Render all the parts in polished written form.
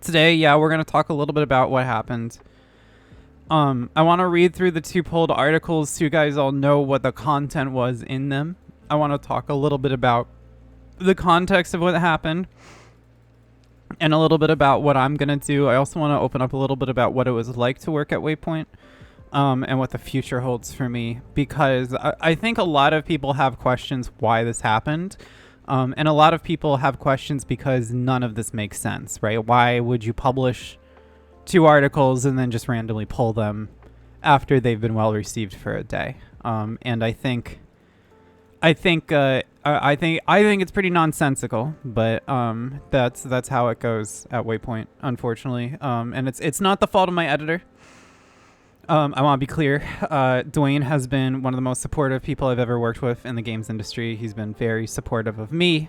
Today, yeah, we're going to talk a little bit about what happened. I want to read through the two pulled articles so you guys all know what the content was in them. I want to talk a little bit about the context of what happened and a little bit about what I'm going to do. I also want to open up a little bit about what it was like to work at Waypoint and what the future holds for me, because I think a lot of people have questions why this happened. And a lot of people have questions because none of this makes sense, right? Why would you publish two articles and then just randomly pull them after they've been well received for a day? And I think it's pretty nonsensical, but that's how it goes at Waypoint, unfortunately. And it's not the fault of my editor. I want to be clear. Dwayne has been one of the most supportive people I've ever worked with in the games industry. He's been very supportive of me.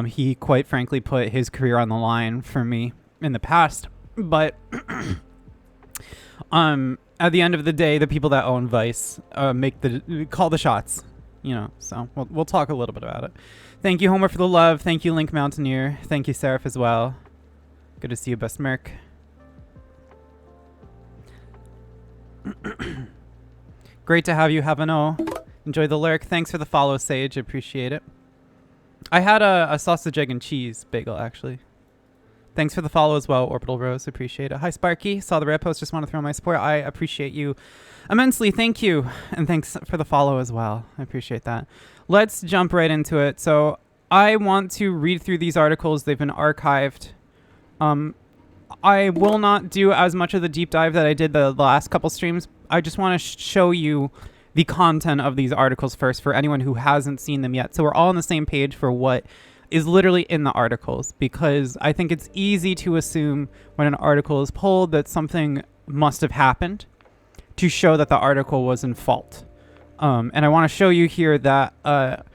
He quite frankly put his career on the line for me in the past. But at the end of the day, the people that own Vice call the shots. So we'll talk a little bit about it. Thank you, Homer, for the love. Thank you, Link Mountaineer. Thank you, Seraph, as well. Good to see you, Best Merc. Great to have you, Havano. Enjoy the lurk. Thanks for the follow, Sage. Appreciate it. I had a sausage, egg, and cheese bagel, actually. Thanks for the follow as well, Orbital Rose. Appreciate it. Hi, Sparky. Saw the red post. Just want to throw my support. I appreciate you immensely. Thank you. And thanks for the follow as well. I appreciate that. Let's jump right into it. So I want to read through these articles. They've been archived. I will not do as much of the deep dive that I did the last couple streams. I just want to show you the content of these articles first for anyone who hasn't seen them yet. So we're all on the same page for what is literally in the articles, because I think it's easy to assume when an article is pulled that something must have happened to show that the article was in fault. And I want to show you here that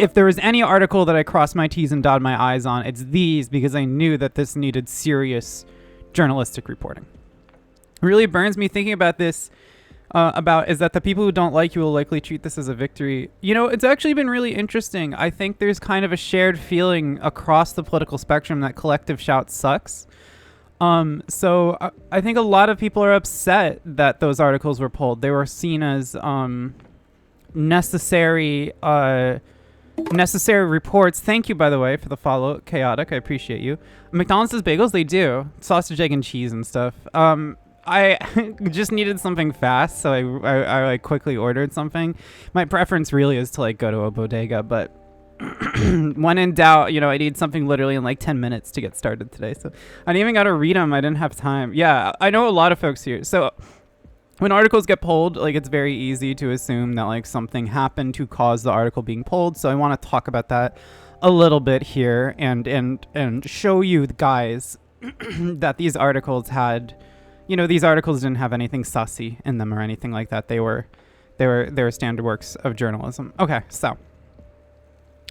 if there was any article that I crossed my T's and dotted my I's on, it's these, because I knew that this needed serious journalistic reporting. It really burns me thinking about this, is that the people who don't like you will likely treat this as a victory. It's actually been really interesting. I think there's kind of a shared feeling across the political spectrum that collective shout sucks. So I think a lot of people are upset that those articles were pulled. They were seen as necessary reports. Thank you, by the way, for the follow, Chaotic. I appreciate you. McDonald's does bagels. They do sausage, egg, and cheese and stuff. I just needed something fast, so I quickly ordered something. My preference really is to go to a bodega, but when in doubt, I need something literally in 10 minutes to get started today. So I didn't even got to read them. I didn't have time. Yeah, I know a lot of folks here. So when articles get pulled, it's very easy to assume that something happened to cause the article being pulled. So I want to talk about that a little bit here and show you guys that these articles had, these articles didn't have anything sussy in them or anything like that. They were standard works of journalism. Okay, so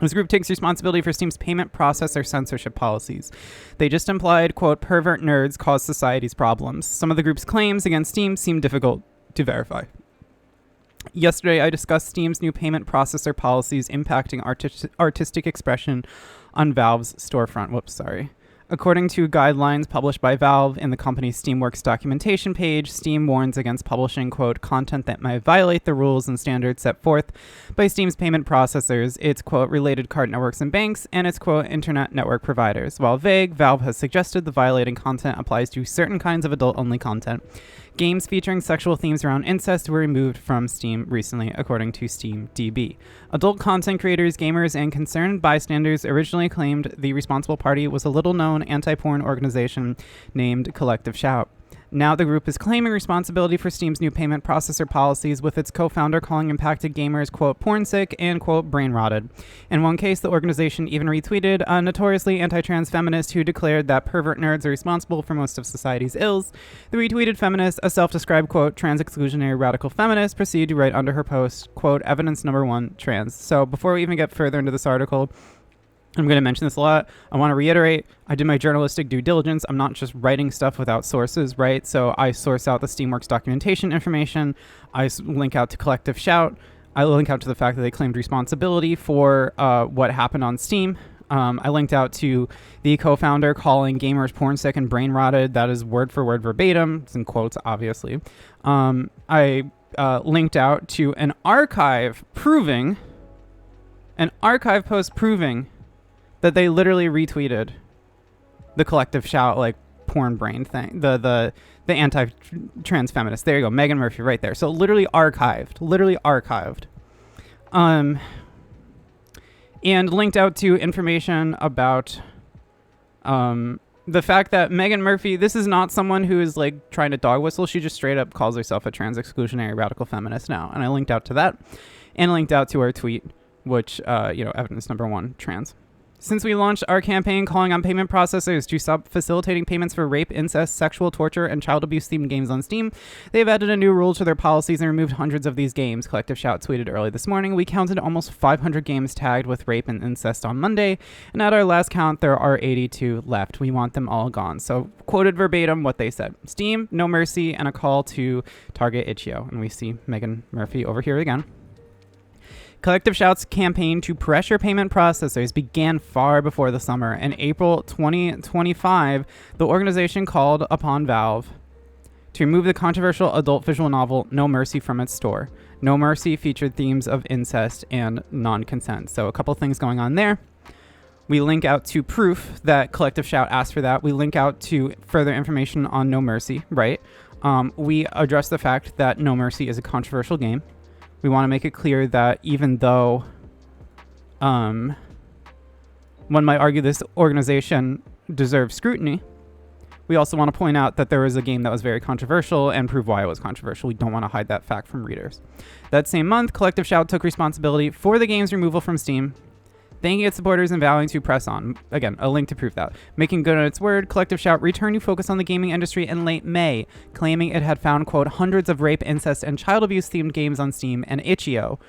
this group takes responsibility for Steam's payment processor censorship policies. They just implied, quote, pervert nerds cause society's problems. Some of the group's claims against Steam seem difficult to verify. Yesterday, I discussed Steam's new payment processor policies impacting artistic expression on Valve's storefront. Whoops, sorry. According to guidelines published by Valve in the company's Steamworks documentation page, Steam warns against publishing, quote, content that might violate the rules and standards set forth by Steam's payment processors, its, quote, related card networks and banks, and its, quote, internet network providers. While vague, Valve has suggested the violating content applies to certain kinds of adult-only content. Games featuring sexual themes around incest were removed from Steam recently, according to SteamDB. Adult content creators, gamers, and concerned bystanders originally claimed the responsible party was a little-known anti-porn organization named Collective Shout. Now the group is claiming responsibility for Steam's new payment processor policies, with its co-founder calling impacted gamers, quote, porn sick and, quote, brain rotted. In one case, the organization even retweeted a notoriously anti-trans feminist who declared that pervert nerds are responsible for most of society's ills. The retweeted feminist, a self-described, quote, trans-exclusionary radical feminist, proceeded to write under her post, quote, evidence number 1, trans. So before we even get further into this article, I'm going to mention this a lot. I want to reiterate, I did my journalistic due diligence. I'm not just writing stuff without sources, right? So I source out the Steamworks documentation information. I link out to Collective Shout. I link out to the fact that they claimed responsibility for what happened on Steam. I linked out to the co-founder calling gamers porn sick and brain rotted. That is word for word verbatim. It's in quotes, obviously. I linked out to an archive post proving that they literally retweeted the Collective Shout like porn brain thing, the anti-trans feminist. There you go, Megan Murphy right there. So literally archived. And linked out to information about the fact that Megan Murphy, this is not someone who is like trying to dog whistle. She just straight up calls herself a trans exclusionary radical feminist now. And I linked out to that and linked out to our tweet, which, evidence number 1, trans. Since we launched our campaign calling on payment processors to stop facilitating payments for rape, incest, sexual torture, and child abuse-themed games on Steam, they've added a new rule to their policies and removed hundreds of these games. Collective Shout tweeted early this morning, "We counted almost 500 games tagged with rape and incest on Monday, and at our last count, there are 82 left. We want them all gone." So, quoted verbatim what they said. Steam, no mercy, and a call to target itch.io. And we see Megan Murphy over here again. Collective Shout's campaign to pressure payment processors began far before the summer. In April 2025, the organization called upon Valve to remove the controversial adult visual novel No Mercy from its store. No Mercy featured themes of incest and non-consent. So a couple things going on there. We link out to proof that Collective Shout asked for that. We link out to further information on No Mercy, right? We address the fact that No Mercy is a controversial game. We want to make it clear that even though one might argue this organization deserves scrutiny, we also want to point out that there was a game that was very controversial and prove why it was controversial. We don't want to hide that fact from readers. That same month, Collective Shout took responsibility for the game's removal from Steam, thanking its supporters and vowing to press on. Again, a link to prove that. Making good on its word, Collective Shout returned to focus on the gaming industry in late May, claiming it had found, quote, hundreds of rape, incest, and child abuse-themed games on Steam and itch.io.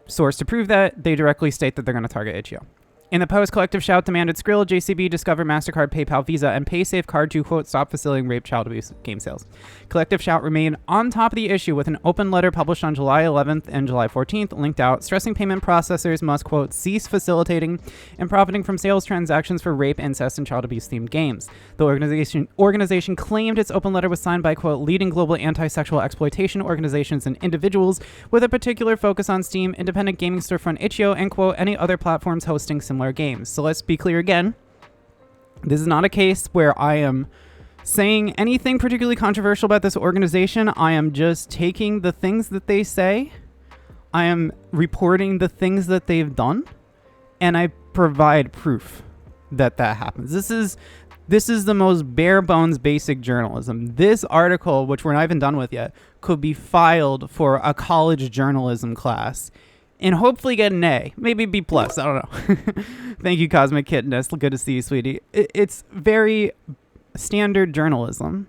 Source to prove that, they directly state that they're going to target itch.io. In the post, Collective Shout demanded Skrill, JCB, Discover, MasterCard, PayPal, Visa, and PaySafeCard to, quote, stop facilitating rape, child abuse game sales. Collective Shout remained on top of the issue with an open letter published on July 11th and July 14th, linked out, stressing payment processors must, quote, cease facilitating and profiting from sales transactions for rape, incest, and child abuse-themed games. The organization claimed its open letter was signed by, quote, leading global anti-sexual exploitation organizations and individuals with a particular focus on Steam, independent gaming storefront itch.io, and, quote, any other platforms hosting similar games. So let's be clear again. This is not a case where I am saying anything particularly controversial about this organization. I am just taking the things that they say. I am reporting the things that they've done, and I provide proof that that happens. This is the most bare bones basic journalism. This article, which we're not even done with yet, could be filed for a college journalism class and hopefully get an A, maybe B+. I don't know. Thank you, Cosmic Kitness. Good to see you, sweetie. It's very standard journalism.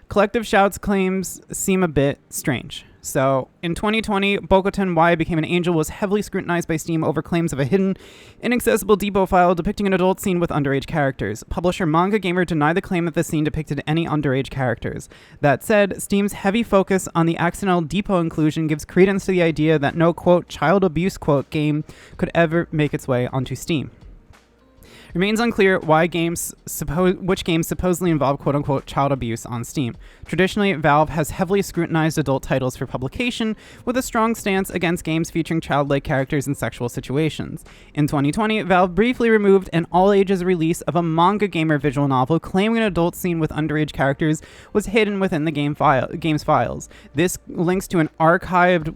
Collective Shout's claims seem a bit strange. So, in 2020, Bokuton Y became an angel was heavily scrutinized by Steam over claims of a hidden, inaccessible depot file depicting an adult scene with underage characters. Publisher Manga Gamer denied the claim that the scene depicted any underage characters. That said, Steam's heavy focus on the accidental depot inclusion gives credence to the idea that no, quote, child abuse, quote, game could ever make its way onto Steam. Remains unclear which games supposedly involve quote-unquote child abuse on Steam. Traditionally, Valve has heavily scrutinized adult titles for publication, with a strong stance against games featuring childlike characters in sexual situations. In 2020, Valve briefly removed an all-ages release of a Manga Gamer visual novel claiming an adult scene with underage characters was hidden within the game's files. This links to an archived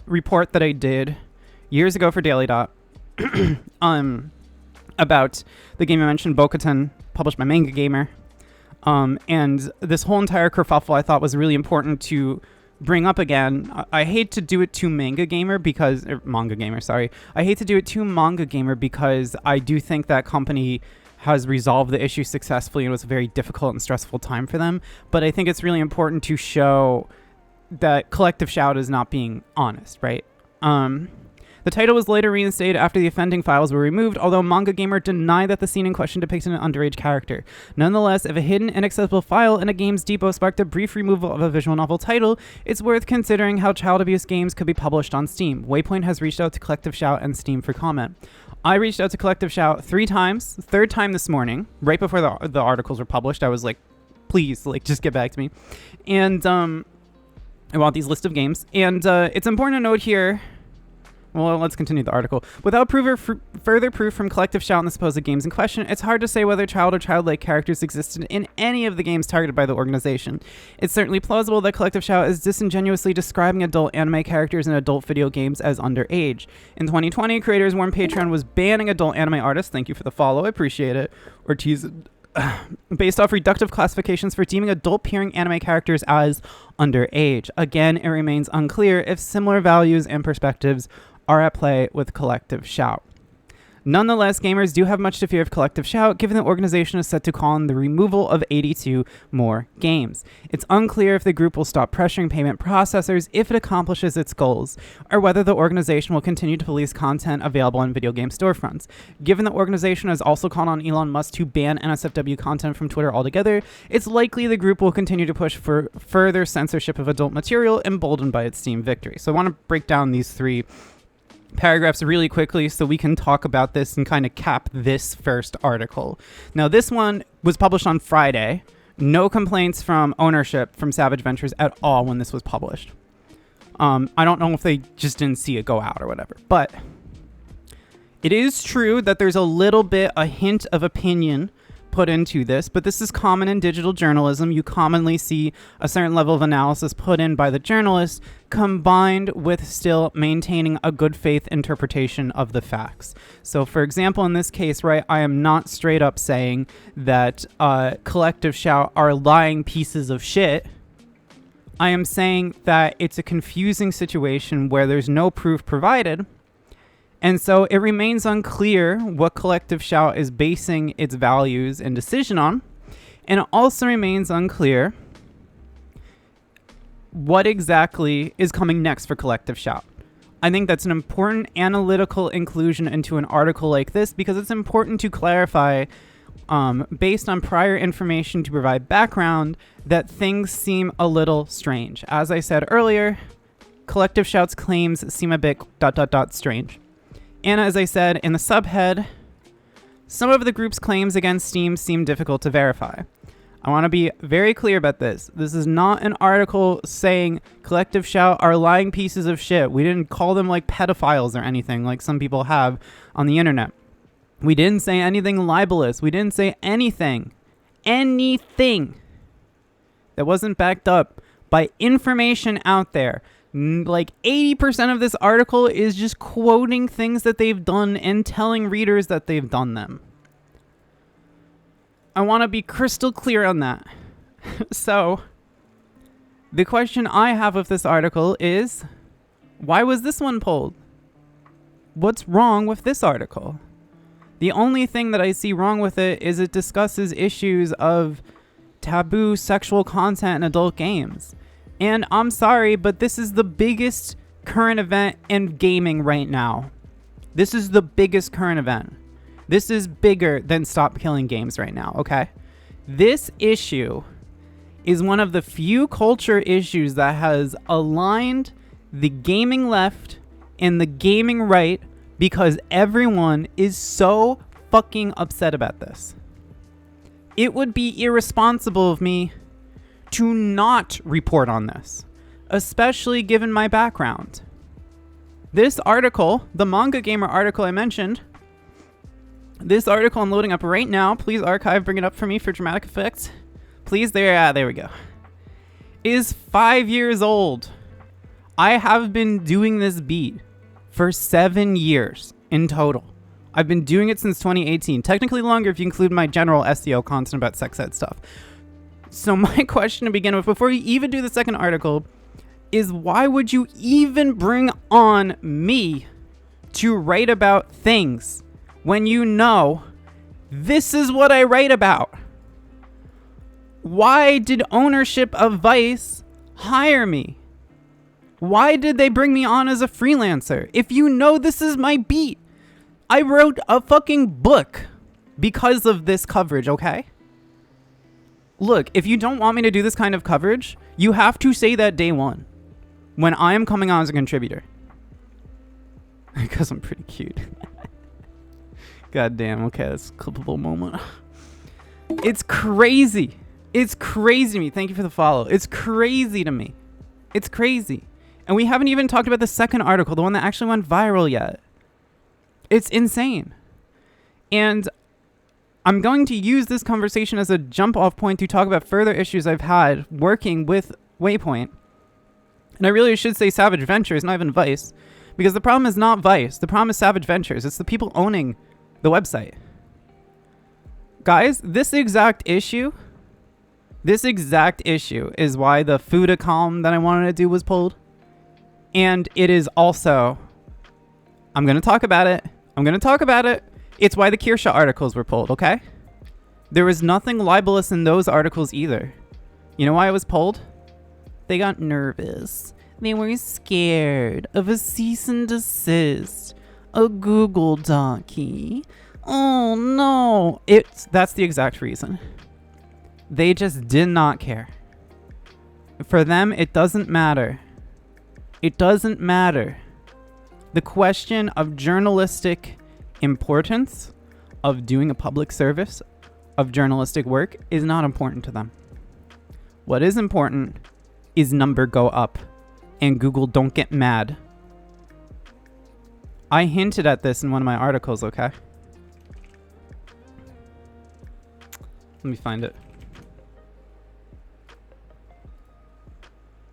report that I did years ago for Daily Dot. About the game I mentioned, Bokuton, published by Manga Gamer. And this whole entire kerfuffle I thought was really important to bring up again. I hate to do it to Manga Gamer because... I hate to do it to Manga Gamer because I do think that company has resolved the issue successfully and it was a very difficult and stressful time for them. But I think it's really important to show that Collective Shout is not being honest, right? The title was later reinstated after the offending files were removed, although Manga Gamer denied that the scene in question depicted an underage character. Nonetheless, if a hidden inaccessible file in a game's depot sparked a brief removal of a visual novel title, it's worth considering how child abuse games could be published on Steam. Waypoint has reached out to Collective Shout and Steam for comment. I reached out to Collective Shout 3 times, third time this morning, right before the articles were published. I was like, please, like, just get back to me. And I want these list of games. And it's important to note here, well, let's continue the article. Without further proof from Collective Shout on the supposed games in question, it's hard to say whether child or childlike characters existed in any of the games targeted by the organization. It's certainly plausible that Collective Shout is disingenuously describing adult anime characters in adult video games as underage. In 2020, creators warned Patreon was banning adult anime artists, thank you for the follow, I appreciate it, or tease based off reductive classifications for deeming adult-appearing anime characters as underage. Again, it remains unclear if similar values and perspectives are at play with Collective Shout. Nonetheless, gamers do have much to fear of Collective Shout, given the organization is set to call on the removal of 82 more games. It's unclear if the group will stop pressuring payment processors if it accomplishes its goals, or whether the organization will continue to police content available on video game storefronts. Given the organization has also called on Elon Musk to ban NSFW content from Twitter altogether, it's likely the group will continue to push for further censorship of adult material, emboldened by its Steam victory. So I want to break down these 3 paragraphs really quickly so we can talk about this and kind of cap this first article. Now, this one was published on Friday. No complaints from ownership from Savage Ventures at all when this was published. I don't know if they just didn't see it go out or whatever, but it is true that there's a hint of opinion put into this, but this is common in digital journalism. You commonly see a certain level of analysis put in by the journalist combined with still maintaining a good faith interpretation of the facts. So for example, in this case, right, I am not straight up saying that Collective Shout are lying pieces of shit. I am saying that it's a confusing situation where there's no proof provided. And so it remains unclear what Collective Shout is basing its values and decision on. And it also remains unclear what exactly is coming next for Collective Shout. I think that's an important analytical inclusion into an article like this because it's important to clarify, based on prior information to provide background, that things seem a little strange. As I said earlier, Collective Shout's claims seem a bit ... strange. And as I said in the subhead, some of the group's claims against Steam seem difficult to verify. I want to be very clear about this. This is not an article saying Collective Shout are lying pieces of shit. We didn't call them like pedophiles or anything like some people have on the internet. We didn't say anything libelous. We didn't say anything that wasn't backed up by information out there. Like 80% of this article is just quoting things that they've done and telling readers that they've done them. I want to be crystal clear on that. So, the question I have with this article is, why was this one pulled? What's wrong with this article? The only thing that I see wrong with it is it discusses issues of taboo sexual content in adult games. And I'm sorry, but this is the biggest current event in gaming right now. This is the biggest current event. This is bigger than Stop Killing Games right now, okay? This issue is one of the few culture issues that has aligned the gaming left and the gaming right because everyone is so fucking upset about this. It would be irresponsible of me to not report on this, especially given my background. This article, the Manga Gamer article I mentioned, this article I'm loading up right now, please archive, bring it up for me for dramatic effects. Please, there we go, is 5 years old. I have been doing this beat for 7 years in total. I've been doing it since 2018, technically longer if you include my general SEO content about sex ed stuff. So my question to begin with, before you even do the second article, is why would you even bring on me to write about things when you know this is what I write about? Why did ownership of Vice hire me? Why did they bring me on as a freelancer? If you know this is my beat, I wrote a fucking book because of this coverage, okay? Look, if you don't want me to do this kind of coverage, you have to say that day one when I am coming on as a contributor. Because I'm pretty cute. God damn. Okay, that's a clippable moment. It's crazy. It's crazy to me. Thank you for the follow. It's crazy to me. It's crazy. And we haven't even talked about the second article, the one that actually went viral yet. It's insane. And I'm going to use this conversation as a jump off point to talk about further issues I've had working with Waypoint. And I really should say Savage Ventures, not even Vice. Because the problem is not Vice. The problem is Savage Ventures. It's the people owning the website. Guys, this exact issue is why the Fuda column that I wanted to do was pulled. And it is also, I'm going to talk about it. It's why the Kirsha articles were pulled, okay? There was nothing libelous in those articles either. You know why it was pulled? They got nervous. They were scared of a cease and desist, a Google donkey. Oh no. That's the exact reason. They just did not care. For them, it doesn't matter. It doesn't matter. The question of journalistic importance, of doing a public service, of journalistic work is not important to them. What is important is number go up and Google don't get mad. I hinted at this in one of my articles, okay? Let me find it.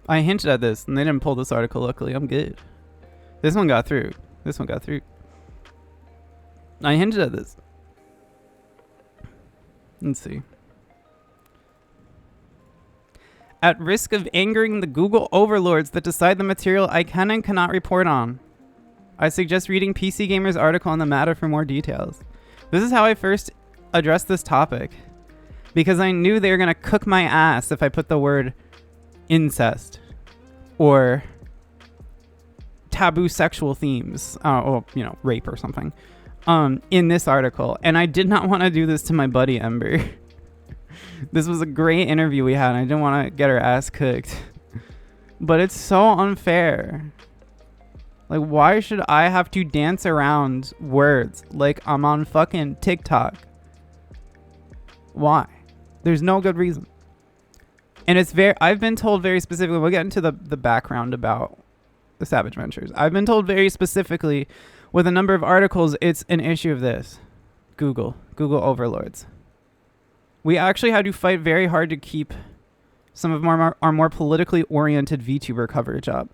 I hinted at this and they didn't pull this article, luckily. I'm good. This one got through. I hinted at this. Let's see. At risk of angering the Google overlords that decide the material I can and cannot report on, I suggest reading PC Gamer's article on the matter for more details. This is how I first addressed this topic, because I knew they were going to cook my ass if I put the word incest or taboo sexual themes, or, you know, rape or something, in this article. And I did not want to do this to my buddy Ember. This was a great interview we had, and I didn't want to get her ass cooked. But it's so unfair. Like, why should I have to dance around words like I'm on fucking TikTok? Why? There's no good reason. And I've been told very specifically, we'll get into the background about the Savage Ventures. I've been told very specifically with a number of articles, it's an issue of this. Google overlords. We actually had to fight very hard to keep some of our more politically oriented VTuber coverage up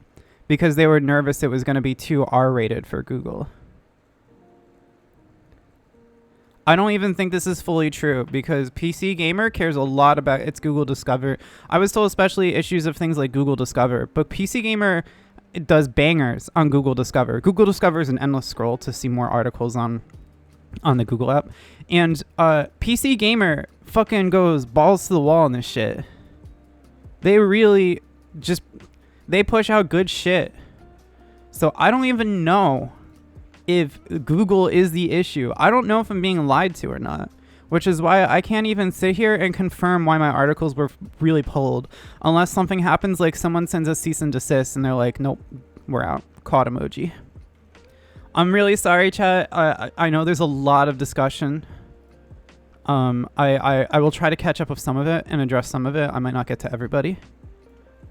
because they were nervous it was going to be too R-rated for Google. I don't even think this is fully true because PC Gamer cares a lot about its Google Discover. I was told especially issues of things like Google Discover, but PC Gamer does bangers on Google Discover. Google Discover is an endless scroll to see more articles on the Google app. And PC Gamer fucking goes balls to the wall on this shit. They really they push out good shit. So I don't even know if Google is the issue. I don't know if I'm being lied to or not, which is why I can't even sit here and confirm why my articles were really pulled unless something happens like someone sends a cease and desist and they're like, nope, we're out. Caught emoji. I'm really sorry, chat. I know there's a lot of discussion. I will try to catch up with some of it and address some of it. I might not get to everybody,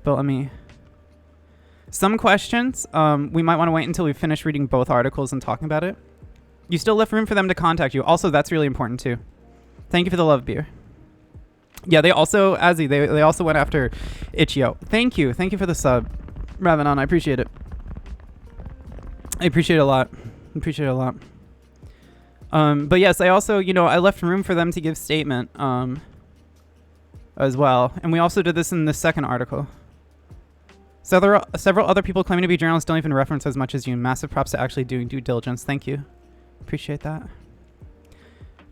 but some questions, we might want to wait until we finish reading both articles and talking about it. You still left room for them to contact you. Also, that's really important too. Thank you for the love beer. Yeah, they also, Azzy, they also went after Itch.io. Thank you for the sub, Ravenon. I appreciate it. I appreciate it a lot. But yes, I also, I left room for them to give statement as well. And we also did this in the second article. So several other people claiming to be journalists don't even reference as much as you. Massive props to actually doing due diligence. Thank you. Appreciate that.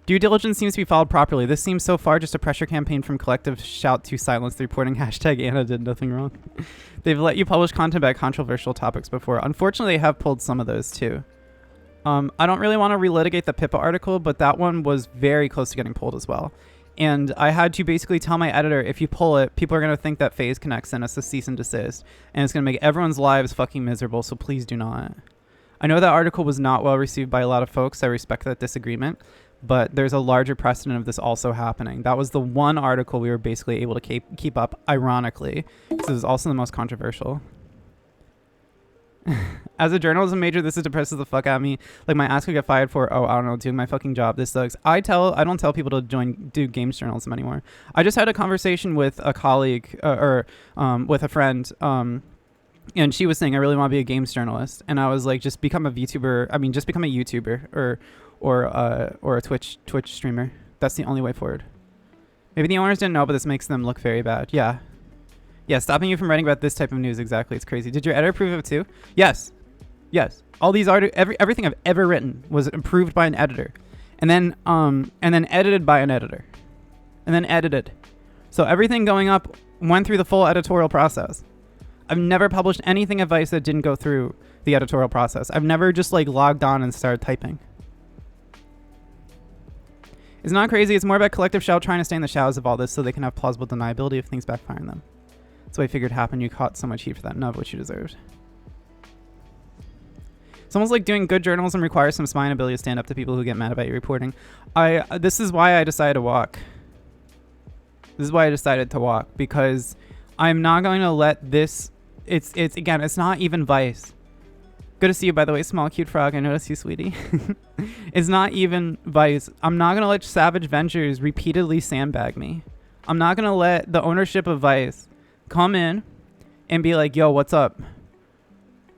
Due diligence seems to be followed properly. This seems so far just a pressure campaign from collective shout to silence the reporting hashtag Anna did nothing wrong. They've let you publish content about controversial topics before. Unfortunately, they have pulled some of those too. I don't really want to relitigate the Pippa article, but that one was very close to getting pulled as well. And I had to basically tell my editor, if you pull it, people are going to think that FaZe connects and it's a cease and desist. And it's going to make everyone's lives fucking miserable, so please do not. I know that article was not well received by a lot of folks. I respect that disagreement, but there's a larger precedent of this also happening. That was the one article we were basically able to keep up, ironically, because it was also the most controversial. As a journalism major, this is depresses the fuck out of me. Like, my ass could get fired for, I don't know, doing my fucking job. This sucks. I don't tell people to do games journalism anymore. I just had a conversation with a colleague with a friend, and she was saying, I really want to be a games journalist. And I was like, just become a VTuber. I mean, just become a YouTuber or a Twitch streamer. That's the only way forward. Maybe the owners didn't know, but this makes them look very bad. Yeah. Yeah, stopping you from writing about this type of news. Exactly. It's crazy. Did your editor approve of it too? Yes. All these everything I've ever written was approved by an editor. And then edited by an editor. And then edited. So everything going up went through the full editorial process. I've never published anything of Vice that didn't go through the editorial process. I've never just like logged on and started typing. It's not crazy. It's more about collective shout trying to stay in the shadows of all this so they can have plausible deniability of things backfiring them. That's what I figured happened. You caught so much heat for that. None of what you deserved. It's almost like doing good journalism requires some spine ability to stand up to people who get mad about your reporting. This is why I decided to walk. This is why I decided to walk, because I'm not going to let this... It's not even Vice. Good to see you, by the way, small cute frog. I noticed you, sweetie. It's not even Vice. I'm not going to let Savage Ventures repeatedly sandbag me. I'm not going to let the ownership of Vice come in and be like, yo, what's up?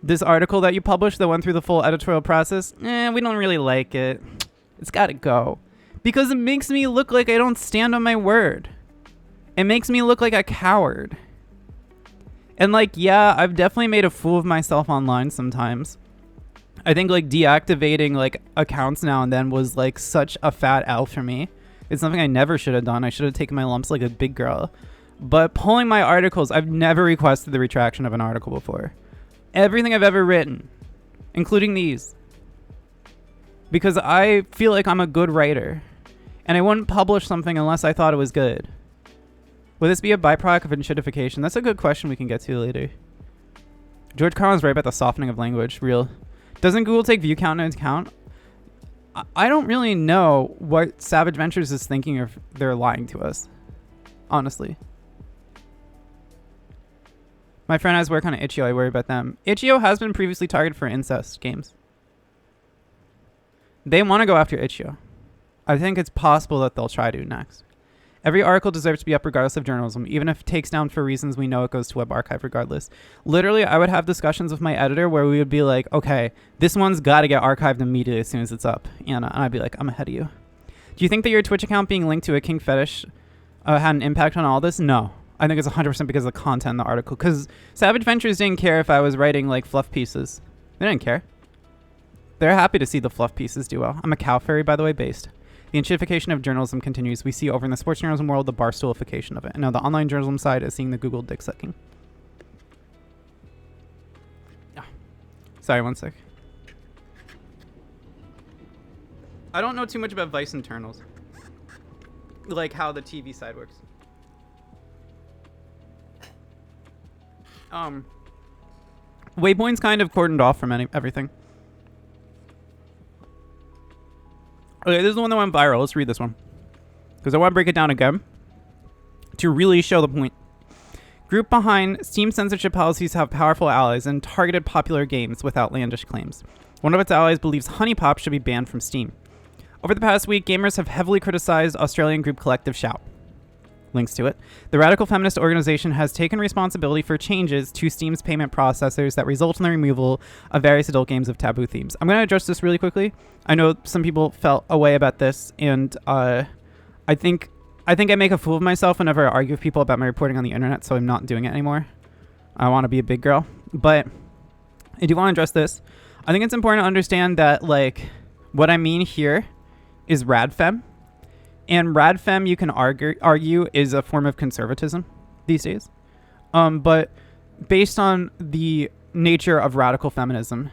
This article that you published that went through the full editorial process, we don't really like it. It's got to go. Because it makes me look like I don't stand on my word. It makes me look like a coward. And like, yeah, I've definitely made a fool of myself online sometimes. I think like deactivating like accounts now and then was like such a fat L for me. It's something I never should have done. I should have taken my lumps like a big girl. But pulling my articles, I've never requested the retraction of an article before. Everything I've ever written, including these. Because I feel like I'm a good writer. And I wouldn't publish something unless I thought it was good. Would this be a byproduct of enshittification? That's a good question we can get to later. George Carlin's right about the softening of language. Real. Doesn't Google take view count into account? I don't really know what Savage Ventures is thinking if they're lying to us. Honestly. My friend has work on Itch.io. I worry about them. Itch.io has been previously targeted for incest games. They want to go after Itch.io. I think it's possible that they'll try to next. Every article deserves to be up regardless of journalism, even if it takes down for reasons we know it goes to Web Archive regardless. Literally, I would have discussions with my editor where we would be like, okay, this one's got to get archived immediately as soon as it's up. And I'd be like, I'm ahead of you. Do you think that your Twitch account being linked to a kink fetish had an impact on all this? No. I think it's 100% because of the content in the article. Because Savage Ventures didn't care if I was writing like fluff pieces. They didn't care. They're happy to see the fluff pieces do well. I'm a cow fairy, by the way, based. The enshittification of journalism continues. We see over in the sports journalism world the barstoolification of it. And now the online journalism side is seeing the Google dick sucking. Sorry, one sec. I don't know too much about Vice internals. Like how the TV side works. Waypoint's kind of cordoned off from everything. Okay, this is the one that went viral. Let's read this one. Because I want to break it down again to really show the point. Group behind Steam censorship policies have powerful allies and targeted popular games with outlandish claims. One of its allies believes Honey Pop should be banned from Steam. Over the past week, gamers have heavily criticized Australian group Collective Shout. Links to it. The radical feminist organization has taken responsibility for changes to Steam's payment processors that result in the removal of various adult games of taboo themes. I'm going to address this really quickly. I know some people felt a way about this, and I think I make a fool of myself whenever I argue with people about my reporting on the internet, so I'm not doing it anymore. I want to be a big girl. But I do want to address this. I think it's important to understand that, like, what I mean here is radfem. And radfem, you can argue, is a form of conservatism these days. But based on the nature of radical feminism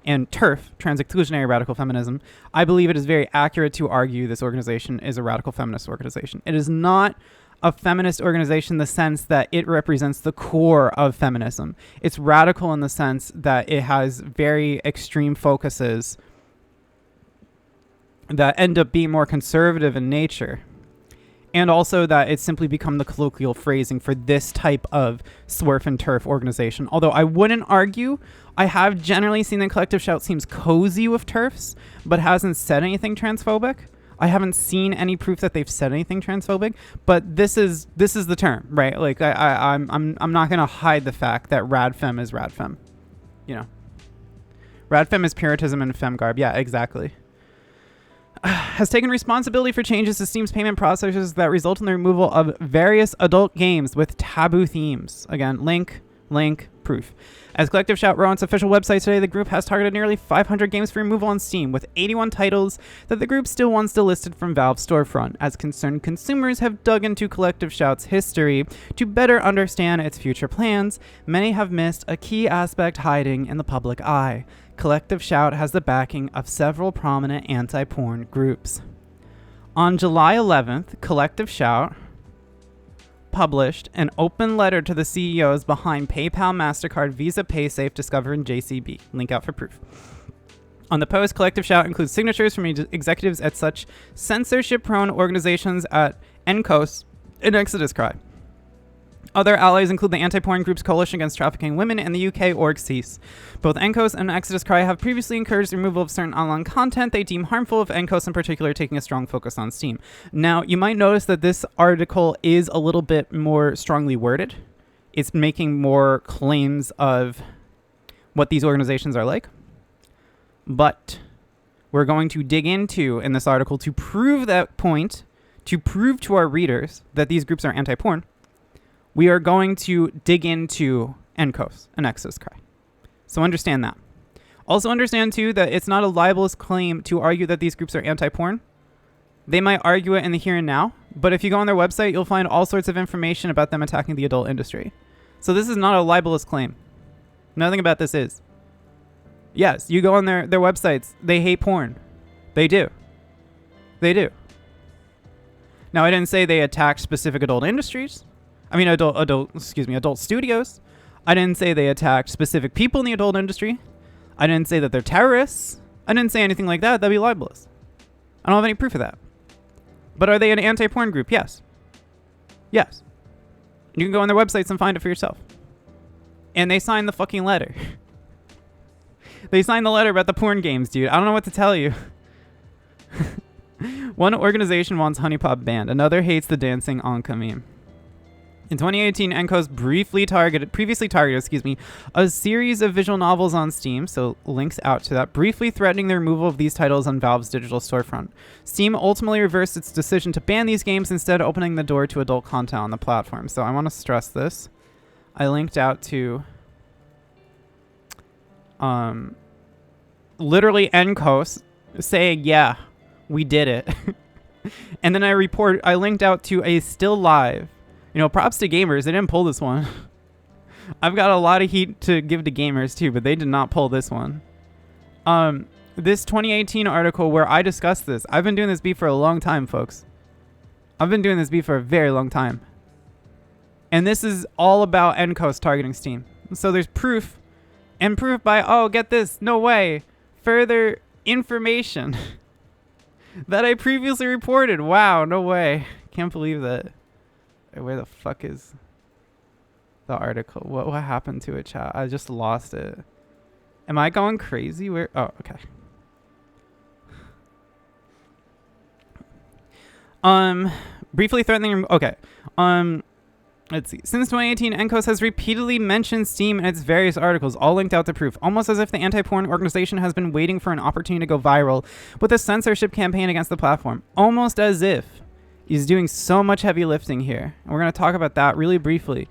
and TERF, trans-exclusionary radical feminism, I believe it is very accurate to argue this organization is a radical feminist organization. It is not a feminist organization in the sense that it represents the core of feminism. It's radical in the sense that it has very extreme focuses that end up being more conservative in nature. And also that it's simply become the colloquial phrasing for this type of SWERF and TERF organization. Although I wouldn't argue, I have generally seen that Collective Shout seems cozy with TERFs, but hasn't said anything transphobic. I haven't seen any proof that they've said anything transphobic, but this is the term, right? Like I'm not gonna hide the fact that radfem is radfem, you know. Radfem is puritanism and femgarb. Yeah, exactly. Has taken responsibility for changes to Steam's payment processes that result in the removal of various adult games with taboo themes. Again, link, proof. As Collective Shout wrote on its official website today, the group has targeted nearly 500 games for removal on Steam, with 81 titles that the group still wants delisted from Valve's storefront, as concerned consumers have dug into Collective Shout's history to better understand its future plans. Many have missed a key aspect hiding in the public eye. Collective Shout has the backing of several prominent anti-porn groups. On July 11th, Collective Shout published an open letter to the CEOs behind PayPal, MasterCard, Visa, PaySafe, Discover, and JCB. Link out for proof. On the post, Collective Shout includes signatures from executives at such censorship-prone organizations at NCOS and Exodus Cry. Other allies include the anti-porn groups Coalition Against Trafficking Women and the UK org CEASE. Both NCOS and Exodus Cry have previously encouraged the removal of certain online content they deem harmful, with NCOS in particular taking a strong focus on Steam. Now, you might notice that this article is a little bit more strongly worded. It's making more claims of what these organizations are like. But we're going to dig into, in this article, to prove that point, to prove to our readers that these groups are anti-porn. We are going to dig into NCOS and Exodus Cry. So understand that. Also understand, too, that it's not a libelous claim to argue that these groups are anti-porn. They might argue it in the here and now, but if you go on their website, you'll find all sorts of information about them attacking the adult industry. So this is not a libelous claim. Nothing about this is. Yes, you go on their websites. They hate porn. They do. They do. Now, I didn't say they attacked specific adult industries. I mean, adult studios. I didn't say they attacked specific people in the adult industry. I didn't say that they're terrorists. I didn't say anything like that. That'd be libelous. I don't have any proof of that. But are they an anti-porn group? Yes. Yes. You can go on their websites and find it for yourself. And they signed the fucking letter. They signed the letter about the porn games, dude. I don't know what to tell you. One organization wants Honey Pop banned. Another hates the dancing Anka meme. In 2018, NCOS previously targeted, a series of visual novels on Steam, so links out to that, briefly threatening the removal of these titles on Valve's digital storefront. Steam ultimately reversed its decision to ban these games, instead opening the door to adult content on the platform. So I want to stress this. I linked out to literally NCOS saying, yeah, we did it. And then I linked out to a still live. You know, props to gamers. They didn't pull this one. I've got a lot of heat to give to gamers too, but they did not pull this one. This 2018 article where I discussed this. I've been doing this beef for a long time, folks. I've been doing this beef for a very long time. And this is all about NCOS targeting Steam. So there's proof. And proof by, oh, get this, no way, further information that I previously reported. Wow, no way. Can't believe that. Where the fuck is the article? What happened to it, chat? I just lost it. Am I going crazy? Where? Oh, okay. Briefly threatening. Okay. Let's see. Since 2018, NCOS has repeatedly mentioned Steam in its various articles, all linked out to proof, almost as if the anti-porn organization has been waiting for an opportunity to go viral with a censorship campaign against the platform. Almost as if he's doing so much heavy lifting here. And we're going to talk about that really briefly.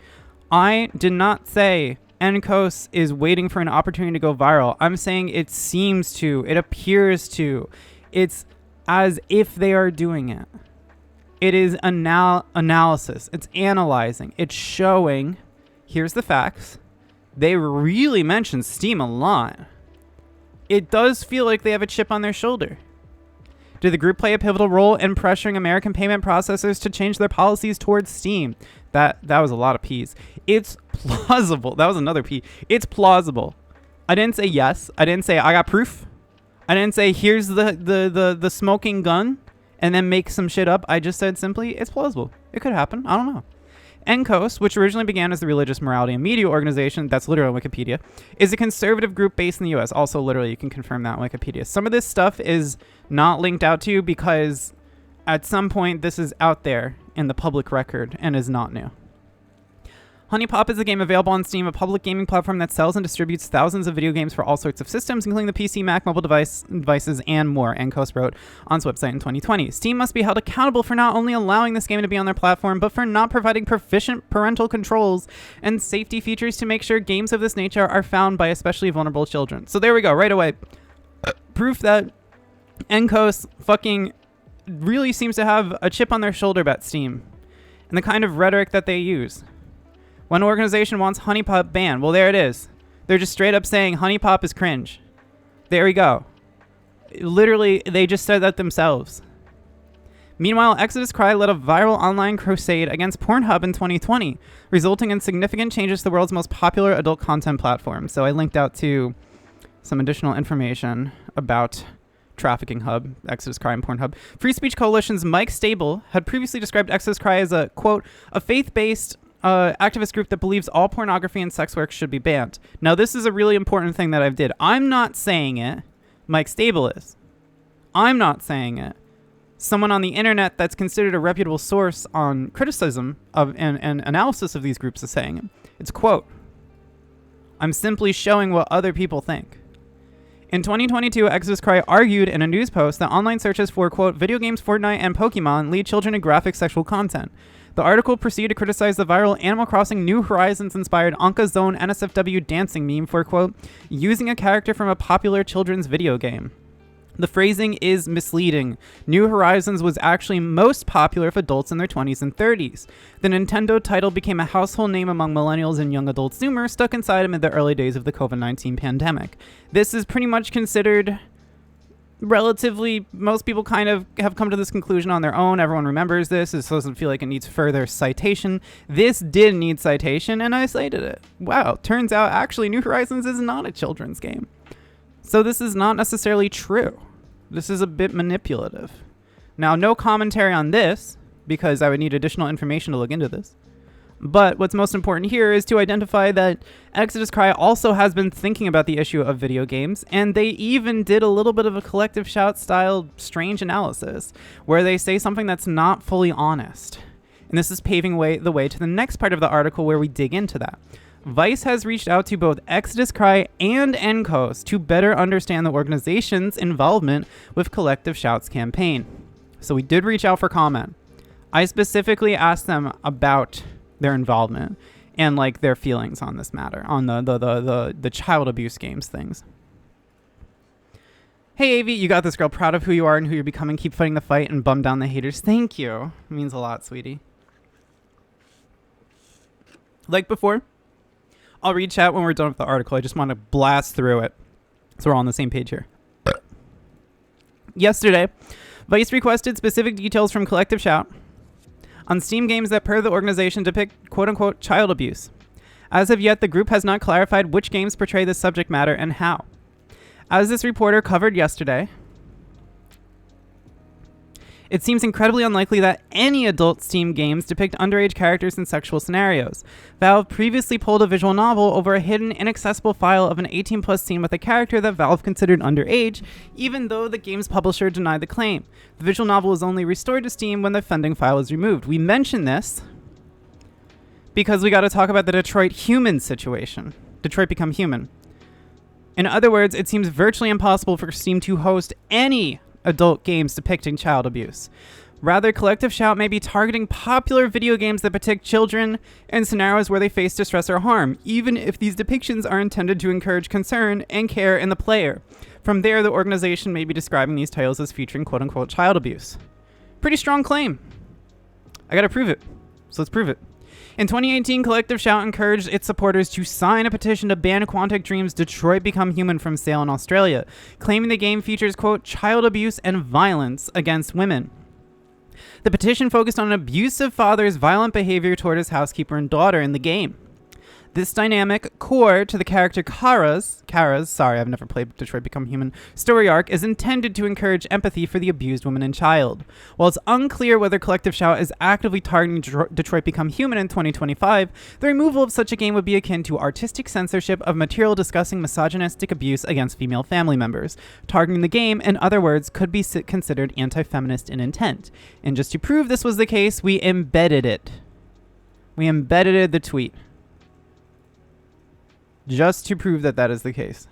I did not say NCOS is waiting for an opportunity to go viral. I'm saying it seems to. It appears to. It's as if they are doing it. It is analysis. It's analyzing. It's showing. Here's the facts. They really mention Steam a lot. It does feel like they have a chip on their shoulder. Did the group play a pivotal role in pressuring American payment processors to change their policies towards Steam? That was a lot of P's. It's plausible. That was another P. It's plausible. I didn't say yes. I didn't say I got proof. I didn't say here's the smoking gun and then make some shit up. I just said simply it's plausible. It could happen. I don't know. NCOS, which originally began as the Religious Morality and Media Organization, that's literally on Wikipedia, is a conservative group based in the U.S. Also, literally, you can confirm that on Wikipedia. Some of this stuff is not linked out to you because at some point this is out there in the public record and is not new. Honey Pop is a game available on Steam, a public gaming platform that sells and distributes thousands of video games for all sorts of systems, including the PC, Mac, mobile devices, and more, NCOS wrote on its website in 2020. Steam must be held accountable for not only allowing this game to be on their platform, but for not providing proficient parental controls and safety features to make sure games of this nature are found by especially vulnerable children. So there we go, right away. Proof that NCOS fucking really seems to have a chip on their shoulder about Steam and the kind of rhetoric that they use. One organization wants Honey Pop banned. Well, there it is. They're just straight up saying Honey Pop is cringe. There we go. Literally, they just said that themselves. Meanwhile, Exodus Cry led a viral online crusade against Pornhub in 2020, resulting in significant changes to the world's most popular adult content platform. So I linked out to some additional information about Trafficking Hub, Exodus Cry, and Pornhub. Free Speech Coalition's Mike Stable had previously described Exodus Cry as a, quote, a faith-based activist group that believes all pornography and sex work should be banned. Now, this is a really important thing that I've did. I'm not saying it. Mike Stable is. I'm not saying it. Someone on the internet that's considered a reputable source on criticism of and analysis of these groups is saying it. It's a quote. I'm simply showing what other people think. In 2022, Exodus Cry argued in a news post that online searches for, quote, video games, Fortnite, and Pokemon lead children to graphic sexual content. The article proceeded to criticize the viral Animal Crossing New Horizons-inspired Anka Zone NSFW dancing meme for, quote, using a character from a popular children's video game. The phrasing is misleading. New Horizons was actually most popular with adults in their 20s and 30s. The Nintendo title became a household name among millennials and young adult Zoomers stuck inside them in the early days of the COVID-19 pandemic. This is pretty much considered relatively, most people kind of have come to this conclusion on their own. Everyone remembers this. This doesn't feel like it needs further citation. This did need citation, and I cited it. Wow, turns out actually New Horizons is not a children's game. So this is not necessarily true. This is a bit manipulative. Now, no commentary on this, because I would need additional information to look into this. But what's most important here is to identify that Exodus Cry also has been thinking about the issue of video games, and they even did a little bit of a collective shout style strange analysis where they say something that's not fully honest. And this is paving the way to the next part of the article where we dig into that. Vice has reached out to both Exodus Cry and NCOS to better understand the organization's involvement with Collective Shout's campaign. So we did reach out for comment. I specifically asked them about their involvement and like their feelings on this matter, on the child abuse games things. Hey Avi, you got this, girl. Proud of who you are and who you're becoming. Keep fighting the fight and bum down the haters. Thank you. It means a lot, sweetie. Like before, I'll read chat when we're done with the article. I just want to blast through it so we're all on the same page here. Yesterday, Vice requested specific details from Collective Shout on Steam games that, per the organization, depict quote-unquote child abuse. As of yet, the group has not clarified which games portray this subject matter and how. As this reporter covered yesterday, it seems incredibly unlikely that any adult Steam games depict underage characters in sexual scenarios. Valve previously pulled a visual novel over a hidden, inaccessible file of an 18-plus scene with a character that Valve considered underage, even though the game's publisher denied the claim. The visual novel was only restored to Steam when the offending file was removed. We mention this because we got to talk about the Detroit Human situation. Detroit Become Human. In other words, it seems virtually impossible for Steam to host any adult games depicting child abuse. Rather, Collective Shout may be targeting popular video games that depict children in scenarios where they face distress or harm, even if these depictions are intended to encourage concern and care in the player. From there, the organization may be describing these titles as featuring quote-unquote child abuse. Pretty strong claim. I gotta prove it. So let's prove it. In 2018, Collective Shout encouraged its supporters to sign a petition to ban Quantic Dream's Detroit Become Human from sale in Australia, claiming the game features, quote, child abuse and violence against women. The petition focused on an abusive father's violent behavior toward his housekeeper and daughter in the game. This dynamic, core to the character Kara's, sorry, I've never played Detroit Become Human, story arc is intended to encourage empathy for the abused woman and child. While it's unclear whether Collective Shout is actively targeting Detroit Become Human in 2025, the removal of such a game would be akin to artistic censorship of material discussing misogynistic abuse against female family members. Targeting the game, in other words, could be considered anti-feminist in intent. And just to prove this was the case, we embedded it. We embedded the tweet. Just to prove that that is the case.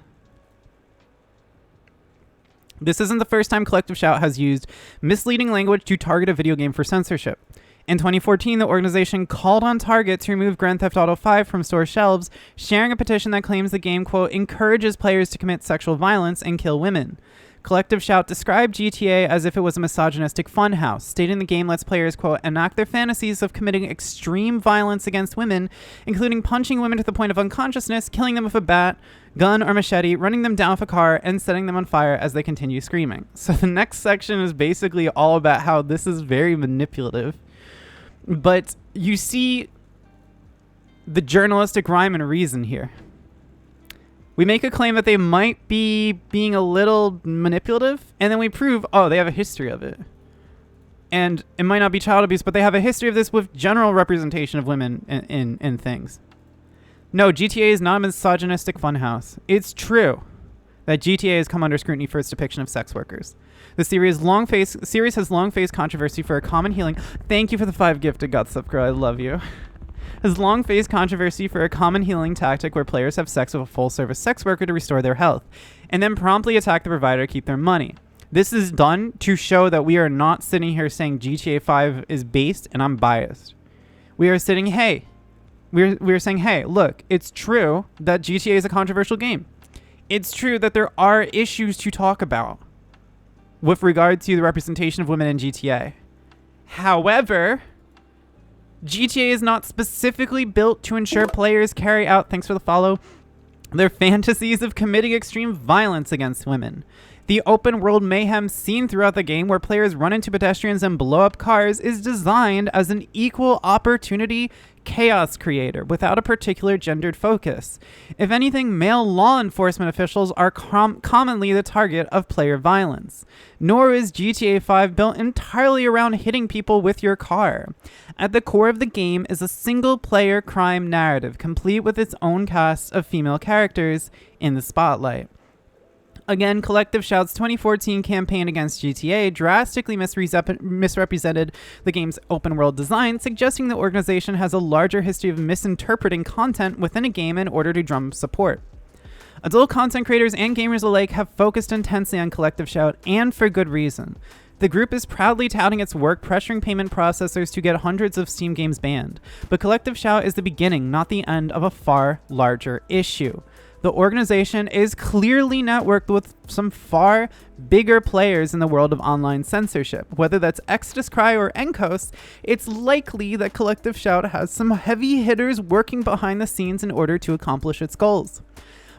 This isn't the first time Collective Shout has used misleading language to target a video game for censorship. In 2014, the organization called on Target to remove Grand Theft Auto 5 from store shelves, sharing a petition that claims the game, quote, encourages players to commit sexual violence and kill women. Collective Shout described GTA as if it was a misogynistic funhouse, stating the game lets players, quote, enact their fantasies of committing extreme violence against women, including punching women to the point of unconsciousness, killing them with a bat, gun, or machete, running them down with a car, and setting them on fire as they continue screaming. So the next section is basically all about how this is very manipulative. But you see the journalistic rhyme and reason here. We make a claim that they might be being a little manipulative, and then we prove, oh, they have a history of it. And it might not be child abuse, but they have a history of this with general representation of women in things. No, GTA is not a misogynistic funhouse. It's true that GTA has come under scrutiny for its depiction of sex workers. The series has long faced controversy for a common healing. Thank you for the 5 gifted Godsub Girl. I love you. Has long faced controversy for a common healing tactic where players have sex with a full-service sex worker to restore their health, and then promptly attack the provider to keep their money. This is done to show that we are not sitting here saying GTA 5 is based and I'm biased. We are saying, hey, look, it's true that GTA is a controversial game. It's true that there are issues to talk about with regard to the representation of women in GTA. However, GTA is not specifically built to ensure players carry out, thanks for the follow, their fantasies of committing extreme violence against women. The open world mayhem seen throughout the game where players run into pedestrians and blow up cars is designed as an equal opportunity chaos creator without a particular gendered focus. If anything, male law enforcement officials are commonly the target of player violence. Nor is GTA 5 built entirely around hitting people with your car. At the core of the game is a single-player crime narrative, complete with its own cast of female characters in the spotlight. Again, Collective Shout's 2014 campaign against GTA drastically misrepresented the game's open-world design, suggesting the organization has a larger history of misinterpreting content within a game in order to drum support. Adult content creators and gamers alike have focused intensely on Collective Shout, and for good reason. The group is proudly touting its work pressuring payment processors to get hundreds of Steam games banned, but Collective Shout is the beginning, not the end, of a far larger issue. The organization is clearly networked with some far bigger players in the world of online censorship. Whether that's Exodus Cry or Encos, it's likely that Collective Shout has some heavy hitters working behind the scenes in order to accomplish its goals.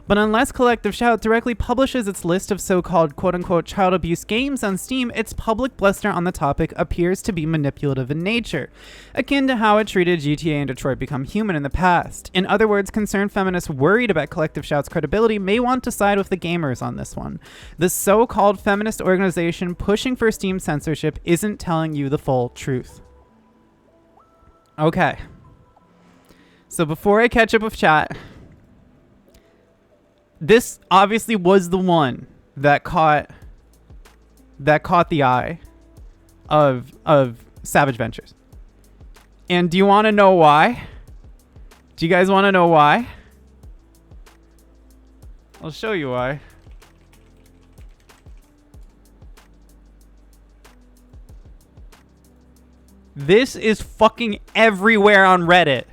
But unless Collective Shout directly publishes its list of so-called quote-unquote child abuse games on Steam, its public bluster on the topic appears to be manipulative in nature, akin to how it treated GTA and Detroit Become Human in the past. In other words, concerned feminists worried about Collective Shout's credibility may want to side with the gamers on this one. The so-called feminist organization pushing for Steam censorship isn't telling you the full truth. Okay. So before I catch up with chat, this obviously was the one that caught the eye of Savage Ventures. And do you want to know why? Do you guys want to know why? I'll show you why. This is fucking everywhere on Reddit.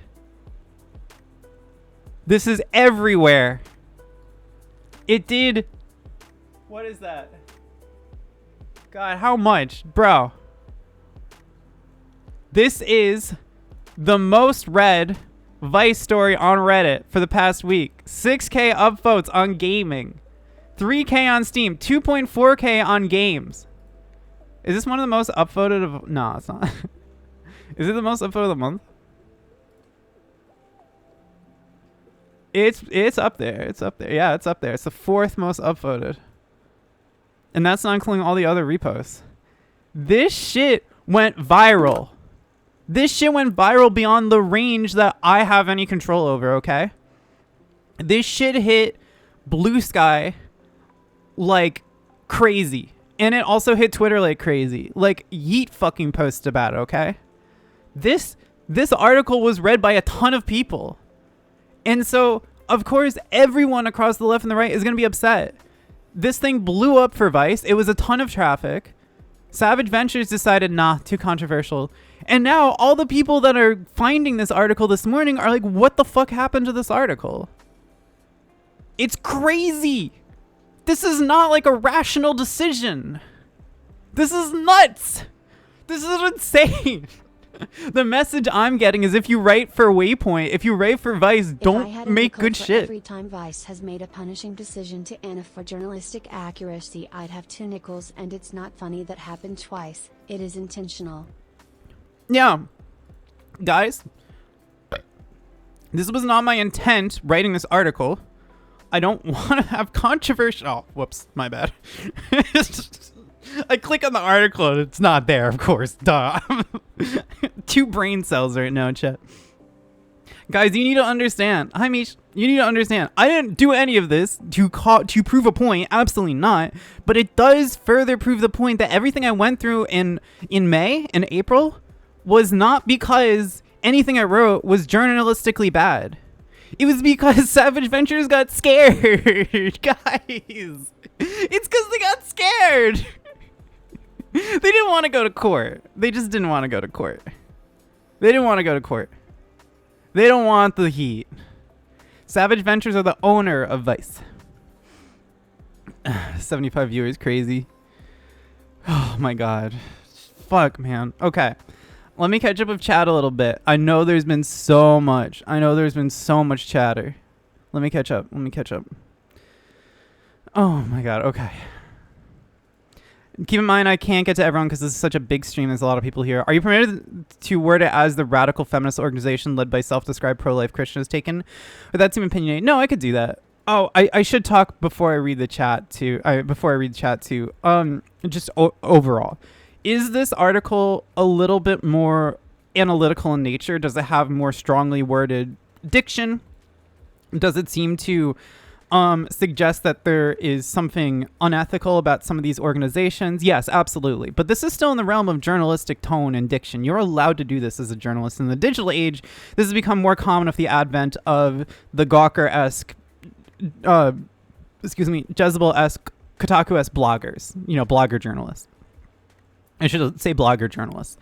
This is everywhere. It did. What is that? God, how much? Bro. This is The most read Vice story on Reddit for the past week. 6K upvotes on gaming. 3K on Steam. 2.4K on games. Is this one of the most upvoted of... No, it's not. Is it the most upvoted of the month? It's up there. It's up there. Yeah, it's up there. It's the 4th most upvoted. And that's not including all the other reposts. This shit went viral. This shit went viral beyond the range that I have any control over, okay? This shit hit Blue Sky like crazy. And it also hit Twitter like crazy. Like, Yeet fucking posted about it, okay? This article was read by a ton of people. And so, of course, everyone across the left and the right is going to be upset. This thing blew up for Vice. It was a ton of traffic. Savage Ventures decided, nah, too controversial. And now all the people that are finding this article this morning are like, what the fuck happened to this article? It's crazy. This is not like a rational decision. This is nuts. This is insane. The message I'm getting is if you write for Waypoint, if you write for Vice, don't make good shit. Every time Vice has made a punishing decision to Anna for journalistic accuracy, I'd have 2 nickels, and it's not funny that happened twice. It is intentional. Yeah. Guys, this was not my intent writing this article. I don't want to have controversial... Oh, whoops, my bad. I click on the article and it's not there, of course. Duh. 2 brain cells right now, chat. Guys, you need to understand. Hi, Mish. You need to understand. I didn't do any of this to prove a point. Absolutely not. But it does further prove the point that everything I went through in May and April was not because anything I wrote was journalistically bad. It was because Savage Ventures got scared. Guys. It's because they got scared. They didn't want to go to court. They just didn't want to go to court. They didn't want to go to court. They don't want the heat. Savage Ventures are the owner of Vice. 75 viewers, crazy. Oh my god. Fuck, man. Okay. Let me catch up with chat a little bit. I know there's been so much. Chatter. Let me catch up. Oh my god. Okay. Keep in mind, I can't get to everyone because this is such a big stream. There's a lot of people here. Are you permitted to word it as the radical feminist organization led by self-described pro-life Christians taken? Would that seem opinionated? No, I could do that. Oh, I should talk before I read the chat too. Just overall. Is this article a little bit more analytical in nature? Does it have more strongly worded diction? Does it seem to suggest that there is something unethical about some of these organizations? Yes, absolutely. But this is still in the realm of journalistic tone and diction. You're allowed to do this as a journalist. In the digital age, this has become more common with the advent of the Gawker-esque, Jezebel-esque, Kotaku-esque bloggers, blogger journalists. I should say blogger journalists.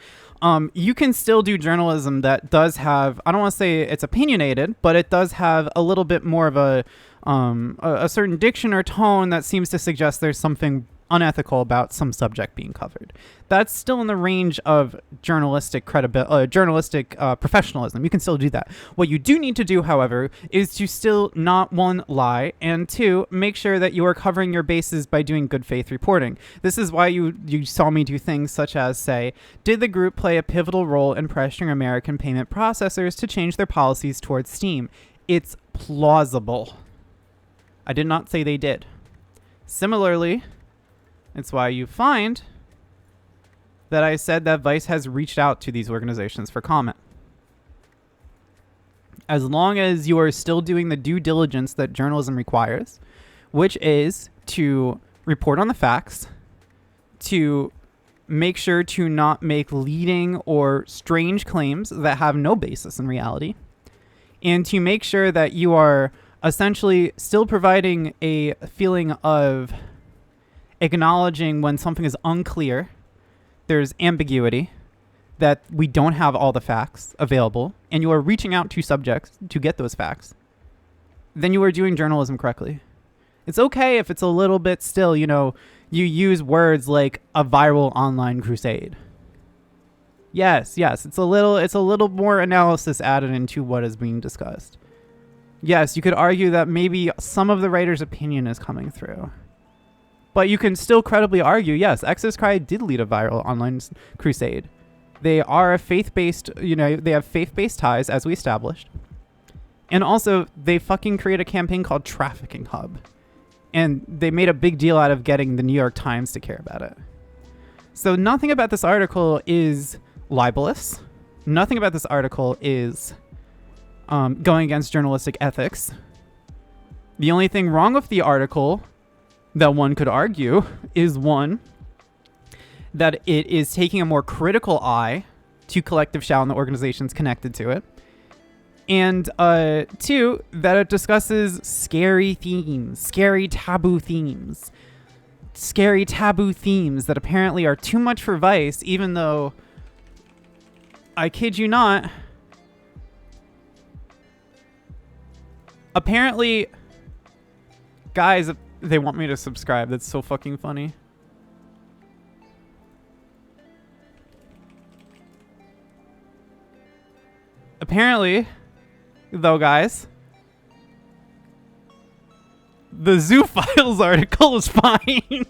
You can still do journalism that does have, I don't want to say it's opinionated, but it does have a little bit more of a certain diction or tone that seems to suggest there's something unethical about some subject being covered. That's still in the range of journalistic professionalism. You can still do that. What you do need to do, however, is to still not, 1, lie, and 2, make sure that you are covering your bases by doing good faith reporting. This is why you saw me do things such as say, did the group play a pivotal role in pressuring American payment processors to change their policies towards Steam? It's plausible. I did not say they did. Similarly, it's why you find that I said that Vice has reached out to these organizations for comment. As long as you are still doing the due diligence that journalism requires, which is to report on the facts, to make sure to not make leading or strange claims that have no basis in reality, and to make sure that you are essentially still providing a feeling of acknowledging when something is unclear, there's ambiguity, that we don't have all the facts available, and you are reaching out to subjects to get those facts, then you are doing journalism correctly. It's okay if it's a little bit still, you use words like a viral online crusade. Yes, it's a little more analysis added into what is being discussed. Yes, you could argue that maybe some of the writer's opinion is coming through. But you can still credibly argue, yes, Exodus Cry did lead a viral online crusade. They are a faith-based, they have faith-based ties, as we established. And also, they fucking create a campaign called Trafficking Hub. And they made a big deal out of getting the New York Times to care about it. So nothing about this article is libelous. Nothing about this article is going against journalistic ethics. The only thing wrong with the article that one could argue is, one, that it is taking a more critical eye to collective shout and the organizations connected to it. And two, that it discusses scary themes, scary taboo themes that apparently are too much for Vice, even though, I kid you not, apparently, guys, they want me to subscribe. That's so fucking funny. Apparently, though, guys, the Zoo Files article is fine.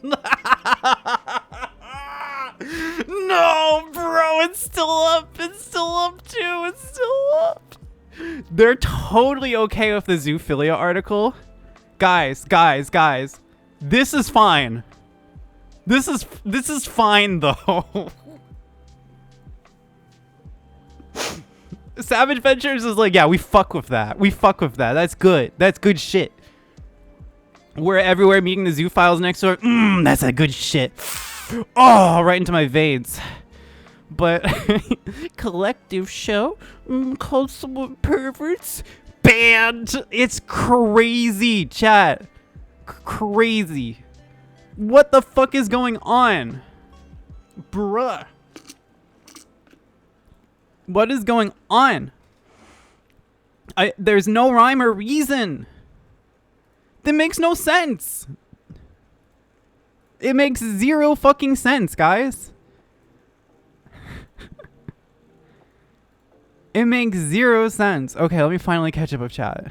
No, bro, it's still up. It's still up, too. It's still up. They're totally okay with the zoophilia article. Guys. This is fine. This is fine, though. Savage Ventures is like, yeah, we fuck with that. That's good. That's good shit. We're everywhere meeting the zoo files next door. That's a good shit. Oh, right into my veins. But collective show called someone perverts banned. It's crazy, chat. Crazy. What the fuck is going on? Bruh. What is going on? There's no rhyme or reason. That makes no sense. It makes zero fucking sense, guys. It makes zero sense. Okay, let me finally catch up with chat.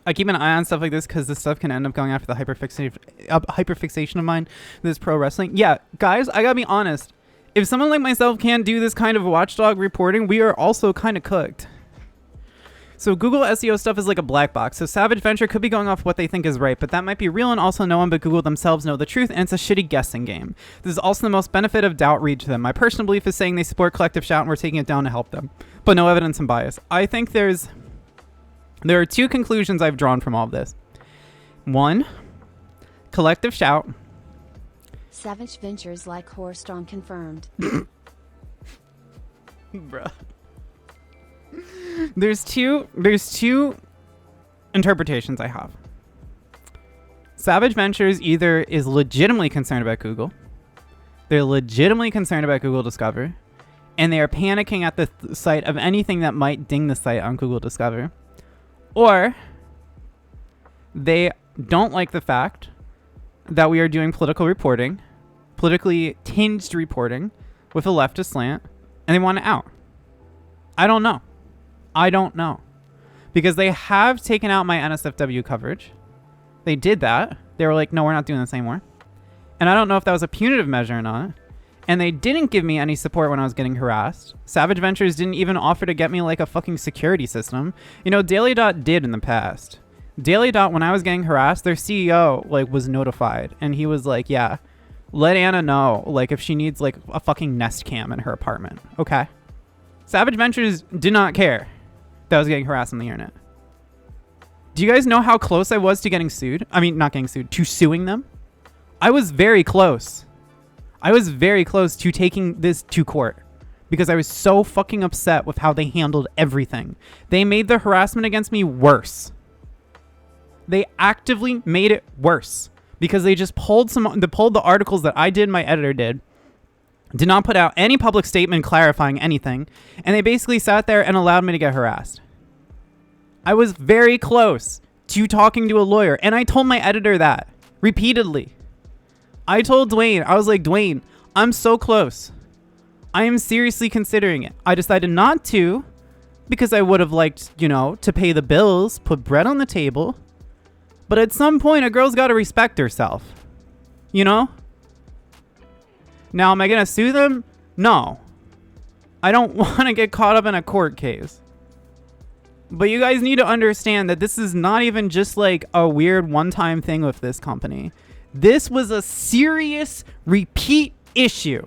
I keep an eye on stuff like this because this stuff can end up going after the hyperfixation of mine. This pro wrestling. Yeah, guys, I gotta be honest. If someone like myself can't do this kind of watchdog reporting, we are also kind of cooked. So Google SEO stuff is like a black box. So Savage Venture could be going off what they think is right, but that might be real, and also no one but Google themselves know the truth, and it's a shitty guessing game. This is also the most benefit of doubt read to them. My personal belief is saying they support collective shout and we're taking it down to help them, but no evidence and bias. I think there are two conclusions I've drawn from all of this. One, collective shout. Savage Ventures like Horrorstone confirmed. Bruh. There's two interpretations I have. Savage Ventures either is legitimately concerned about Google. They're legitimately concerned about Google Discover. And they are panicking at the sight of anything that might ding the site on Google Discover. Or they don't like the fact that we are doing political reporting, politically tinged reporting with a leftist slant, and they want it out. I don't know. Because they have taken out my NSFW coverage. They did that. They were like, no, we're not doing this anymore. And I don't know if that was a punitive measure or not. And they didn't give me any support when I was getting harassed. Savage Ventures didn't even offer to get me like a fucking security system. You know, Daily Dot did in the past. Daily Dot, when I was getting harassed, their CEO like was notified. And he was like, yeah, let Anna know like if she needs like a fucking Nest Cam in her apartment. Okay. Savage Ventures did not care that I was getting harassed on the internet. Do you guys know how close I was to getting sued? I mean, not getting sued, to suing them. I was very close. I was very close to taking this to court because I was so fucking upset with how they handled everything. They made the harassment against me worse. They actively made it worse because they just pulled the articles that I did, my editor did not put out any public statement clarifying anything, and they basically sat there and allowed me to get harassed. I was very close to talking to a lawyer, and I told my editor that repeatedly. I told Dwayne, I was like, Dwayne, I'm so close. I am seriously considering it. I decided not to because I would have liked, you know, to pay the bills, put bread on the table. But at some point, a girl's got to respect herself. You know? Now, am I going to sue them? No. I don't want to get caught up in a court case. But you guys need to understand that this is not even just like a weird one-time thing with this company. This was a serious repeat issue.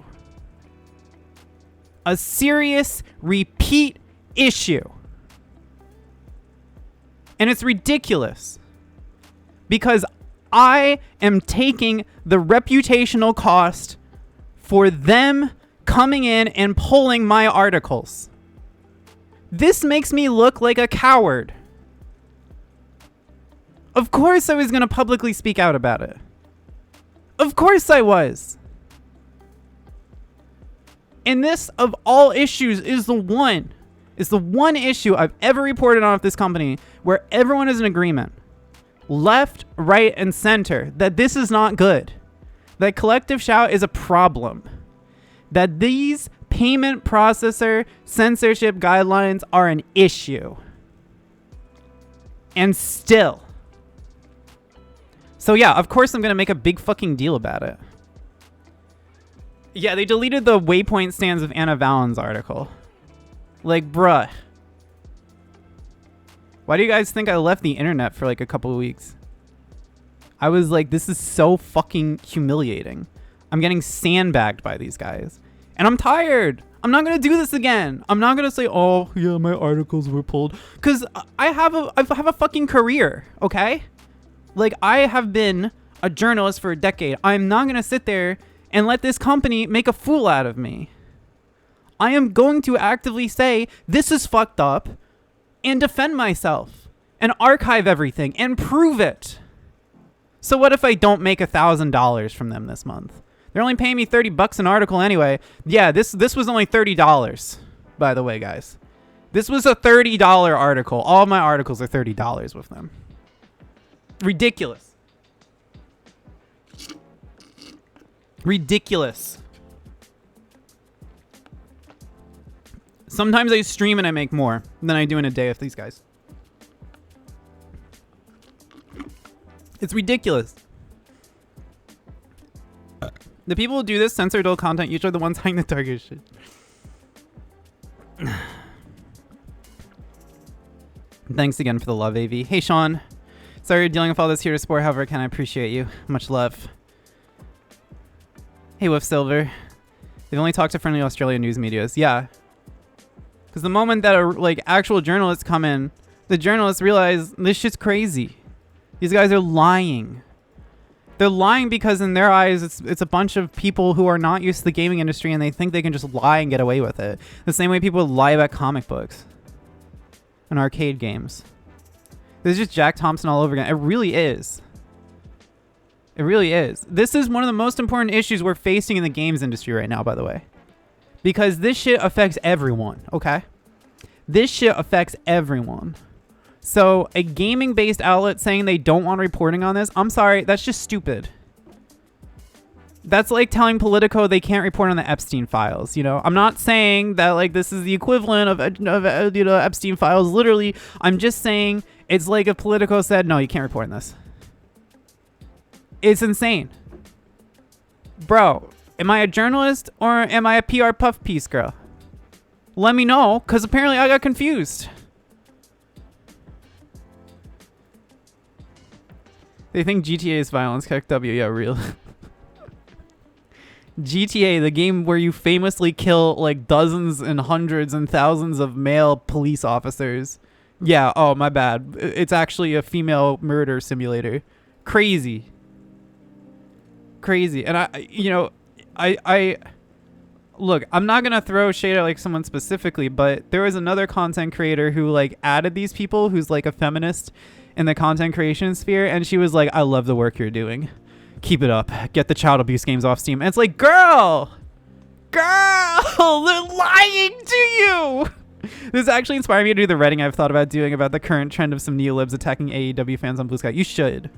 A serious repeat issue. And it's ridiculous. Because I am taking the reputational cost for them coming in and pulling my articles. This makes me look like a coward. Of course I was going to publicly speak out about it. Of course I was. And this, of all issues, is the one issue I've ever reported on with this company where everyone is in agreement, left, right, and center, that this is not good. That collective shout is a problem. That these payment processor censorship guidelines are an issue. And still. So yeah, of course I'm going to make a big fucking deal about it. Yeah, they deleted the Waypoint stands of Anna Vallen's article. Like, bruh. Why do you guys think I left the internet for like a couple of weeks? I was like, this is so fucking humiliating. I'm getting sandbagged by these guys. And I'm tired. I'm not going to do this again. I'm not going to say, oh, yeah, my articles were pulled. Because I have a fucking career, okay? Like, I have been a journalist for a decade. I'm not going to sit there and let this company make a fool out of me. I am going to actively say, this is fucked up, and defend myself, and archive everything, and prove it. So what if I don't make $1,000 from them this month? They're only paying me $30 an article anyway. Yeah, this was only $30, by the way, guys. This was a $30 article. All of my articles are $30 with them. Ridiculous. Ridiculous. Sometimes I stream and I make more than I do in a day with these guys. It's ridiculous. The people who do this censor adult content usually are the ones saying the target shit. Thanks again for the love, AV. Hey, Sean. Sorry you're dealing with all this here to sport. However, can I appreciate you? Much love. Hey, Wolf Silver. They've only talked to friendly Australian news medias. Yeah. Because the moment that actual journalists come in, the journalists realize this shit's crazy. These guys are lying. They're lying because in their eyes, it's a bunch of people who are not used to the gaming industry and they think they can just lie and get away with it. The same way people lie about comic books and arcade games. This is just Jack Thompson all over again. It really is. It really is. This is one of the most important issues we're facing in the games industry right now, by the way. Because this shit affects everyone, okay? This shit affects everyone. So a gaming-based outlet saying they don't want reporting on this, I'm sorry, that's just stupid. That's like telling Politico they can't report on the Epstein files, you know? I'm not saying that like this is the equivalent of you know, Epstein files, literally. I'm just saying it's like if Politico said, no, you can't report on this. It's insane. Bro, am I a journalist or am I a PR puff piece girl? Let me know, because apparently I got confused. They think GTA is violence. Heck W, yeah, real. GTA, the game where you famously kill like dozens and hundreds and thousands of male police officers. Yeah, oh, my bad. It's actually a female murder simulator. Crazy. Crazy. And I look, I'm not going to throw shade at like someone specifically, but there was another content creator who like added these people who's like a feminist in the content creation sphere, and she was like, I love the work you're doing. Keep it up. Get the child abuse games off Steam. And it's like, girl, they're lying to you. This actually inspired me to do the writing I've thought about doing about the current trend of some neolibs attacking AEW fans on Blue Sky. You should.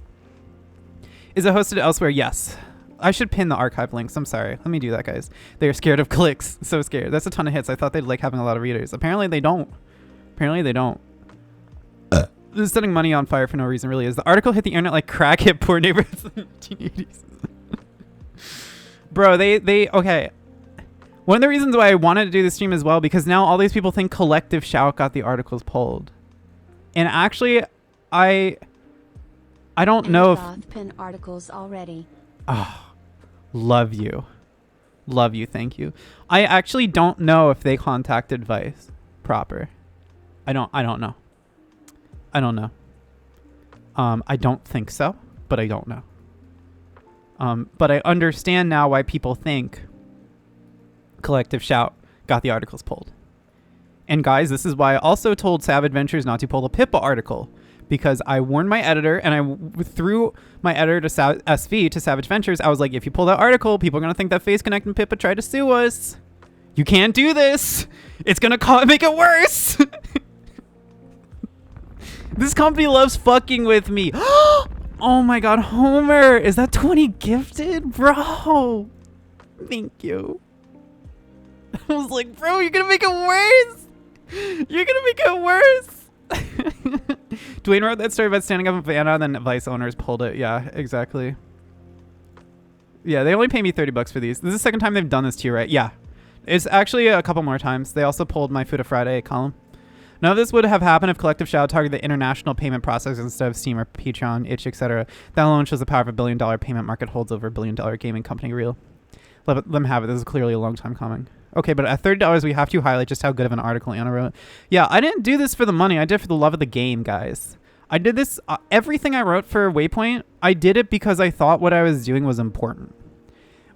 Is it hosted elsewhere? Yes. I should pin the archive links. I'm sorry. Let me do that, guys. They're scared of clicks. So scared. That's a ton of hits. I thought they'd like having a lot of readers. Apparently they don't. Apparently they don't. This is setting money on fire for no reason, really is. The article hit the internet like crack hit poor neighborhoods in the 1980s. Bro, okay. One of the reasons why I wanted to do this stream as well, because now all these people think Collective Shout got the articles pulled. And actually, I don't know if... pin articles already. Oh, love you. Love you, thank you. I actually don't know if they contacted Vice proper. I don't know. I don't know. I don't think so, but I don't know. But I understand now why people think Collective Shout got the articles pulled. And guys, this is why I also told Sav Adventures not to pull the Pippa article, because I warned my editor, and I threw my editor to SV to Savage Ventures. I was like, if you pull that article, people are gonna think that Face Connect and Pippa tried to sue us. You can't do this. It's gonna make it worse. This company loves fucking with me. Oh my god, Homer, is that 20 gifted? Bro, thank you. I was like, bro, you're gonna make it worse. You're gonna make it worse. Dwayne wrote that story about standing up in Vanna, and then Vice owners pulled it. Yeah, exactly. Yeah, they only pay me $30 for these. This is the second time they've done this to you, right? Yeah. It's actually a couple more times. They also pulled my Food of Friday column. None of this would have happened if Collective Shout targeted the international payment processors instead of Steam or Patreon, Itch, etc. That alone shows the power of a billion-dollar payment market holds over a billion-dollar gaming company real. Let them have it. This is clearly a long time coming. Okay, but at $30, we have to highlight just how good of an article Anna wrote. Yeah, I didn't do this for the money. I did it for the love of the game, guys. I did this, everything I wrote for Waypoint, I did it because I thought what I was doing was important.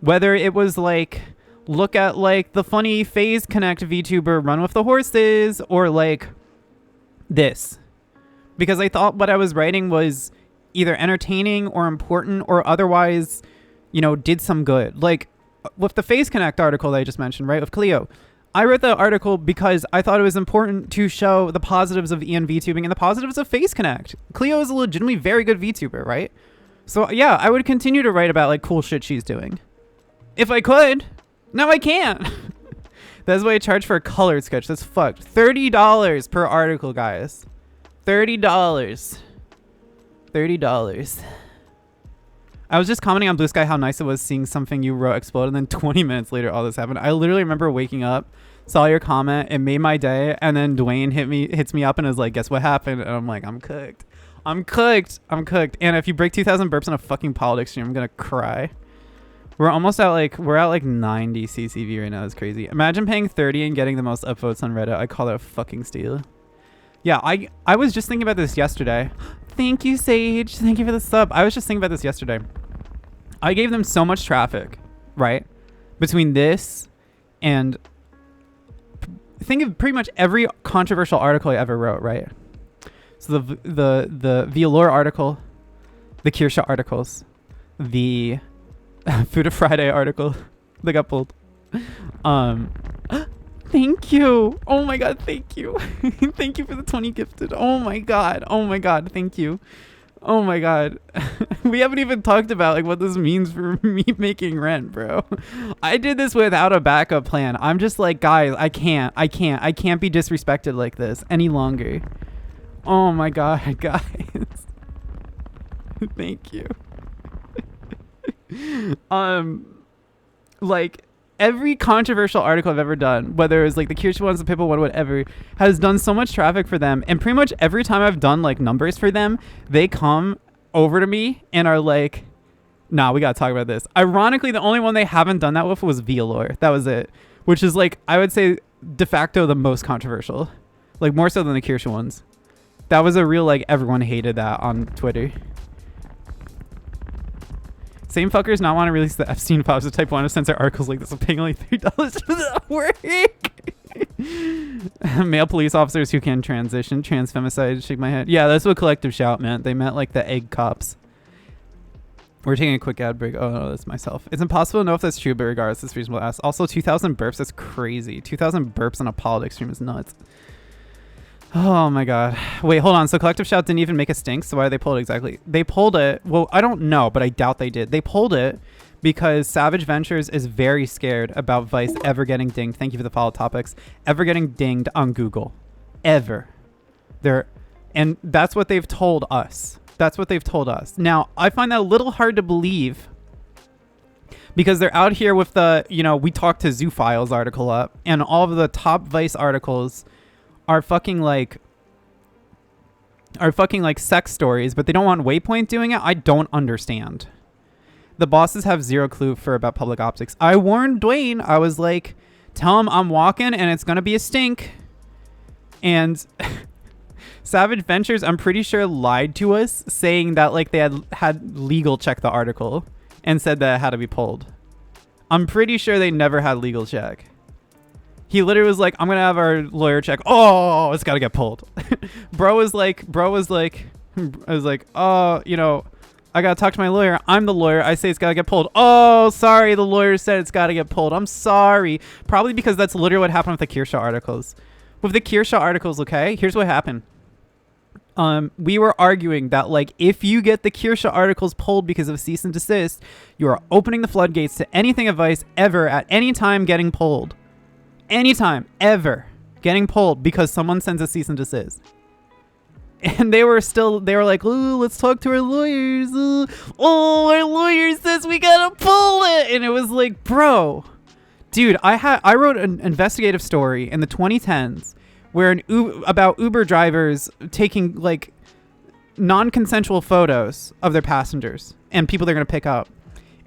Whether it was like, look at like the funny Phase Connect VTuber run with the horses, or like this. Because I thought what I was writing was either entertaining or important or otherwise, you know, did some good. Like with the Phase Connect article that I just mentioned, right, with Cleo. I wrote the article because I thought it was important to show the positives of EN VTubing and the positives of Face Connect. Cleo is a legitimately very good VTuber, right? So yeah, I would continue to write about like cool shit she's doing. If I could. Now I can't. That's why I charge for a colored sketch. That's fucked. $30 per article, guys. $30. $30. I was just commenting on Blue Sky how nice it was seeing something you wrote explode, and then 20 minutes later all this happened. I literally remember waking up, saw your comment, it made my day, and then Dwayne hits me up and is like, guess what happened? And I'm like, I'm cooked. I'm cooked. I'm cooked. And if you break 2,000 burps on a fucking politics stream, I'm gonna cry. We're almost at like, we're at like 90 CCV right now. It's crazy. Imagine paying 30 and getting the most upvotes on Reddit. I call that a fucking steal. Yeah, I was just thinking about this yesterday. Thank you, Sage. Thank you for the sub. I was just thinking about this yesterday. I gave them so much traffic, right? Between this and think of pretty much every controversial article I ever wrote, right? So the Violor article, the Kirsha articles, the Food of Friday article that got pulled. Thank you. Oh my god, thank you. Thank you for the 20 gifted. Oh my god. Oh my god, thank you. Oh my god. We haven't even talked about like what this means for me making rent, bro. I did this without a backup plan. I'm just like, guys, I can't be disrespected like this any longer. Oh my god, guys. Thank you. Like every controversial article I've ever done, whether it was like the Kirsha ones, the Pippa one, whatever, has done so much traffic for them. And pretty much every time I've done like numbers for them, they come over to me and are like, nah, we gotta talk about this. Ironically, the only one they haven't done that with was Violor. That was it. Which is like, I would say de facto the most controversial. Like more so than the Kirsha ones. That was a real like, everyone hated that on Twitter. Same fuckers not want to release the Epstein files to type 1 to censor articles like this of paying only $3 for the work. Male police officers who can transition, trans femicide, shake my head. Yeah, that's what Collective Shout meant. They meant like the egg cops. We're taking a quick ad break. Oh no, that's myself. It's impossible to know if that's true, but regardless, it's reasonable to ask. Also, 2,000 burps, that's crazy. 2,000 burps on a politics stream is nuts. Oh my god. Wait, hold on. So Collective Shout didn't even make a stink, so why did they pull it exactly? They pulled it, well, I don't know, but I doubt they did. They pulled it because Savage Ventures is very scared about Vice ever getting dinged. Thank you for the follow topics. Ever getting dinged on Google. Ever. And that's what they've told us. That's what they've told us. Now, I find that a little hard to believe because they're out here with the, we talked to Zoo Files article up, and all of the top Vice articles are fucking like sex stories, but they don't want Waypoint doing it. I don't understand. The bosses have zero clue about public optics. I warned Dwayne. I was like, tell him I'm walking and it's going to be a stink. And Savage Ventures, I'm pretty sure, lied to us saying that like they had legal check the article and said that it had to be pulled. I'm pretty sure they never had legal check. He literally was like, I'm going to have our lawyer check. Oh, it's got to get pulled. I was like, oh, I got to talk to my lawyer. I'm the lawyer. I say it's got to get pulled. Oh, sorry. The lawyer said it's got to get pulled. I'm sorry. Probably because that's literally what happened with the Kearshaw articles. With the Kearshaw articles, okay, here's what happened. We were arguing that, like, if you get the Kearshaw articles pulled because of cease and desist, you are opening the floodgates to anything of Vice ever at any time getting pulled. Anytime, ever getting pulled because someone sends a cease and desist. And they were like, oh, let's talk to our lawyers. Oh, our lawyer says we gotta pull it. And it was like, bro, dude, I wrote an investigative story in the 2010s where about Uber drivers taking like non-consensual photos of their passengers and people they're gonna pick up.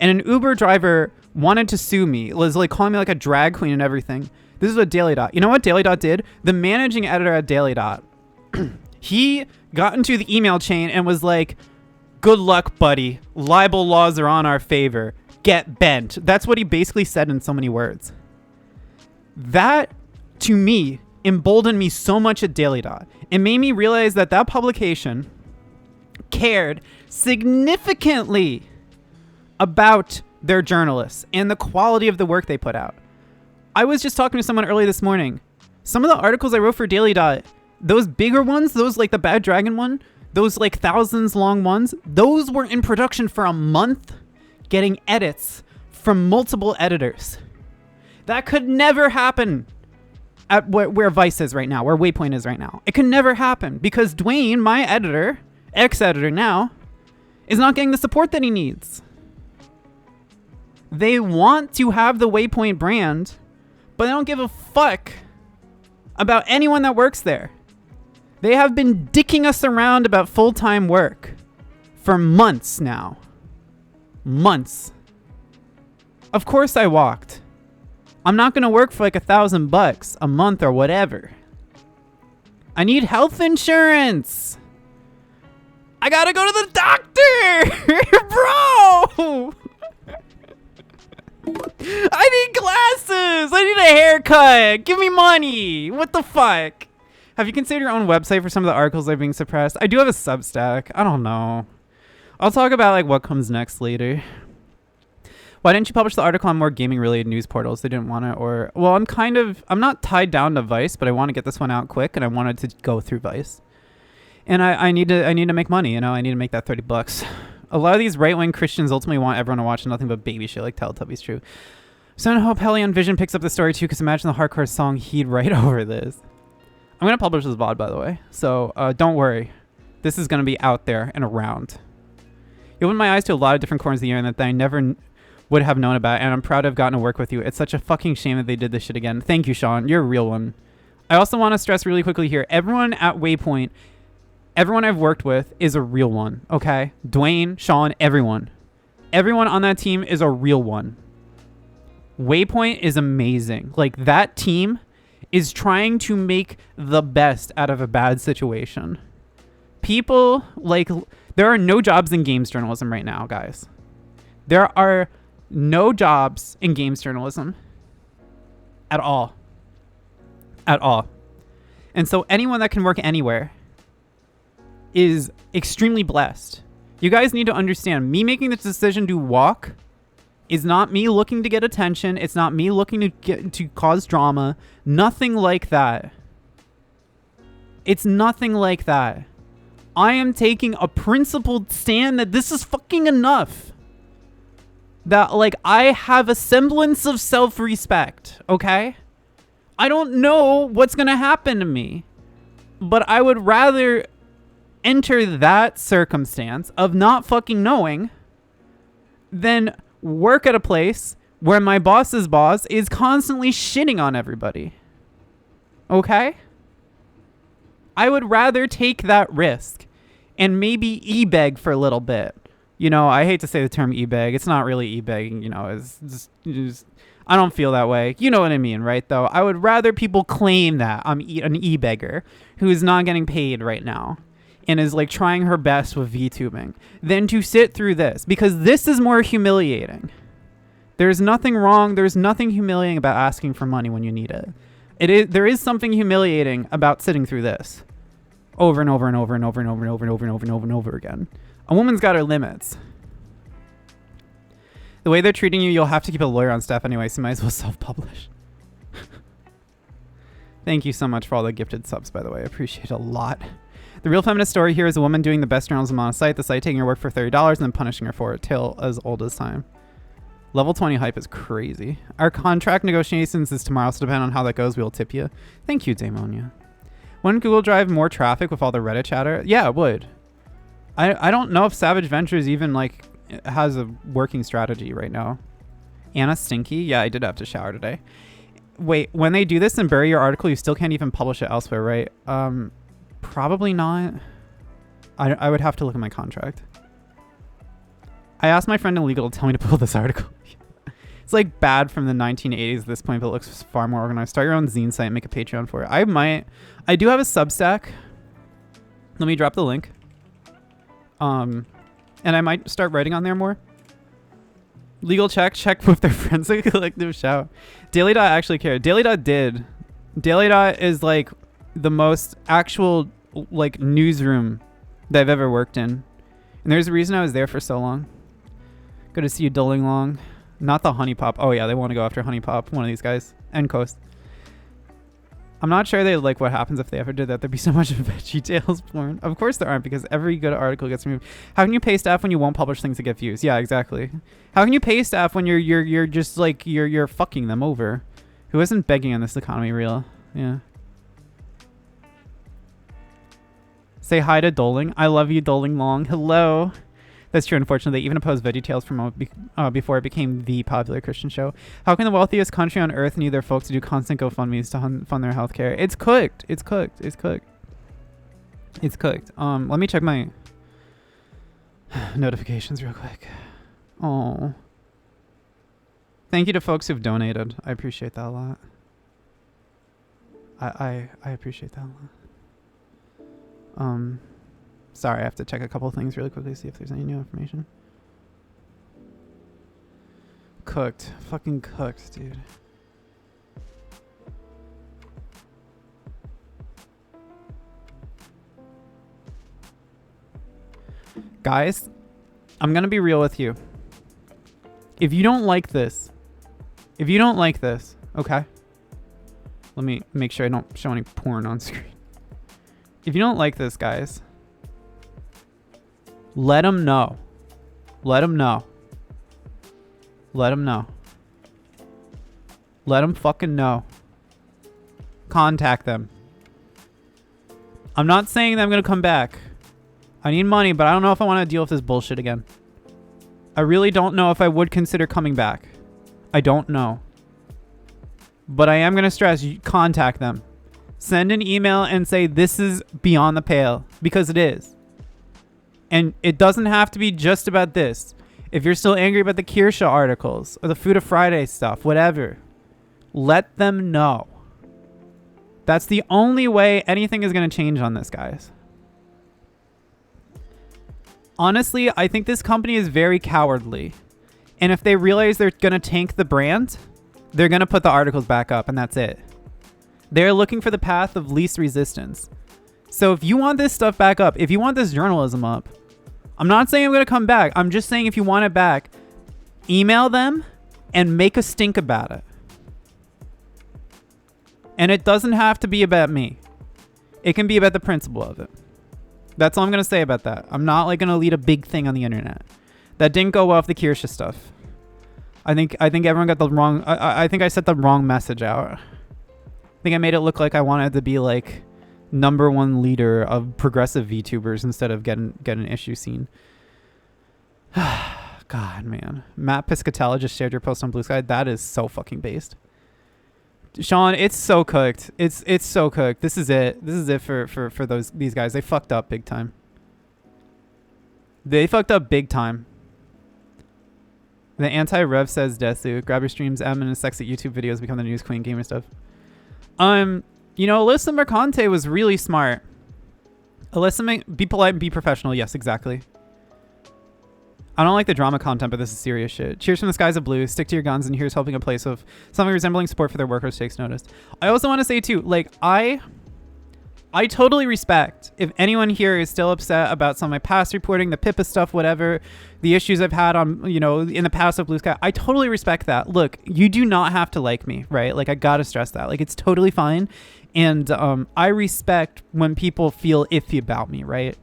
And an Uber driver wanted to sue me, was like calling me like a drag queen and everything. This is what Daily Dot. You know what Daily Dot did? The managing editor at Daily Dot, he got into the email chain and was like, good luck, buddy. Libel laws are on our favor. Get bent. That's what he basically said in so many words. That, to me, emboldened me so much at Daily Dot. It made me realize that publication cared significantly about their journalists and the quality of the work they put out. I was just talking to someone early this morning. Some of the articles I wrote for Daily Dot, those bigger ones, those like the Bad Dragon one, those like thousands long ones, those were in production for a month, getting edits from multiple editors. That could never happen at where Vice is right now, where Waypoint is right now. It could never happen because Dwayne, my editor, ex-editor now, is not getting the support that he needs. They want to have the Waypoint brand, but they don't give a fuck about anyone that works there. They have been dicking us around about full-time work for months now. Months. Of course I walked. I'm not going to work for like $1,000 a month or whatever. I need health insurance. I gotta go to the doctor, bro. I need glasses. I need a haircut. Give me money. What the fuck? Have you considered your own website for some of the articles that are being suppressed? I do have a Substack. I don't know. I'll talk about like what comes next later. Why didn't you publish the article on more gaming related news portals? They didn't want it, or well, I'm not tied down to Vice, but I want to get this one out quick, and I wanted to go through Vice. And I need to make money, I need to make that $30. A lot of these right-wing Christians ultimately want everyone to watch nothing but baby shit like Teletubbies true. So I hope Helion Vision picks up the story too, because imagine the hardcore song he'd write over this. I'm going to publish this VOD, by the way, so don't worry. This is going to be out there and around. You opened my eyes to a lot of different corners of the internet that I never would have known about, and I'm proud to have gotten to work with you. It's such a fucking shame that they did this shit again. Thank you, Sean. You're a real one. I also want to stress really quickly here, everyone at Waypoint, everyone I've worked with is a real one, okay? Dwayne, Sean, everyone. Everyone on that team is a real one. Waypoint is amazing. Like, that team is trying to make the best out of a bad situation. People, like, there are no jobs in games journalism right now, guys. There are no jobs in games journalism at all. At all. And so anyone that can work anywhere is extremely blessed. You guys need to understand, me making this decision to walk is not me looking to get attention. It's not me looking to cause drama. Nothing like that. It's nothing like that. I am taking a principled stand that this is fucking enough. that like I have a semblance of self-respect, okay? I don't know what's going to happen to me, but I would rather enter that circumstance of not fucking knowing than work at a place where my boss's boss is constantly shitting on everybody. Okay? I would rather take that risk and maybe e-beg for a little bit. You know, I hate to say the term e-beg. It's not really e-begging, you know. It's just I don't feel that way. You know what I mean, right, though? I would rather people claim that I'm an e-beggar who is not getting paid right now and is, like, trying her best with VTubing than to sit through this, because this is more humiliating. There's nothing wrong. There's nothing humiliating about asking for money when you need it. There is something humiliating about sitting through this over and over and over and over and over and over and over and over and over and over again. A woman's got her limits. The way they're treating you, you'll have to keep a lawyer on staff anyway, so you might as well self-publish. Thank you so much for all the gifted subs, by the way. I appreciate it a lot. The real feminist story here is a woman doing the best journalism on a site, the site taking her work for $30 and then punishing her for it, tale as old as time. Level 20 hype is crazy. Our contract negotiations is tomorrow, so depending on how that goes, we'll tip you. Thank you, Daemonia. Wouldn't Google drive more traffic with all the Reddit chatter? Yeah, it would. I don't know if Savage Ventures even, like, has a working strategy right now. Anna Stinky? Yeah, I did have to shower today. Wait, when they do this and bury your article, you still can't even publish it elsewhere, right? Probably not. I would have to look at my contract. I asked my friend in legal to tell me to pull this article. It's like bad from the 1980s at this point, but it looks far more organized. Start your own zine site and make a Patreon for it. I do have a Substack. Let me drop the link. And I might start writing on there more. Legal check with their forensic collective shout. Daily Dot actually cared. Daily Dot did. Daily Dot is like the most actual like newsroom that I've ever worked in. And there's a reason I was there for so long. Good to see you, Dulling Long. Not the Honey Pop. Oh yeah, they want to go after Honey Pop, one of these guys. End Coast. I'm not sure they like what happens if they ever did that. There'd be so much Veggie Tales porn. Of course there aren't, because every good article gets removed. How can you pay staff when you won't publish things to get views? Yeah, exactly. How can you pay staff when you're just like you're fucking them over? Who isn't begging on this economy real? Yeah. Say hi to Doling. I love you, Doling Long. Hello. That's true. Unfortunately, they even opposed Veggie Tales from before it became the popular Christian show. How can the wealthiest country on earth need their folks to do constant GoFundMe's to fund their healthcare? It's cooked. It's cooked. It's cooked. It's cooked. Let me check my notifications real quick. Oh, thank you to folks who've donated. I appreciate that a lot. I appreciate that a lot. Sorry, I have to check a couple things really quickly, see if there's any new information. Cooked. Fucking cooked, dude. Guys, I'm gonna be real with you. If you don't like this, okay? Let me make sure I don't show any porn on screen. If you don't like this, guys, let them know. Let them know. Let them know. Let them fucking know. Contact them. I'm not saying that I'm going to come back. I need money, but I don't know if I want to deal with this bullshit again. I really don't know if I would consider coming back. I don't know. But I am going to stress, contact them. Send an email and say this is beyond the pale, because it is. And it doesn't have to be just about this. If you're still angry about the Kirsha articles or the Food of Friday stuff, whatever, let them know. That's the only way anything is going to change on this, guys. Honestly, I think this company is very cowardly. And if they realize they're going to tank the brand, they're going to put the articles back up, and that's it. They're looking for the path of least resistance. So if you want this stuff back up, if you want this journalism up, I'm not saying I'm going to come back. I'm just saying if you want it back, email them and make a stink about it. And it doesn't have to be about me. It can be about the principle of it. That's all I'm going to say about that. I'm not like going to lead a big thing on the internet. That didn't go well with the Kirsha stuff. I think everyone got the wrong. I think I set the wrong message out. I think I made it look like I wanted to be like #1 leader of progressive VTubers instead of get an issue seen. God, man. Matt Piscatella just shared your post on Blue Sky. That is so fucking based. Sean, it's so cooked. It's so cooked. This is it. This is it for these guys. They fucked up big time. They fucked up big time. The anti-rev says Desu. Grab your streams, admin and sex at YouTube videos, become the news queen, gamer stuff. You know, Alyssa Mercante was really smart. Alyssa, be polite and be professional. Yes, exactly. I don't like the drama content, but this is serious shit. Cheers from the skies of blue. Stick to your guns, and here's hoping a place of something resembling support for their workers takes notice. I also want to say too, like, I totally respect if anyone here is still upset about some of my past reporting, the Pippa stuff, whatever, the issues I've had on, you know, in the past of Blue Sky. I totally respect that. Look, you do not have to like me, right? Like, I gotta stress that. Like, it's totally fine. And I respect when people feel iffy about me, right?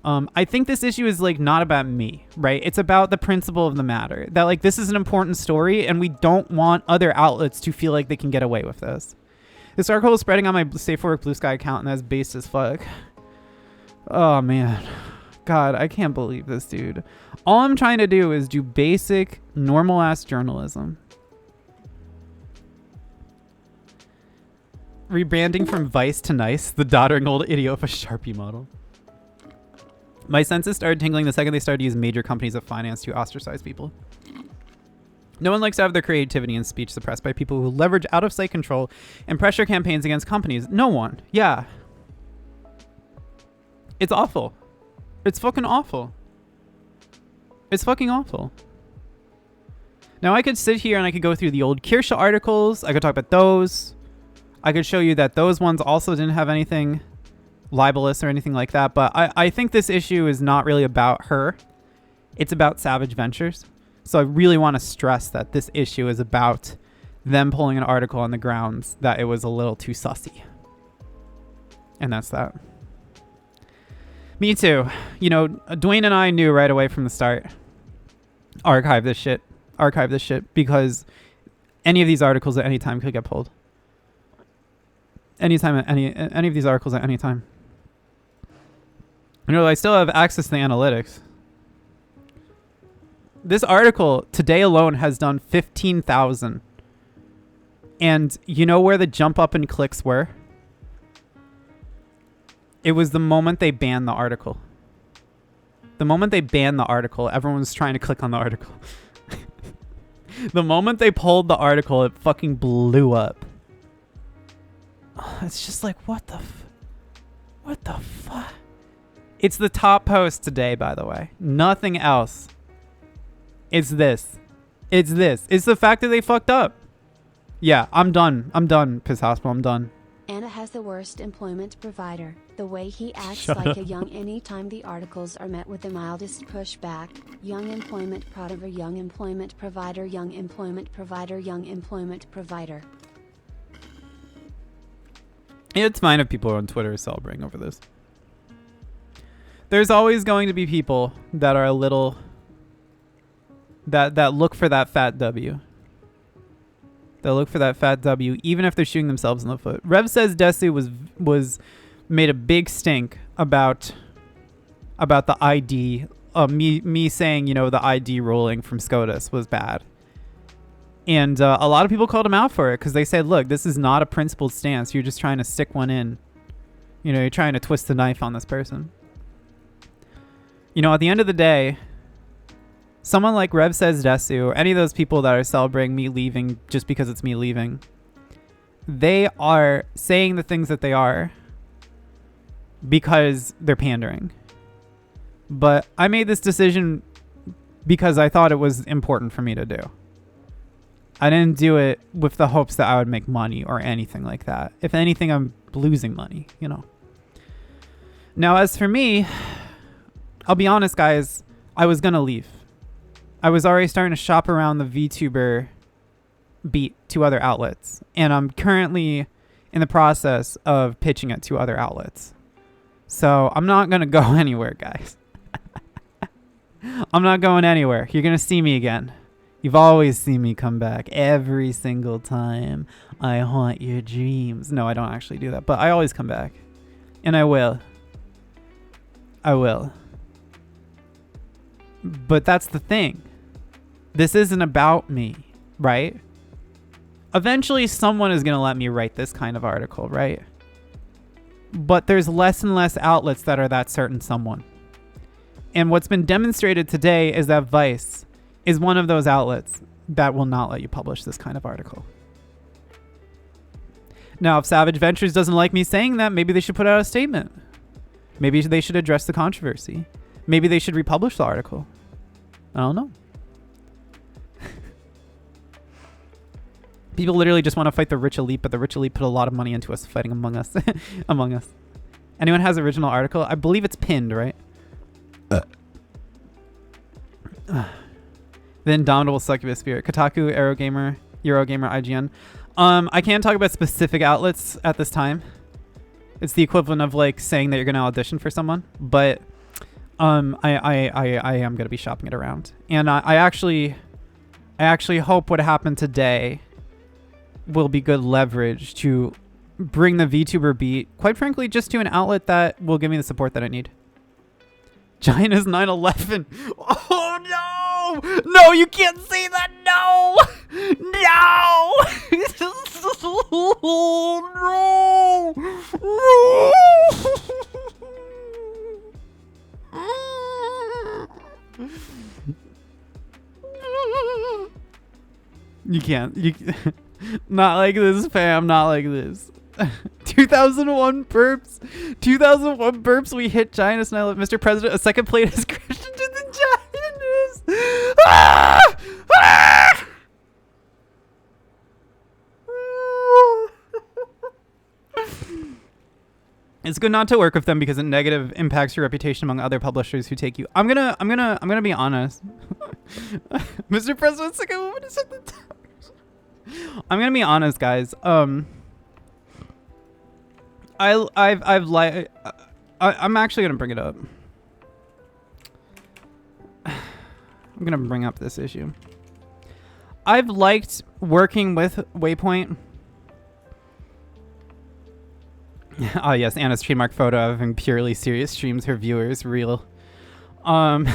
I think this issue is like not about me, right? It's about the principle of the matter that like this is an important story and we don't want other outlets to feel like they can get away with this. This article is spreading on my Safe for Work Blue Sky account and that's based as fuck. Oh man. God, I can't believe this, dude. All I'm trying to do is do basic, normal ass journalism. Rebranding from Vice to Nice, the doddering old idiot of a Sharpie model. My senses started tingling the second they started to use major companies of finance to ostracize people. No one likes to have their creativity and speech suppressed by people who leverage out-of-sight control and pressure campaigns against companies. No one. Yeah. It's awful. It's fucking awful. It's fucking awful. Now, I could sit here and I could go through the old Kirsche articles. I could talk about those. I could show you that those ones also didn't have anything libelous or anything like that, but I think this issue is not really about her. It's about Savage Ventures. So I really want to stress that this issue is about them pulling an article on the grounds that it was a little too sussy. And that's that. Me too. You know, Dwayne and I knew right away from the start, archive this shit, because any of these articles at any time could get pulled. Anytime, any of these articles at any time. You know, I still have access to the analytics. This article today alone has done 15,000. And you know where the jump up in clicks were? It was the moment they banned the article. The moment they banned the article, everyone was trying to click on the article. The moment they pulled the article, it fucking blew up. It's just like, what the fuck? It's the top post today, by the way. Nothing else. It's this. It's the fact that they fucked up. Yeah, I'm done, Piss Hospital, I'm done. Anna has the worst employment provider. The way he acts Shut like up. a young anytime the articles are met with the mildest pushback. Young employment provider, young employment provider, young employment provider, young employment provider. It's fine if people on Twitter are celebrating over this. There's always going to be people that are a little... that look for that fat W. They'll look for that fat W, even if they're shooting themselves in the foot. Rev says Desu was made a big stink about the ID. Me saying, you know, the ID ruling from SCOTUS was bad. And a lot of people called him out for it because they said, look, this is not a principled stance. You're just trying to stick one in. You know, you're trying to twist the knife on this person. You know, at the end of the day, someone like Rev Says Desu, or any of those people that are celebrating me leaving just because it's me leaving, they are saying the things that they are because they're pandering. But I made this decision because I thought it was important for me to do. I didn't do it with the hopes that I would make money or anything like that. If anything, I'm losing money, you know. Now, as for me, I'll be honest, guys, I was going to leave. I was already starting to shop around the VTuber beat to other outlets. And I'm currently in the process of pitching it to other outlets. So I'm not going to go anywhere, guys. I'm not going anywhere. You're going to see me again. You've always seen me come back every single time. I haunt your dreams. No, I don't actually do that, but I always come back. And I will. I will. But that's the thing. This isn't about me, right? Eventually, someone is going to let me write this kind of article, right? But there's less and less outlets that are that certain someone. And what's been demonstrated today is that Vice is one of those outlets that will not let you publish this kind of article. Now, if Savage Ventures doesn't like me saying that, maybe they should put out a statement. Maybe they should address the controversy. Maybe they should republish the article. I don't know. People literally just want to fight the rich elite, but the rich elite put a lot of money into us fighting among us. Among us. Anyone has original article? I believe it's pinned, right? The Indomitable Succubus Spirit. Kotaku, Eurogamer, IGN. I can't talk about specific outlets at this time. It's the equivalent of like saying that you're gonna audition for someone, but I am gonna be shopping it around, and I actually hope what happened today will be good leverage to bring the VTuber beat, quite frankly, just to an outlet that will give me the support that I need. Giant is 9/11. Oh no! No, you can't say that. No! No! Oh, no! You can't. Not like this, fam. Not like this. 2001 burps. 2001 burps. We hit Giant and I love Mr. President. A second plate has crashed into the Giant. Ah! Ah! It's good not to work with them because it negative impacts your reputation among other publishers who take you. I'm gonna be honest. Mr. President, second woman is at the top. I'm gonna be honest, guys. I'm actually gonna bring it up. I'm gonna bring up this issue. I've liked working with Waypoint. Oh yes, Anna's trademark photo of having purely serious streams her viewers real. I've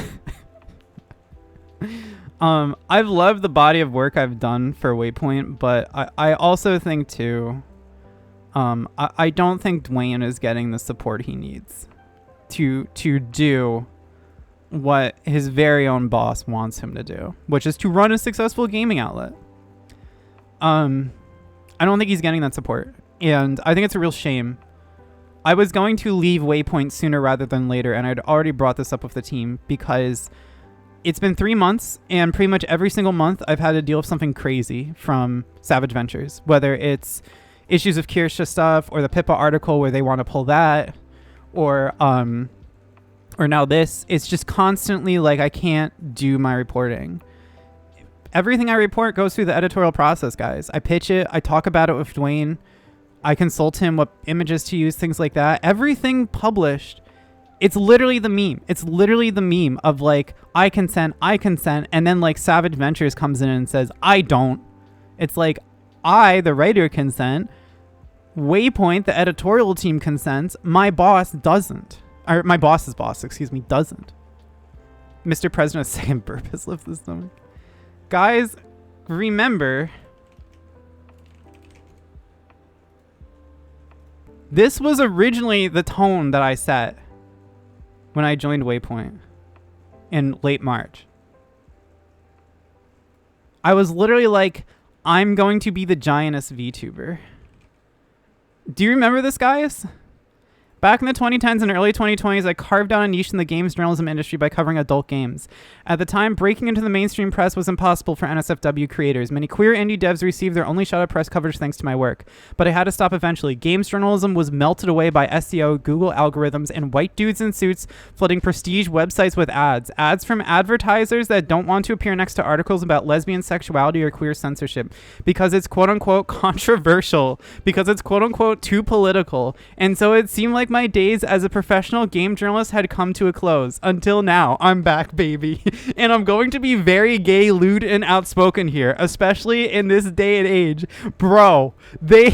loved the body of work I've done for Waypoint, but I also think too, I don't think Dwayne is getting the support he needs to do what his very own boss wants him to do, which is to run a successful gaming outlet. I don't think he's getting that support, and I think it's a real shame. I was going to leave Waypoint sooner rather than later, and I'd already brought this up with the team because it's been 3 months, and pretty much every single month I've had to deal with something crazy from Savage Ventures, whether it's issues of Kirsha stuff or the Pippa article where they want to pull that, or now this. It's just constantly like I can't do my reporting. Everything I report goes through the editorial process, guys. I pitch it, I talk about it with Dwayne, I consult him what images to use, things like that. Everything published, it's literally the meme. It's literally the meme of like, I consent, and then like Savage Ventures comes in and says, I don't. It's like, I, the writer, consent. Waypoint, the editorial team, consents. My boss doesn't. Or my boss's boss, excuse me, doesn't. Mr. President's second burp has left the stomach. Guys, remember, this was originally the tone that I set when I joined Waypoint in late March. I was literally like, I'm going to be the giantest VTuber. Do you remember this, guys? Back in the 2010s and early 2020s, I carved out a niche in the games journalism industry by covering adult games. At the time, breaking into the mainstream press was impossible for NSFW creators. Many queer indie devs received their only shot at press coverage thanks to my work. But I had to stop eventually. Games journalism was melted away by SEO, Google algorithms, and white dudes in suits flooding prestige websites with ads. Ads from advertisers that don't want to appear next to articles about lesbian sexuality or queer censorship. Because it's quote-unquote controversial. Because it's quote-unquote too political. And so it seemed like my days as a professional game journalist had come to a close. Until now, I'm back, baby. And I'm going to be very gay, lewd, and outspoken here, especially in this day and age. Bro, they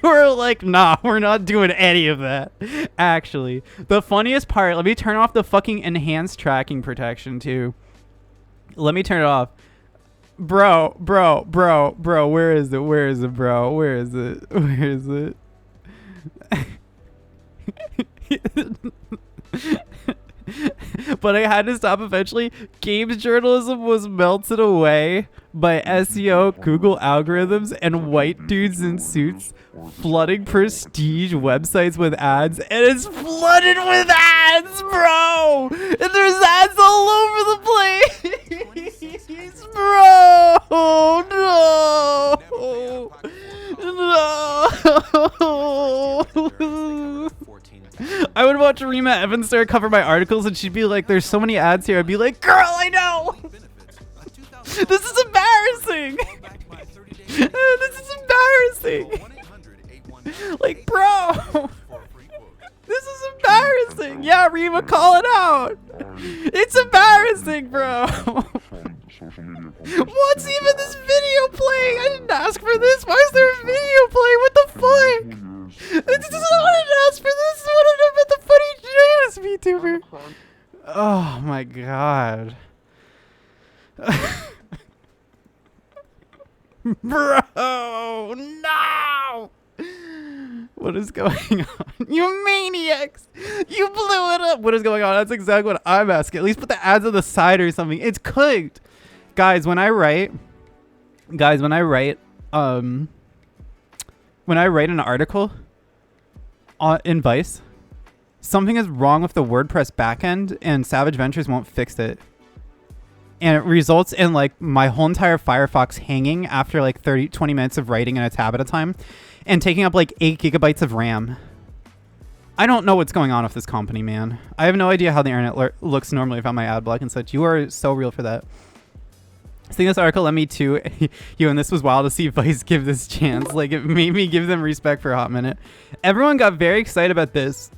were like, nah, we're not doing any of that. Actually, the funniest part, let me turn off the fucking enhanced tracking protection too. Let me turn it off. Bro, where is it, bro? Where is it? But I had to stop eventually. Games journalism was melted away by SEO, Google algorithms, and white dudes in suits flooding prestige websites with ads. And it's flooded with ads, bro! And there's ads all over the place! Bro! No! I would watch Rima Evanstar cover my articles and she'd be like, there's so many ads here. I'd be like, girl, I know! This is embarrassing! This is embarrassing! Like, bro! This is embarrassing! Yeah, Rima, call it out! It's embarrassing, bro! What's even this video playing? I didn't ask for this. Why is there a video playing? What the fuck? This is what I didn't ask for. This is what I about the funny jazz VTuber. Oh my god. Bro, no! What is going on? You maniacs! You blew it up! What is going on? That's exactly what I'm asking. At least put the ads on the side or something. It's cooked. Guys, when I write an article in Vice, something is wrong with the WordPress backend and Savage Ventures won't fix it. And it results in like my whole entire Firefox hanging after like 20 minutes of writing in a tab at a time and taking up like 8 gigabytes of RAM. I don't know what's going on with this company, man. I have no idea how the internet looks normally without my ad block and such. You are so real for that. Seeing this article led me to you, and this was wild to see Vice give this chance. Like, it made me give them respect for a hot minute. Everyone got very excited about this.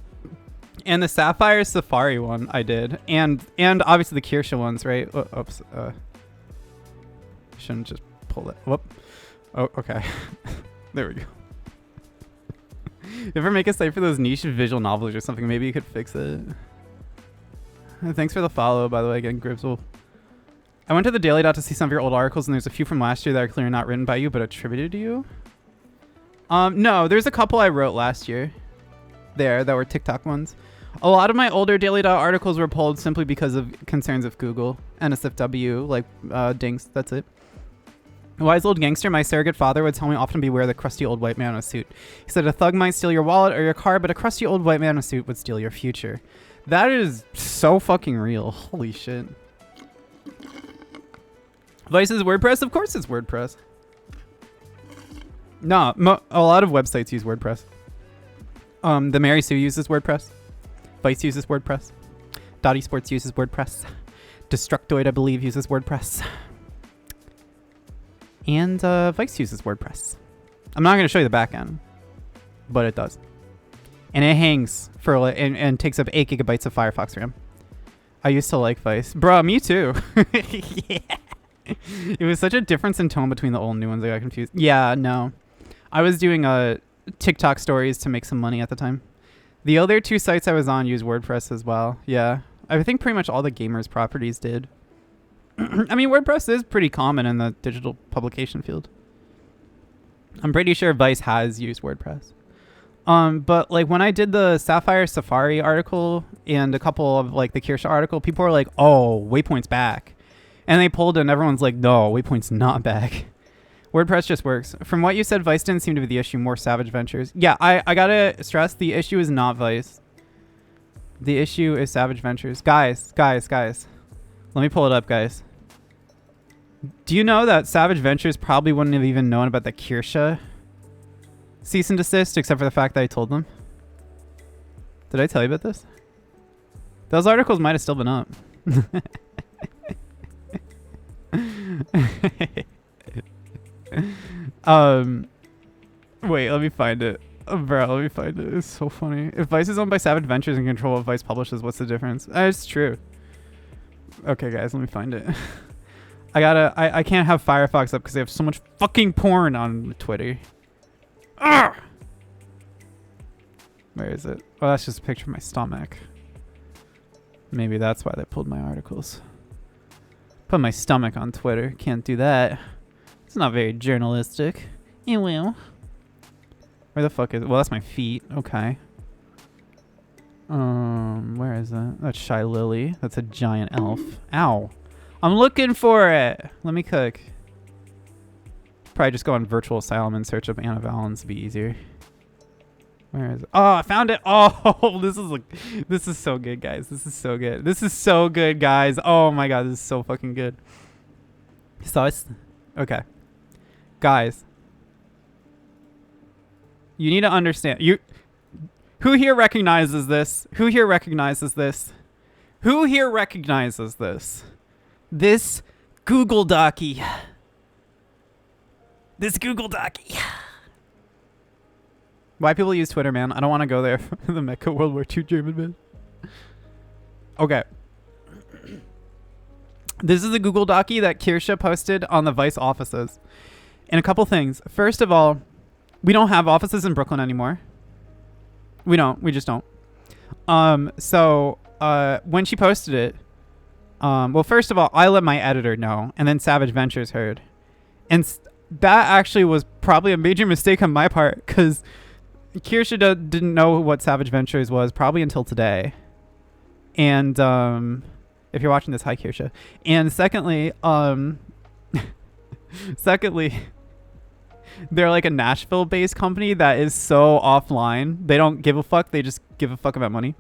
And the Sapphire Safari one I did. And obviously the Kirsha ones, right? Oops. Shouldn't just pull it. Whoop. Oh, okay. There we go. You ever make a site for those niche visual novels or something? Maybe you could fix it. Thanks for the follow, by the way, again, Gribsel. I went to the Daily Dot to see some of your old articles, and there's a few from last year that are clearly not written by you, but attributed to you. No, there's a couple I wrote last year there that were TikTok ones. A lot of my older Daily Dot articles were pulled simply because of concerns of Google, NSFW, like dinks, that's it. A wise old gangster, my surrogate father, would tell me often beware the crusty old white man in a suit. He said a thug might steal your wallet or your car, but a crusty old white man in a suit would steal your future. That is so fucking real. Holy shit. Vice is WordPress? Of course it's WordPress. No, a lot of websites use WordPress. The Mary Sue uses WordPress. Vice uses WordPress. Dotty Sports uses WordPress. Destructoid, I believe, uses WordPress. And Vice uses WordPress. I'm not going to show you the back end, but it does. And it hangs for and takes up 8 gigabytes of Firefox RAM. I used to like Vice. Bruh, me too. Yeah. It was such a difference in tone between the old and new ones. I got confused. Yeah, no. I was doing TikTok stories to make some money at the time. The other 2 sites I was on used WordPress as well. Yeah. I think pretty much all the gamers properties did. I mean, WordPress is pretty common in the digital publication field. I'm pretty sure Vice has used WordPress. But like when I did the Sapphire Safari article and a couple of like the Kirsha article, people were like, oh, Waypoint's back. And they pulled and everyone's like, no, Waypoint's not back. WordPress just works. From what you said, Vice didn't seem to be the issue, more Savage Ventures. Yeah, I gotta stress, the issue is not Vice. The issue is Savage Ventures. Guys. Let me pull it up, guys. Do you know that Savage Ventures probably wouldn't have even known about the Kirsha cease and desist, except for the fact that I told them? Did I tell you about this? Those articles might have still been up. Wait, let me find it. Bro, let me find it. It's so funny. If Vice is owned by Savage Ventures and control what Vice publishes, what's the difference? It's true. Okay, guys, let me find it. I can't have Firefox up because they have so much fucking porn on Twitter. Ugh! Where is it? Oh, that's just a picture of my stomach. Maybe that's why they pulled my articles. Put my stomach on Twitter. Can't do that. It's not very journalistic. You will. Where the fuck is it? Well, that's my feet. Okay. Where is that? That's Shy Lily. That's a giant elf. Ow. I'm looking for it. Let me cook. Probably just go on Virtual Asylum and search up Anna Valens to be easier. Where is it? Oh, I found it. Oh, this is so good, guys. This is so good. This is so good, guys. Oh my god, this is so fucking good. So okay. Guys. You need to understand. Who here recognizes this? Who here recognizes this? Who here recognizes this? This Google Docky. This Google Docky. Why people use Twitter, man? I don't want to go there for the Mecha World War II German man. Okay. This is the Google Docky that Kirsha posted on the Vice offices. And a couple things. First of all, we don't have offices in Brooklyn anymore. We don't. We just don't. So when she posted it, well, first of all, I let my editor know, and then Savage Ventures heard. And that actually was probably a major mistake on my part, because Kirsha didn't know what Savage Ventures was probably until today. And if you're watching this, hi Kirsha. And secondly, they're like a Nashville-based company that is so offline. They don't give a fuck. They just give a fuck about money.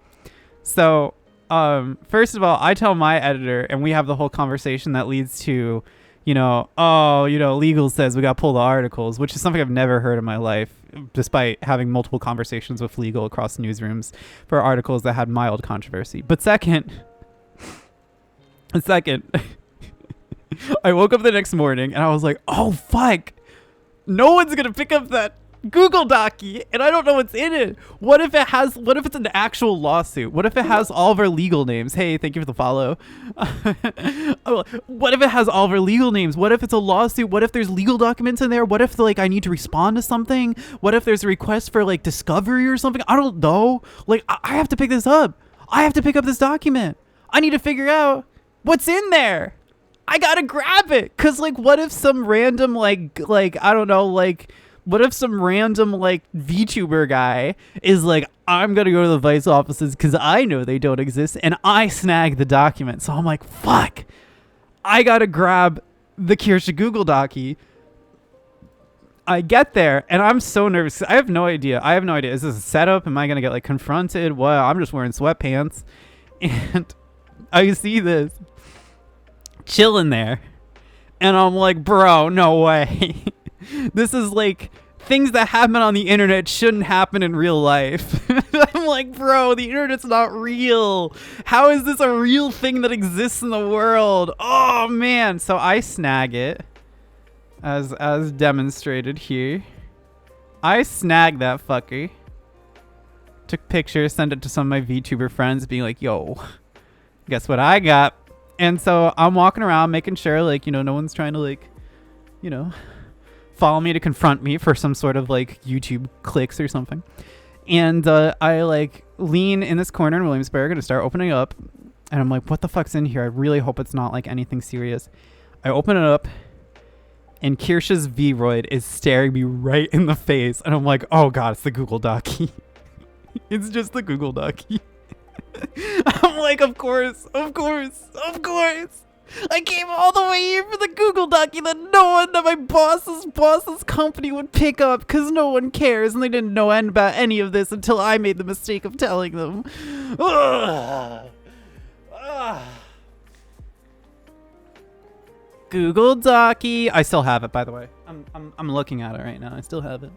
So, first of all, I tell my editor, and we have the whole conversation that leads to, legal says we got to pull the articles, which is something I've never heard in my life, despite having multiple conversations with legal across newsrooms for articles that had mild controversy. But second, I woke up the next morning and I was like, oh, fuck. No one's going to pick up that Google Docky, and I don't know what's in it. What if it's an actual lawsuit? What if it has all of our legal names? Hey, thank you for the follow. What if it has all of our legal names? What if it's a lawsuit? What if there's legal documents in there? What if I need to respond to something? What if there's a request for discovery or something? I don't know. I have to pick this up. I have to pick up this document. I need to figure out what's in there. I gotta grab it. Cause what if some random I don't know, what if some random VTuber guy is I'm gonna go to the Vice offices because I know they don't exist, and I snag the document. So I'm like, fuck, I gotta grab the Kirsha Google Docky. I get there and I'm so nervous. I have no idea. Is this a setup? Am I gonna get confronted? Well, I'm just wearing sweatpants, and I see this chilling there, and I'm like, bro, no way. This is things that happen on the internet shouldn't happen in real life. I'm like, bro, the internet's not real. How is this a real thing that exists in the world? Oh man. So I snag it as demonstrated here. I snag that fucker. Took pictures, sent it to some of my VTuber friends being like, yo, guess what I got? And so I'm walking around making sure no one's trying to follow me to confront me for some sort of YouTube clicks or something. And I lean in this corner in Williamsburg and start opening up, and I'm like, what the fuck's in here? I really hope it's not anything serious. I open it up, and Kirsha's V-Roid is staring me right in the face, and I'm like, oh god, it's the Google Docky. It's just the Google Docky. I'm like, of course. I came all the way here for the Google Docky that no one at my boss's company would pick up because no one cares, and they didn't know about any of this until I made the mistake of telling them. Google Docky. I still have it, by the way. I'm looking at it right now. I still have it.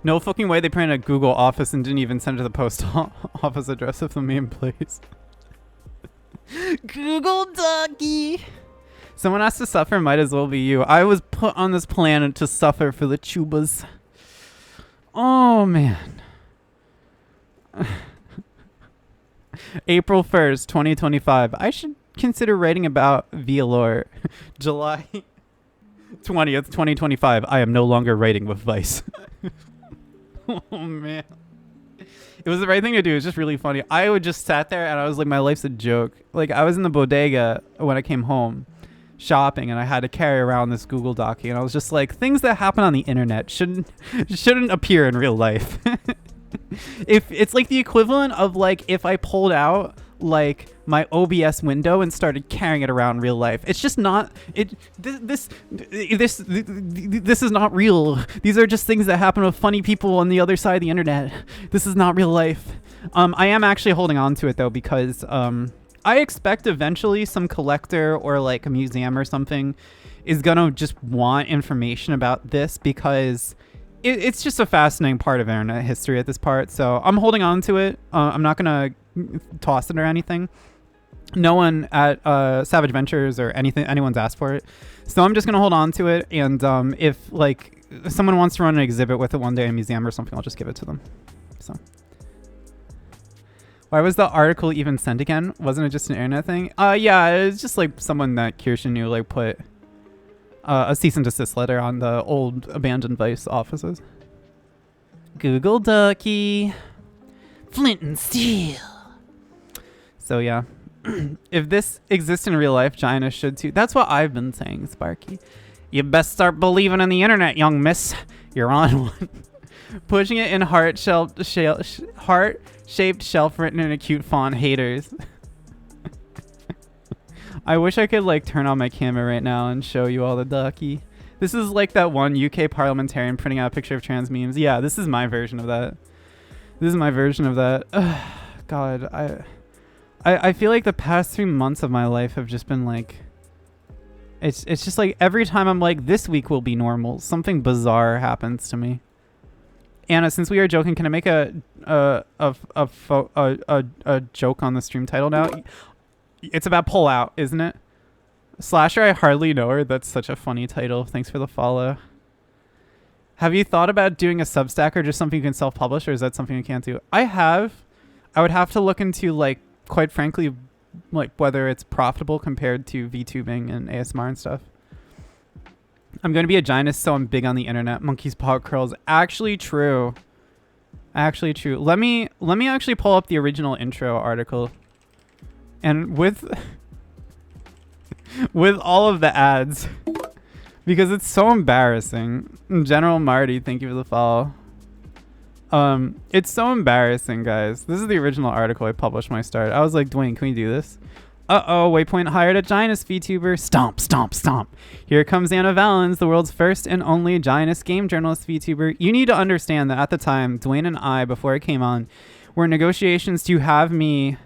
No fucking way they printed a Google Office and didn't even send it to the post office address of the main place. Google Docky. Someone has to suffer, might as well be you. I was put on this planet to suffer for the tubas. Oh, man. April 1st, 2025. I should consider writing about Vialore. July 20th, 2025. I am no longer writing with Vice. Oh, man. It was the right thing to do. It's just really funny. I would just sat there and I was like, my life's a joke. Like, I was in the bodega when I came home shopping and I had to carry around this Google Doc, and I was just like, things that happen on the internet shouldn't appear in real life. If it's like the equivalent of like if I pulled out like my OBS window and started carrying it around in real life. It's just not this is not real. These are just things that happen with funny people on the other side of the internet. This is not real life. I am actually holding on to it though, because I expect eventually some collector or like a museum or something is gonna just want information about this, because it's just a fascinating part of internet history at this part. So I'm holding on to it. I'm not gonna toss it or anything. No one at Savage Ventures or anyone's asked for it, so I'm just gonna hold on to it. And if like someone wants to run an exhibit with it one day in a museum or something, I'll just give it to them. So why was the article even sent again? Wasn't it just an internet thing? Yeah, it's just like someone that Kirsten knew like put a cease and desist letter on the old abandoned Vice offices. Google Ducky. Flint and Steel. So yeah. If this exists in real life, China should too. That's what I've been saying, Sparky. You best start believing in the internet, young miss. You're on one. Pushing it in heart-shaped shelf written in a cute font. Haters. I wish I could like turn on my camera right now and show you all the ducky. This is like that one UK parliamentarian printing out a picture of trans memes. Yeah, this is my version of that. This is my version of that. God, I feel like the past 3 months of my life have just been like, it's just like every time I'm like, this week will be normal, something bizarre happens to me. Anna, since we are joking, can I make a joke on the stream title now? It's about Pull Out, isn't it? Slasher, I hardly know her. That's such a funny title. Thanks for the follow. Have you thought about doing a Substack or just something you can self-publish, or is that something you can't do? I have. I would have to look into, like, quite frankly, like whether it's profitable compared to VTubing and ASMR and stuff. I'm going to be a giantess, so I'm big on the internet. Monkey's paw curls. Actually true. Actually true. Let me actually pull up the original intro article. And with all of the ads, because it's so embarrassing. General Marty, thank you for the follow. It's so embarrassing, guys. This is the original article I published when I started. I was like, Dwayne, can we do this? Uh-oh, Waypoint hired a Giannis VTuber. Stomp, stomp, stomp. Here comes Anna Valens, the world's first and only Giannis game journalist VTuber. You need to understand that at the time, Dwayne and I, before I came on, were in negotiations to have me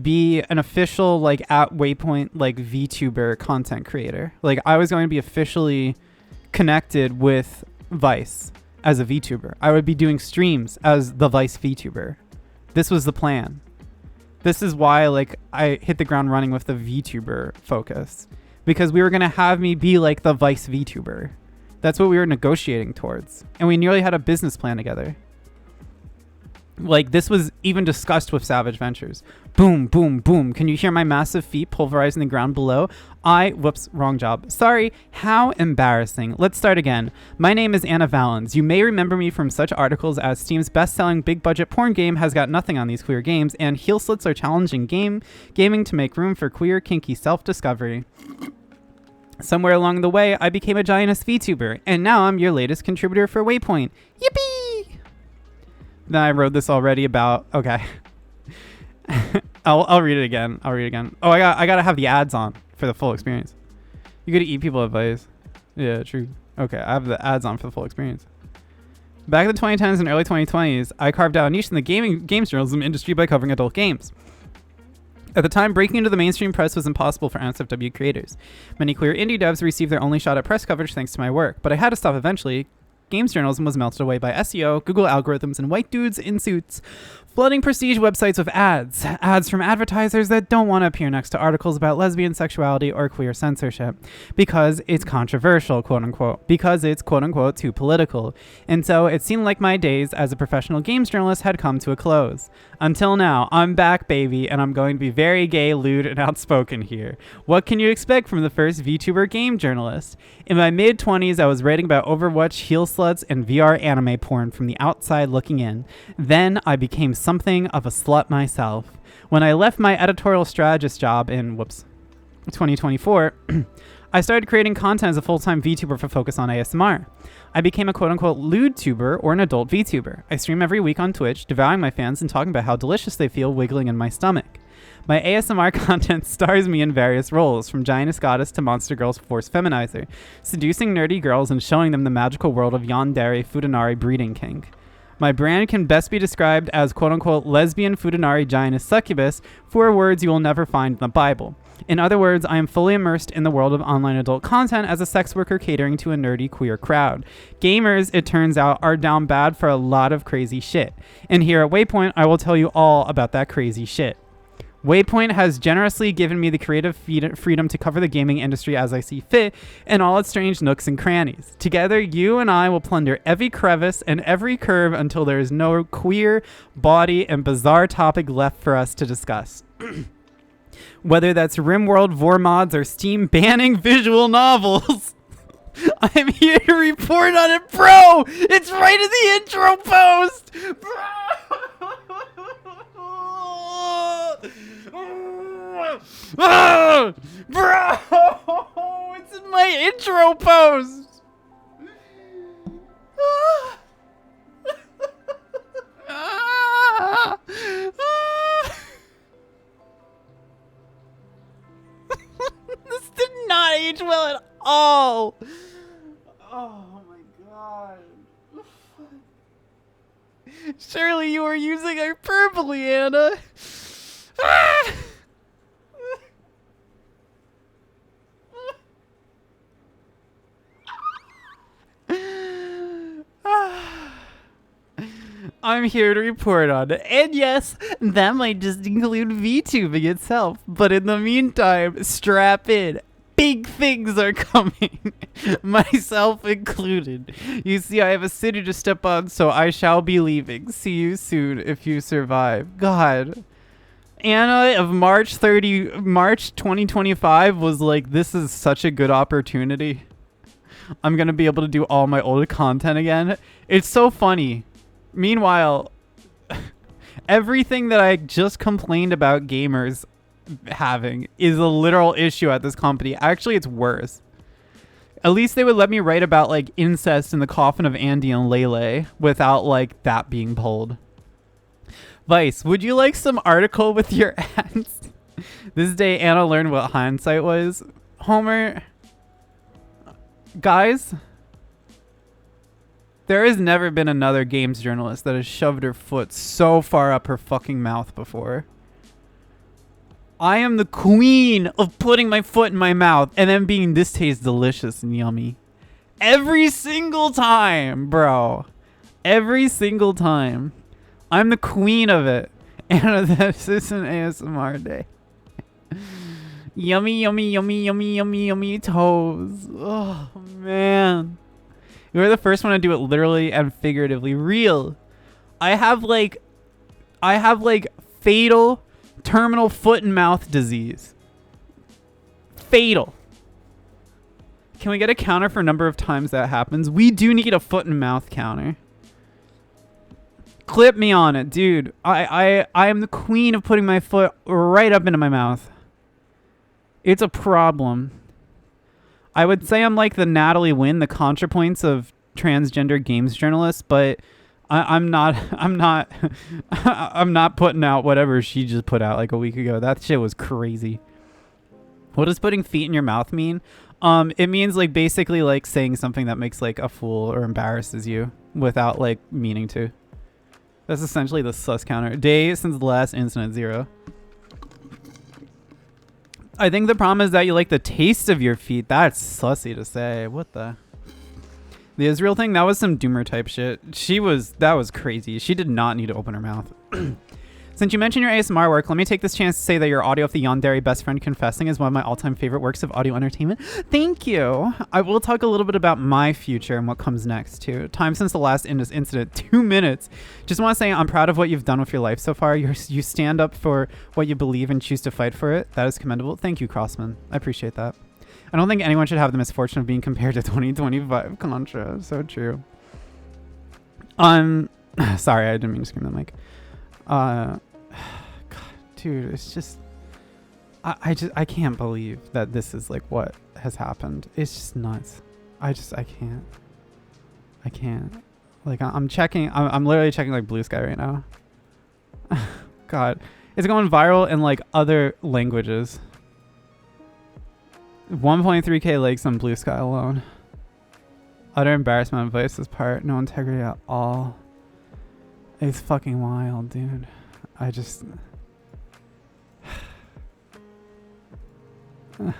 be an official, like, at Waypoint, like, VTuber content creator. Like, I was going to be officially connected with Vice as a VTuber. I would be doing streams as the Vice VTuber. This was the plan. This is why, like, I hit the ground running with the VTuber focus, because we were going to have me be like the Vice VTuber. That's what we were negotiating towards. And we nearly had a business plan together. Like, this was even discussed with Savage Ventures. Boom, boom, boom. Can you hear my massive feet pulverizing the ground below? Whoops, wrong job. Sorry, how embarrassing. Let's start again. My name is Anna Valens. You may remember me from such articles as Steam's best-selling big-budget porn game has got nothing on these queer games, and heel slits are challenging gaming to make room for queer, kinky self-discovery. Somewhere along the way, I became a giantess VTuber, and now I'm your latest contributor for Waypoint. Yippee! Then I wrote this already about... Okay. I'll read it again. Oh, I gotta have the ads on for the full experience. You gotta eat people advice. Yeah, true. Okay, I have the ads on for the full experience. Back in the 2010s and early 2020s, I carved out a niche in the games journalism industry by covering adult games. At the time, breaking into the mainstream press was impossible for NSFW creators. Many queer indie devs received their only shot at press coverage thanks to my work, but I had to stop eventually. Games journalism was melted away by SEO, Google algorithms, and white dudes in suits Flooding prestige websites with ads. Ads from advertisers that don't want to appear next to articles about lesbian sexuality or queer censorship because it's controversial, quote unquote, because it's quote unquote too political. And so it seemed like my days as a professional games journalist had come to a close. Until now, I'm back, baby, and I'm going to be very gay, lewd, and outspoken here. What can you expect from the first VTuber game journalist? In my mid-20s, I was writing about Overwatch, heel sluts, and VR anime porn from the outside looking in. Then I became something of a slut myself. When I left my editorial strategist job in 2024, I started creating content as a full-time VTuber for Focus on ASMR. I became a quote-unquote lewd-tuber or an adult VTuber. I stream every week on Twitch, devouring my fans and talking about how delicious they feel wiggling in my stomach. My ASMR content stars me in various roles, from Giantess Goddess to Monster Girl's Force Feminizer, seducing nerdy girls and showing them the magical world of yandere Futanari breeding kink. My brand can best be described as quote-unquote lesbian Futanari giantess succubus, 4 words you will never find in the Bible. In other words, I am fully immersed in the world of online adult content as a sex worker catering to a nerdy queer crowd. Gamers, it turns out, are down bad for a lot of crazy shit. And here at Waypoint, I will tell you all about that crazy shit. Waypoint has generously given me the creative freedom to cover the gaming industry as I see fit and all its strange nooks and crannies. Together, you and I will plunder every crevice and every curve until there is no queer, body, and bizarre topic left for us to discuss. Whether that's RimWorld, Vormods, or Steam banning visual novels. I'm here to report on it, bro! It's right in the intro post! Bro! It's in my intro post! This did not age well at all! Oh my god. Surely you are using hyperbole, Anna. I'm here to report on it. And yes, that might just include VTubing itself. But in the meantime, strap in. Big things are coming, myself included. You see, I have a city to step on, so I shall be leaving. See you soon if you survive. God. Anna of March 2025 was like, this is such a good opportunity. I'm going to be able to do all my old content again. It's so funny. Meanwhile, everything that I just complained about gamers having is a literal issue at this company. Actually, it's worse. At least they would let me write about like incest in the coffin of Andy and Lele without like that being pulled. Vice, would you like some article with your ads? This day Anna learned what hindsight was. Homer, guys, there has never been another games journalist that has shoved her foot so far up her fucking mouth before. I am the queen of putting my foot in my mouth and then being, this tastes delicious and yummy. Every single time, bro. Every single time. I'm the queen of it. And this is an ASMR day. Yummy, yummy, yummy, yummy, yummy, yummy toes. Oh, man. You were the first one to do it literally and figuratively. Real. I have like fatal terminal foot and mouth disease. Fatal. Can we get a counter for number of times that happens? We do need a foot and mouth counter. Clip me on it, dude. I am the queen of putting my foot right up into my mouth. It's a problem. I would say I'm like the Natalie Wynn, the ContraPoints of transgender games journalists, but I'm not I'm not putting out whatever she just put out like a week ago. That shit was crazy. What does putting feet in your mouth mean? It means like basically like saying something that makes like a fool or embarrasses you without like meaning to. That's essentially the sus counter. Day since the last incident, 0. I think the problem is that you like the taste of your feet. That's sussy to say. What the? The Israel thing, that was some doomer type shit. That was crazy. She did not need to open her mouth. Since you mentioned your ASMR work, let me take this chance to say that your audio of the Yandere best friend confessing is one of my all-time favorite works of audio entertainment. Thank you. I will talk a little bit about my future and what comes next, too. Time since the last incident, 2 minutes. Just want to say I'm proud of what you've done with your life so far. You stand up for what you believe and choose to fight for it. That is commendable. Thank you, Crossman. I appreciate that. I don't think anyone should have the misfortune of being compared to 2025 Contra. So true. Sorry, I didn't mean to scream the mic. God, dude, it's just I can't believe that this is like what has happened. It's just nuts. I can't. Like I'm checking. I'm literally checking like Blue Sky right now. God, it's going viral in like other languages. 1.3k likes on Blue Sky alone. Utter embarrassment on Vice's part. No integrity at all. It's fucking wild, dude. I just... the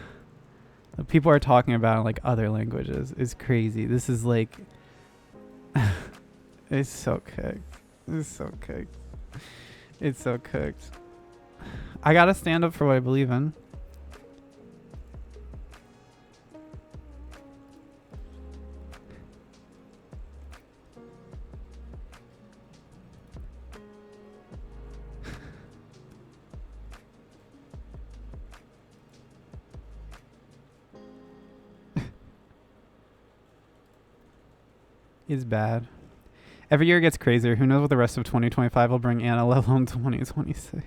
people are talking about it in like other languages. It's crazy. This is like... it's so cooked. It's so cooked. It's so cooked. I gotta stand up for what I believe in. Is bad. Every year gets crazier. Who knows what the rest of 2025 will bring Anna, let alone 2026.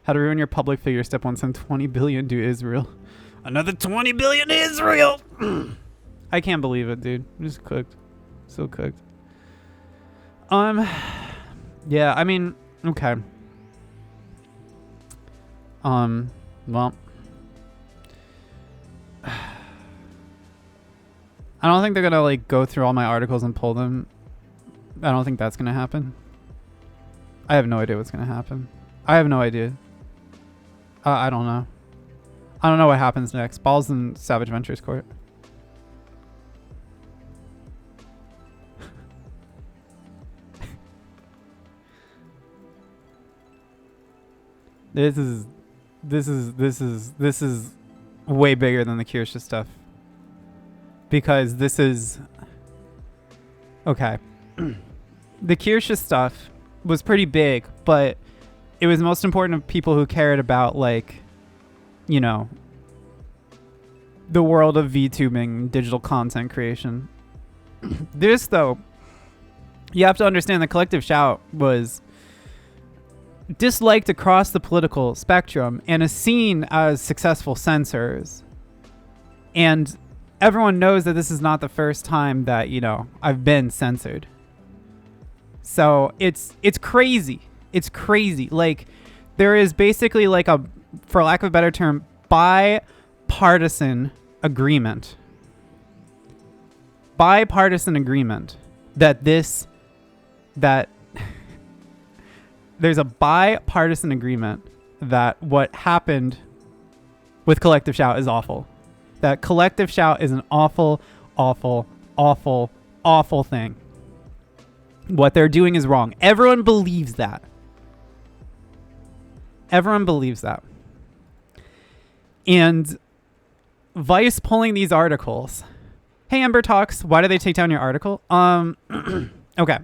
How to ruin your public figure. Step 1, send 20 billion to Israel. Another 20 billion to Israel. I can't believe it, dude. I'm just cooked. So cooked. Yeah, I mean, okay. Well, I don't think they're gonna like go through all my articles and pull them. I don't think that's gonna happen. I have no idea what's gonna happen. I have no idea. I don't know. I don't know what happens next. Ball's in Savage Ventures court. This is way bigger than the Kirsha stuff. Because this is... Okay. The Kirsha stuff was pretty big, but it was most important to people who cared about, like, you know, the world of VTubing, digital content creation. This, though, you have to understand the Collective Shout was disliked across the political spectrum and is seen as successful censors. And everyone knows that this is not the first time that, you know, I've been censored. So it's crazy. It's crazy. Like, there is basically like a, for lack of a better term, bipartisan agreement. Bipartisan agreement that there's a bipartisan agreement that what happened with Collective Shout is awful. That Collective Shout is an awful, awful, awful, awful thing. What they're doing is wrong. Everyone believes that. Everyone believes that. And Vice pulling these articles. Hey, Ember Talks, why did they take down your article? Okay.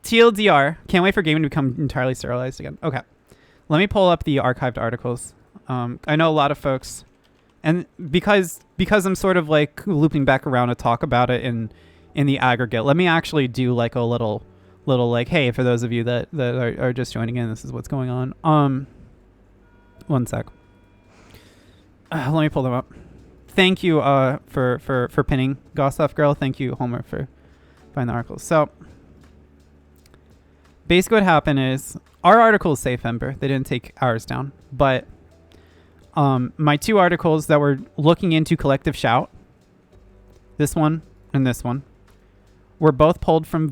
TLDR, can't wait for gaming to become entirely sterilized again. Okay. Let me pull up the archived articles. I know a lot of folks, and because I'm sort of like looping back around to talk about it in the aggregate, let me actually do like a little like, hey, for those of you that are just joining in, this is what's going on. One sec. Let me pull them up. Thank you for pinning Gossaf Girl. Thank you, Homer, for finding the articles. So basically what happened is our article is safe, Ember. They didn't take ours down. But my two articles that were looking into Collective Shout, this one and this one, were both pulled from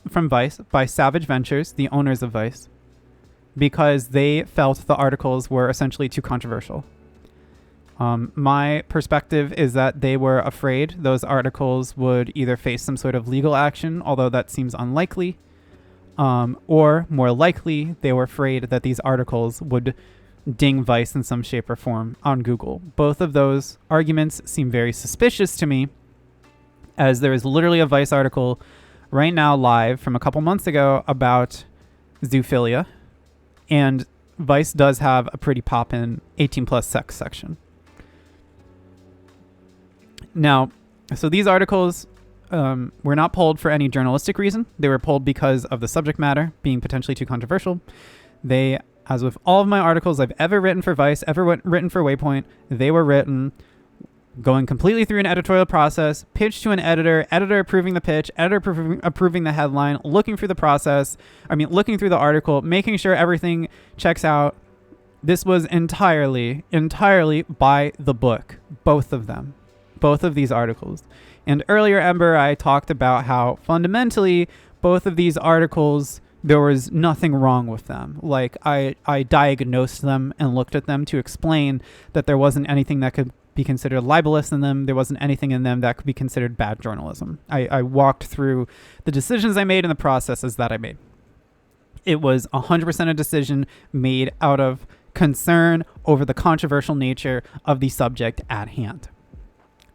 Vice by Savage Ventures, the owners of Vice, because they felt the articles were essentially too controversial. My perspective is that they were afraid those articles would either face some sort of legal action, although that seems unlikely, or more likely, they were afraid that these articles would ding Vice in some shape or form on Google. Both of those arguments seem very suspicious to me, as there is literally a Vice article right now live from a couple months ago about zoophilia, and Vice does have a pretty pop-in 18 plus sex section. Now, so these articles were not pulled for any journalistic reason. They were pulled because of the subject matter being potentially too controversial. They, as with all of my articles I've ever written for Vice, written for Waypoint, they were written going completely through an editorial process, pitched to an editor approving the pitch, editor approving the headline, looking through the article, making sure everything checks out. This was entirely by the book, both of these articles. And earlier, Ember, I talked about how fundamentally both of these articles, there was nothing wrong with them. Like, I diagnosed them and looked at them to explain that there wasn't anything that could be considered libelous in them. There wasn't anything in them that could be considered bad journalism. I walked through the decisions I made and the processes that I made. It was 100% a decision made out of concern over the controversial nature of the subject at hand.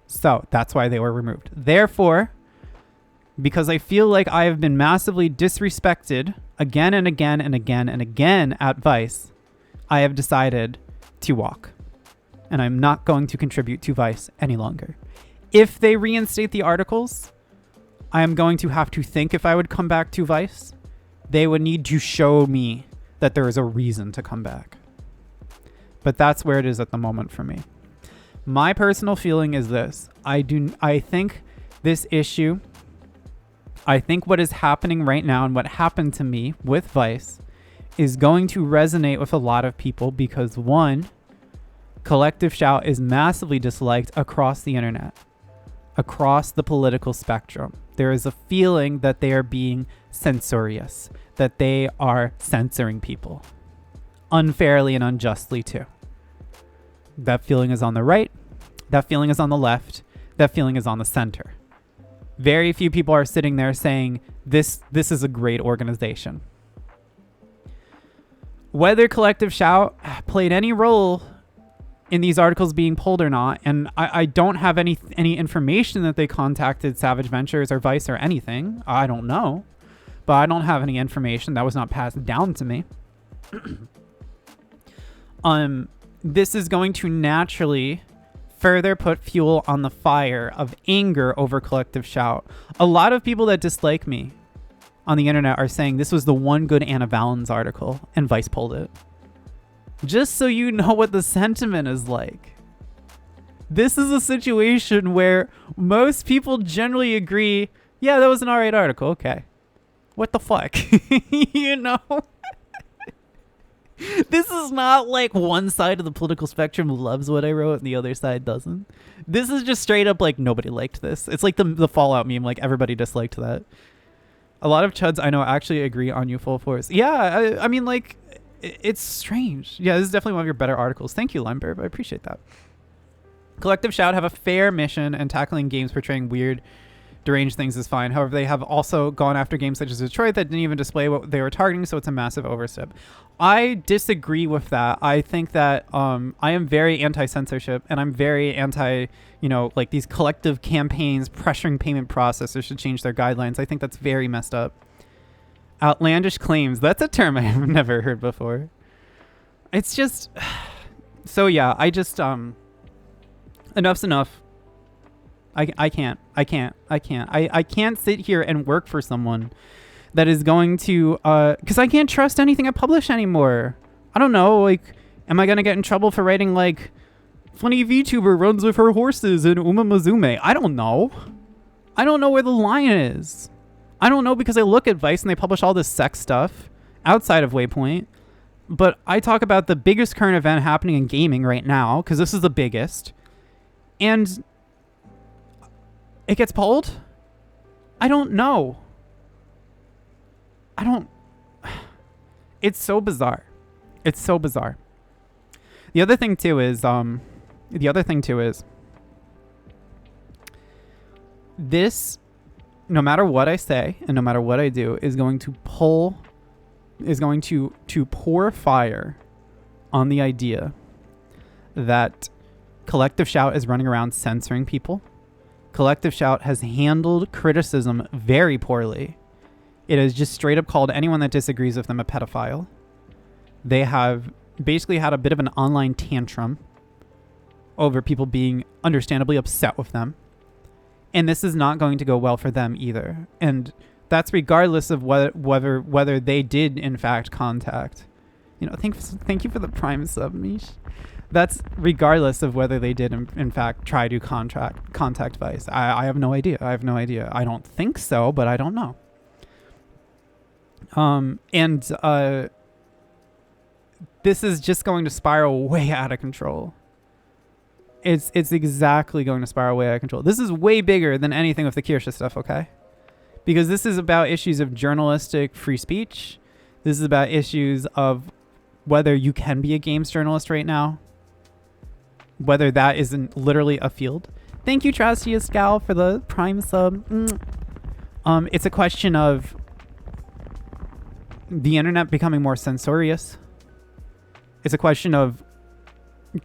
So that's why they were removed. Therefore, because I feel like I have been massively disrespected again and again and again and again at Vice, I have decided to walk. And I'm not going to contribute to Vice any longer. If they reinstate the articles, I am going to have to think if I would come back to Vice. They would need to show me that there is a reason to come back. But that's where it is at the moment for me. My personal feeling is this. I think this issue, I think what is happening right now and what happened to me with Vice is going to resonate with a lot of people because, one, Collective Shout is massively disliked across the internet, across the political spectrum. There is a feeling that they are being censorious, that they are censoring people unfairly and unjustly too. That feeling is on the right. That feeling is on the left. That feeling is on the center. Very few people are sitting there saying, this is a great organization. Whether Collective Shout played any role in these articles being pulled or not, and I don't have any information that they contacted Savage Ventures or Vice or anything. I don't know. But I don't have any information. That was not passed down to me. This is going to naturally further put fuel on the fire of anger over Collective Shout. A lot of people that dislike me on the internet are saying this was the one good Anna Valens article and Vice pulled it. Just so you know what the sentiment is like. This is a situation where most people generally agree, yeah, that was an alright article, okay. What the fuck? You know? This is not like one side of the political spectrum loves what I wrote and the other side doesn't. This is just straight up like nobody liked this. It's like the Fallout meme, like everybody disliked that. A lot of chuds I know actually agree on you full force. Yeah, I mean, like, it's strange. Yeah, this is definitely one of your better articles. Thank you, Limber. I appreciate that. Collective Shout have a fair mission, and tackling games portraying weird, deranged things is fine. However, they have also gone after games such as Detroit that didn't even display what they were targeting, so it's a massive overstep. I disagree with that. I think that I am very anti-censorship, and I'm very anti, like these collective campaigns pressuring payment processors to change their guidelines. I think that's very messed up. Outlandish claims. That's a term I've never heard before. It's just... So yeah, I just... Enough's enough. I can't. I can't sit here and work for someone that is going to... Because I can't trust anything I publish anymore. I don't know, like... Am I going to get in trouble for writing, like... Funny VTuber runs with her horses in Uma Mazume? I don't know. I don't know where the line is. I don't know because I look at Vice and they publish all this sex stuff outside of Waypoint. But I talk about the biggest current event happening in gaming right now, because this is the biggest. And it gets pulled? I don't know. It's so bizarre. It's so bizarre. The other thing too is this no matter what I say and no matter what I do, is going to pour fire on the idea that Collective Shout is running around censoring people. Collective Shout has handled criticism very poorly. It has just straight up called anyone that disagrees with them a pedophile. They have basically had a bit of an online tantrum over people being understandably upset with them. And this is not going to go well for them either. And that's regardless of whether they did in fact contact. Thank you for the Prime sub, Mish. That's regardless of whether they did in fact try to contact Vice. I have no idea. I don't think so, but I don't know. This is just going to spiral way out of control. It's exactly going to spiral way out of control. This is way bigger than anything with the Kirsche stuff, okay? Because this is about issues of journalistic free speech. This is about issues of whether you can be a games journalist right now. Whether that isn't literally a field. Thank you, Trastia Scowl, for the Prime sub. It's a question of the internet becoming more censorious. It's a question of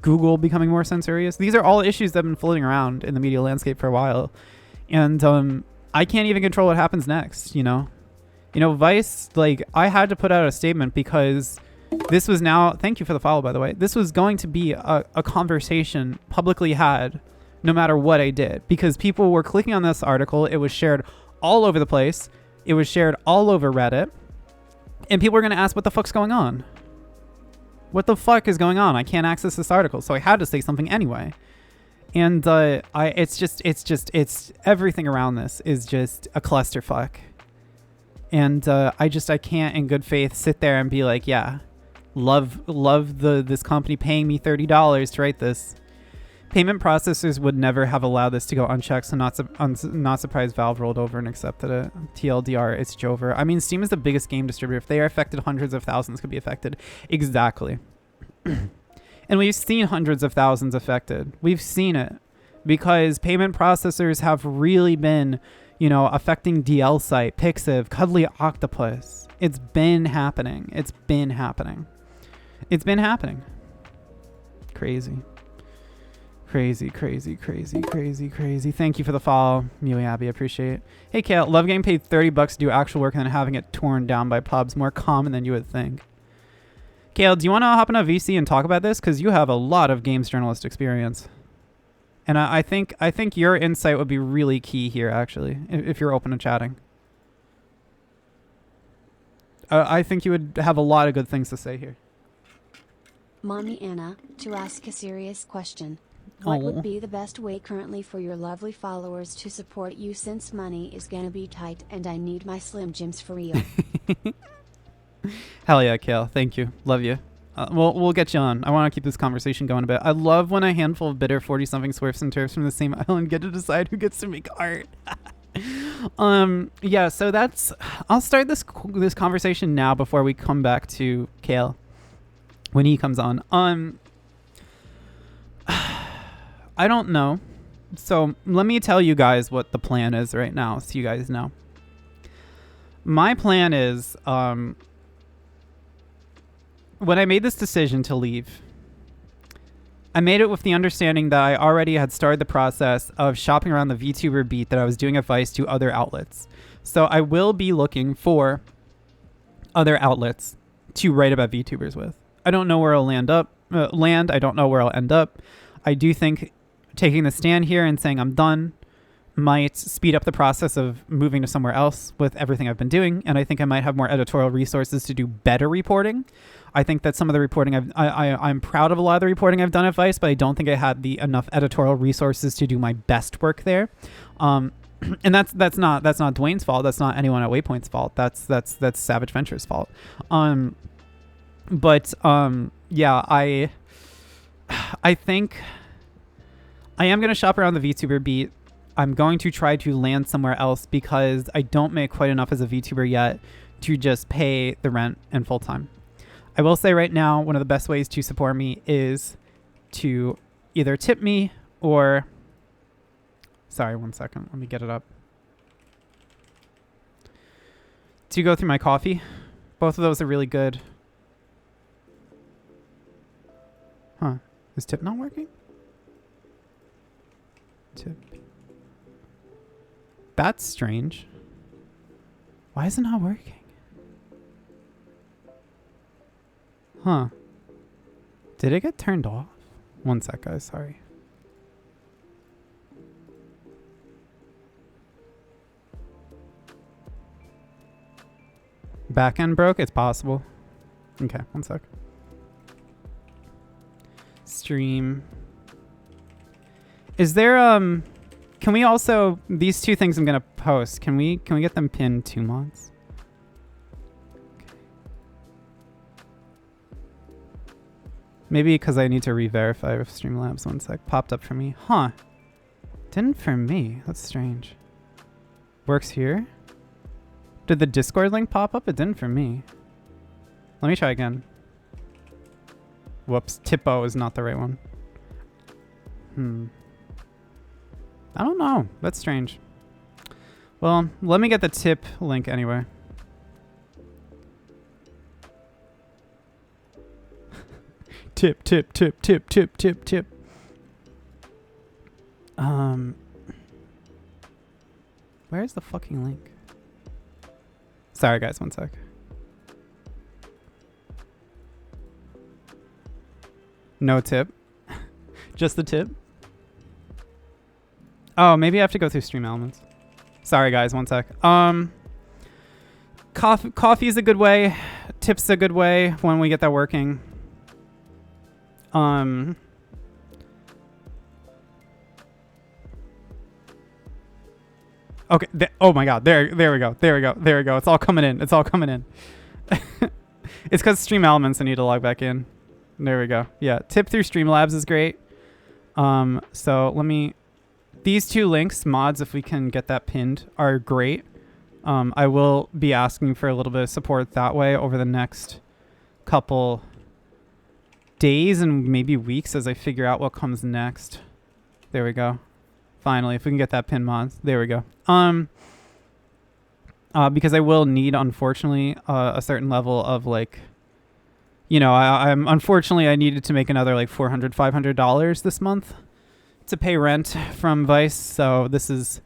Google becoming more censorious. These are all issues that have been floating around in the media landscape for a while. And I can't even control what happens next, Vice, I had to put out a statement because this was now, thank you for the follow, by the way. This was going to be a conversation publicly had no matter what I did, because people were clicking on this article. It was shared all over the place. It was shared all over Reddit. And people were going to ask, what the fuck's going on? What the fuck is going on? I can't access this article. So I had to say something anyway. And it's everything around this is just a clusterfuck. And I can't in good faith sit there and be like, yeah, love this company paying me $30 to write this. Payment processors would never have allowed this to go unchecked, so not surprised Valve rolled over and accepted it. TLDR, it's Jover. I mean, Steam is the biggest game distributor. If they are affected, hundreds of thousands could be affected. Exactly. And we've seen hundreds of thousands affected. We've seen it because payment processors have really been, affecting DL Site, Pixiv, Cuddly Octopus. It's been happening. Crazy. Crazy. Thank you for the follow, Mewy Abby. Appreciate it. Hey, Kale, Love Game paid $30 to do actual work and then having it torn down by pubs. More common than you would think. Kale, do you want to hop in a VC and talk about this? Because you have a lot of games journalist experience. And I think your insight would be really key here, actually, if you're open to chatting. I think you would have a lot of good things to say here. Mommy Anna, to ask a serious question. What would be the best way currently for your lovely followers to support you, since money is gonna be tight and I need my Slim Jims for real? Hell yeah, Kale. Thank you. Love you. We'll get you on. I want to keep this conversation going a bit. I love when a handful of bitter 40-something swerfs and turfs from the same island get to decide who gets to make art. Yeah, so I'll start this conversation now before we come back to Kale when he comes on. I don't know. So let me tell you guys what the plan is right now, so you guys know. My plan is, when I made this decision to leave, I made it with the understanding that I already had started the process of shopping around the VTuber beat that I was doing at Vice to other outlets. So I will be looking for other outlets to write about VTubers with. I don't know where I'll land. I don't know where I'll end up. I do think taking the stand here and saying I'm done might speed up the process of moving to somewhere else with everything I've been doing. And I think I might have more editorial resources to do better reporting. I think that some of the reporting I'm proud of a lot of the reporting I've done at Vice, but I don't think I had enough editorial resources to do my best work there. And that's not Dwayne's fault. That's not anyone at Waypoint's fault. That's Savage Venture's fault. Yeah, I think I am going to shop around the VTuber beat. I'm going to try to land somewhere else because I don't make quite enough as a VTuber yet to just pay the rent and full time. I will say right now, one of the best ways to support me is to either tip me or... Sorry, 1 second. Let me get it up. to go through my coffee. Both of those are really good. Huh. Is tip not working? Tip. That's strange. Why is it not working? Huh. Did it get turned off? One sec, guys. Sorry. Backend broke? It's possible. Okay, one sec. Stream. Is there can we also, these two things I'm gonna post, can we get them pinned 2 mods? Okay. Maybe because I need to re-verify with Streamlabs. One sec. Popped up for me. Huh. Didn't for me. That's strange. Works here? Did the Discord link pop up? It didn't for me. Let me try again. Whoops. Tipo is not the right one. I don't know. That's strange. Well, let me get the tip link anyway. Tip. Where's the fucking link? Sorry guys, one sec. No tip. Just the tip. Oh, maybe I have to go through Stream Elements. Sorry guys, one sec. Coffee is a good way. Tips a good way when we get that working. Okay. Oh my God. There we go. It's all coming in. It's because Stream Elements I need to log back in. There we go. Yeah. Tip through Streamlabs is great. So let me, these two links, mods, if we can get that pinned, are great. I will be asking for a little bit of support that way over the next couple days and maybe weeks as I figure out what comes next. There we go. Finally, if we can get that pin mods. There we go. Because I will need, unfortunately, a certain level of like, you know, I'm unfortunately I needed to make another like $400-$500 this month to pay rent from Vice. So this is,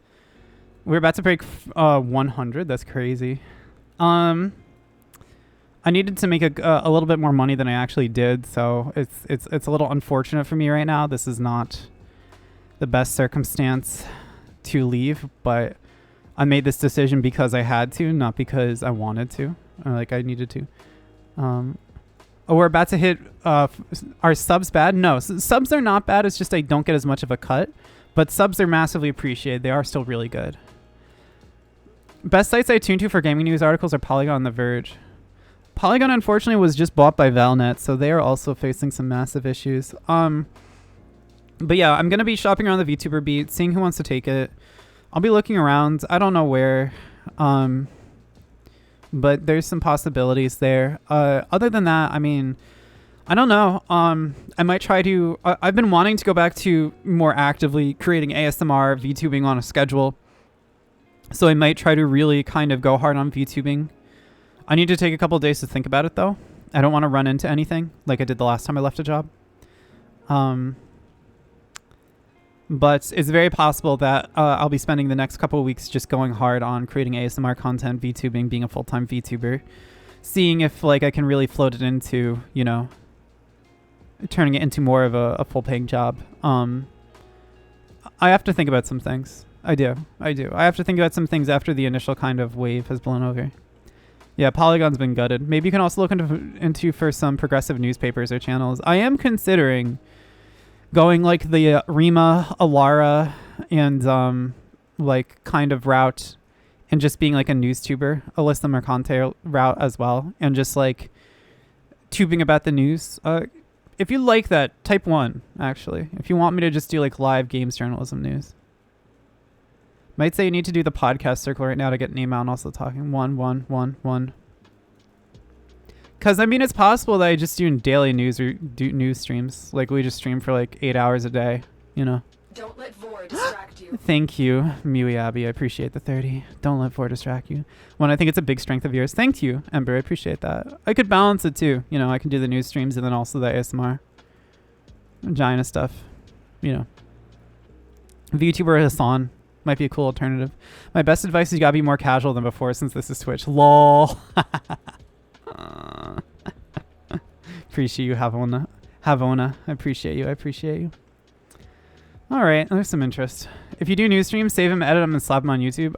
we're about to break 100. That's crazy. I needed to make a little bit more money than I actually did. So it's a little unfortunate for me right now. This is not the best circumstance to leave, but I made this decision because I had to, not because I wanted to, or like I needed to. We're about to hit, are subs bad? No, subs are not bad. It's just I don't get as much of a cut, but subs are massively appreciated. They are still really good. Best sites I tune to for gaming news articles are Polygon and The Verge. Polygon, unfortunately, was just bought by Valnet, so they are also facing some massive issues. But yeah, I'm going to be shopping around the VTuber beat, seeing who wants to take it. I'll be looking around. I don't know where. But there's some possibilities there. Other than that, I mean, I don't know. I might try to... I've been wanting to go back to more actively creating ASMR, VTubing on a schedule. So I might try to really kind of go hard on VTubing. I need to take a couple days to think about it, though. I don't want to run into anything like I did the last time I left a job. But it's very possible that I'll be spending the next couple of weeks just going hard on creating ASMR content, VTubing, being a full-time VTuber, seeing if like I can really float it into, you know, turning it into more of a full-paying job. I have to think about some things. I do. I have to think about some things after the initial kind of wave has blown over. Yeah, Polygon's been gutted. Maybe you can also look into for some progressive newspapers or channels. I am considering going like the Rima, Alara, and like kind of route, and just being like a news tuber, Alyssa Mercante route as well, and just like tubing about the news. If you like that, type 1, actually. If you want me to just do like live games journalism news. Might say you need to do the podcast circle right now to get name out and also talking. 1. Because, I mean, it's possible that I just do daily news or do news streams. Like, we just stream for like 8 hours a day, you know. Don't let Vor distract you. you. Thank you, Mewy Abby. I appreciate the 30. Don't let 4 distract you. When I think it's a big strength of yours. Thank you, Ember. I appreciate that. I could balance it too. You know, I can do the news streams and then also the ASMR. Vagina stuff. You know. VTuber Hassan might be a cool alternative. My best advice is you gotta be more casual than before since this is Twitch. LOL. Appreciate you, Havona. Havona. I appreciate you. I appreciate you. Alright, there's some interest. If you do news streams, save them, edit them, and slap them on YouTube.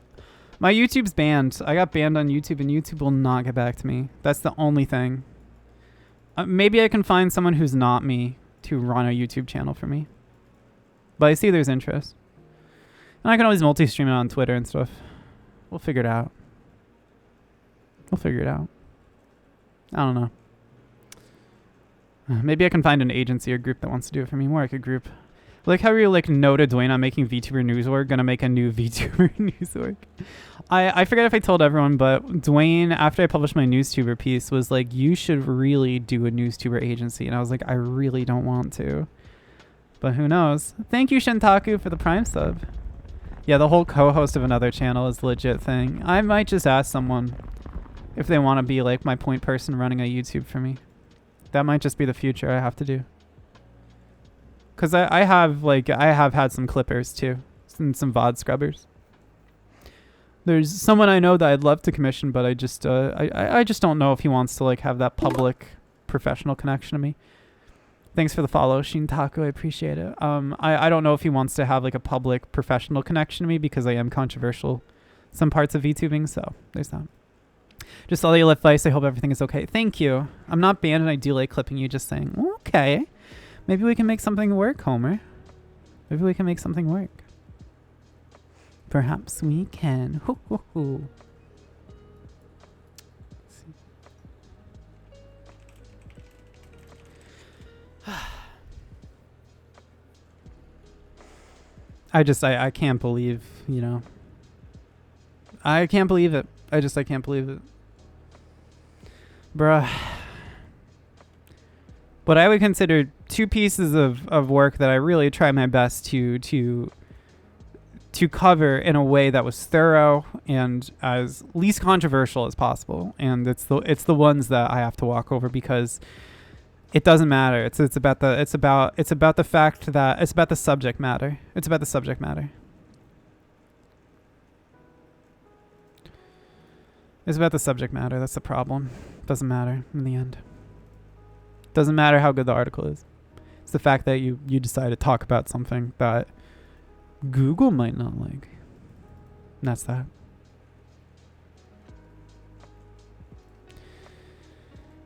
My YouTube's banned. I got banned on YouTube, and YouTube will not get back to me. That's the only thing. Maybe I can find someone who's not me to run a YouTube channel for me. But I see there's interest. And I can always multi-stream it on Twitter and stuff. We'll figure it out. We'll figure it out. I don't know. Maybe I can find an agency or group that wants to do it for me. More like a group. Like how you're like no to Dwayne on making VTuber news org, gonna make a new VTuber news org. I forget if I told everyone, but Dwayne, after I published my NewsTuber piece, was like, you should really do a NewsTuber agency. And I was like, I really don't want to. But who knows? Thank you, Shintaku, for the Prime sub. Yeah, the whole co-host of another channel is a legit thing. I might just ask someone if they want to be like my point person running a YouTube for me. That might just be the future I have to do. Because I have had some clippers too, and some VOD scrubbers. There's someone I know that I'd love to commission, but I just don't know if he wants to like have that public professional connection to me. Thanks for the follow, Shintaku. I appreciate it. I don't know if he wants to have like a public professional connection to me because I am controversial some parts of VTubing, so there's that. Just all your advice. I hope everything is okay. Thank you. I'm not banned and I do like clipping you, just saying. Okay. Maybe we can make something work, Homer. Maybe we can make something work. Perhaps we can. Hoo, hoo, hoo. I can't believe, you know. I can't believe it. I can't believe it. Bruh. What I would consider 2 pieces of work that I really try my best to cover in a way that was thorough and as least controversial as possible. And it's the ones that I have to walk over because it doesn't matter. It's about the fact that it's about the subject matter. It's about the subject matter. It's about the subject matter. That's the problem. Doesn't matter in the end. Doesn't matter how good the article is. It's the fact that you decide to talk about something that Google might not like. And that's that.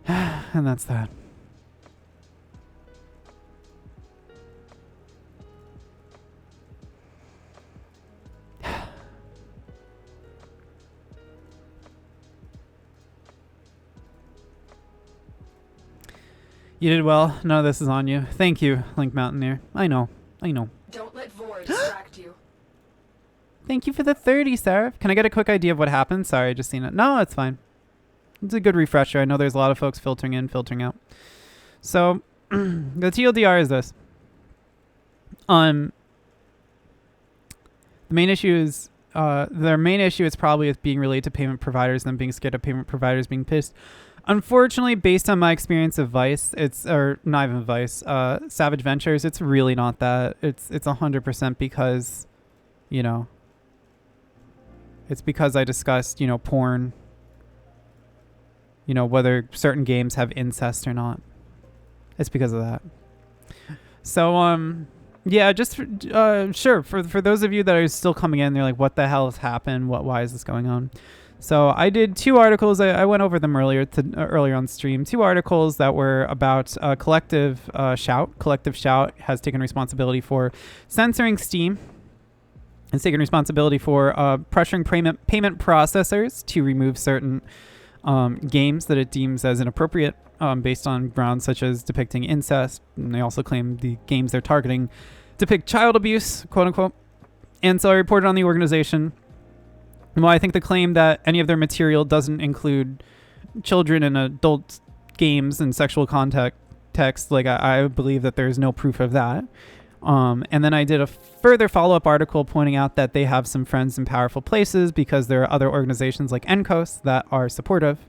And that's that. You did well. None of this is on you. Thank you, Link Mountaineer. I know. Don't let Vor distract you. Thank you for the 30, Sarah. Can I get a quick idea of what happened? Sorry, I just seen it. No, it's fine. It's a good refresher. I know there's a lot of folks filtering in, filtering out. So, the TLDR is this. The main issue is, their main issue is probably with being related to payment providers and being scared of payment providers being pissed. Unfortunately, based on my experience of Vice, or not even Vice, Savage Ventures, it's really not that. It's 100% because, you know, it's because I discussed, you know, porn, you know, whether certain games have incest or not. It's because of that. So, yeah, just, sure, for those of you that are still coming in, they're like, what the hell has happened? Why is this going on? So I did 2 articles. I went over them earlier on stream. 2 articles that were about Collective Shout. Collective Shout has taken responsibility for censoring Steam. It's taken responsibility for pressuring payment processors to remove certain games that it deems as inappropriate based on grounds such as depicting incest. And they also claim the games they're targeting depict child abuse, quote unquote. And so I reported on the organization. Well, I think the claim that any of their material doesn't include children and adult games and sexual context, like I believe that there is no proof of that. And then I did a further follow-up article pointing out that they have some friends in powerful places because there are other organizations like NCOS that are supportive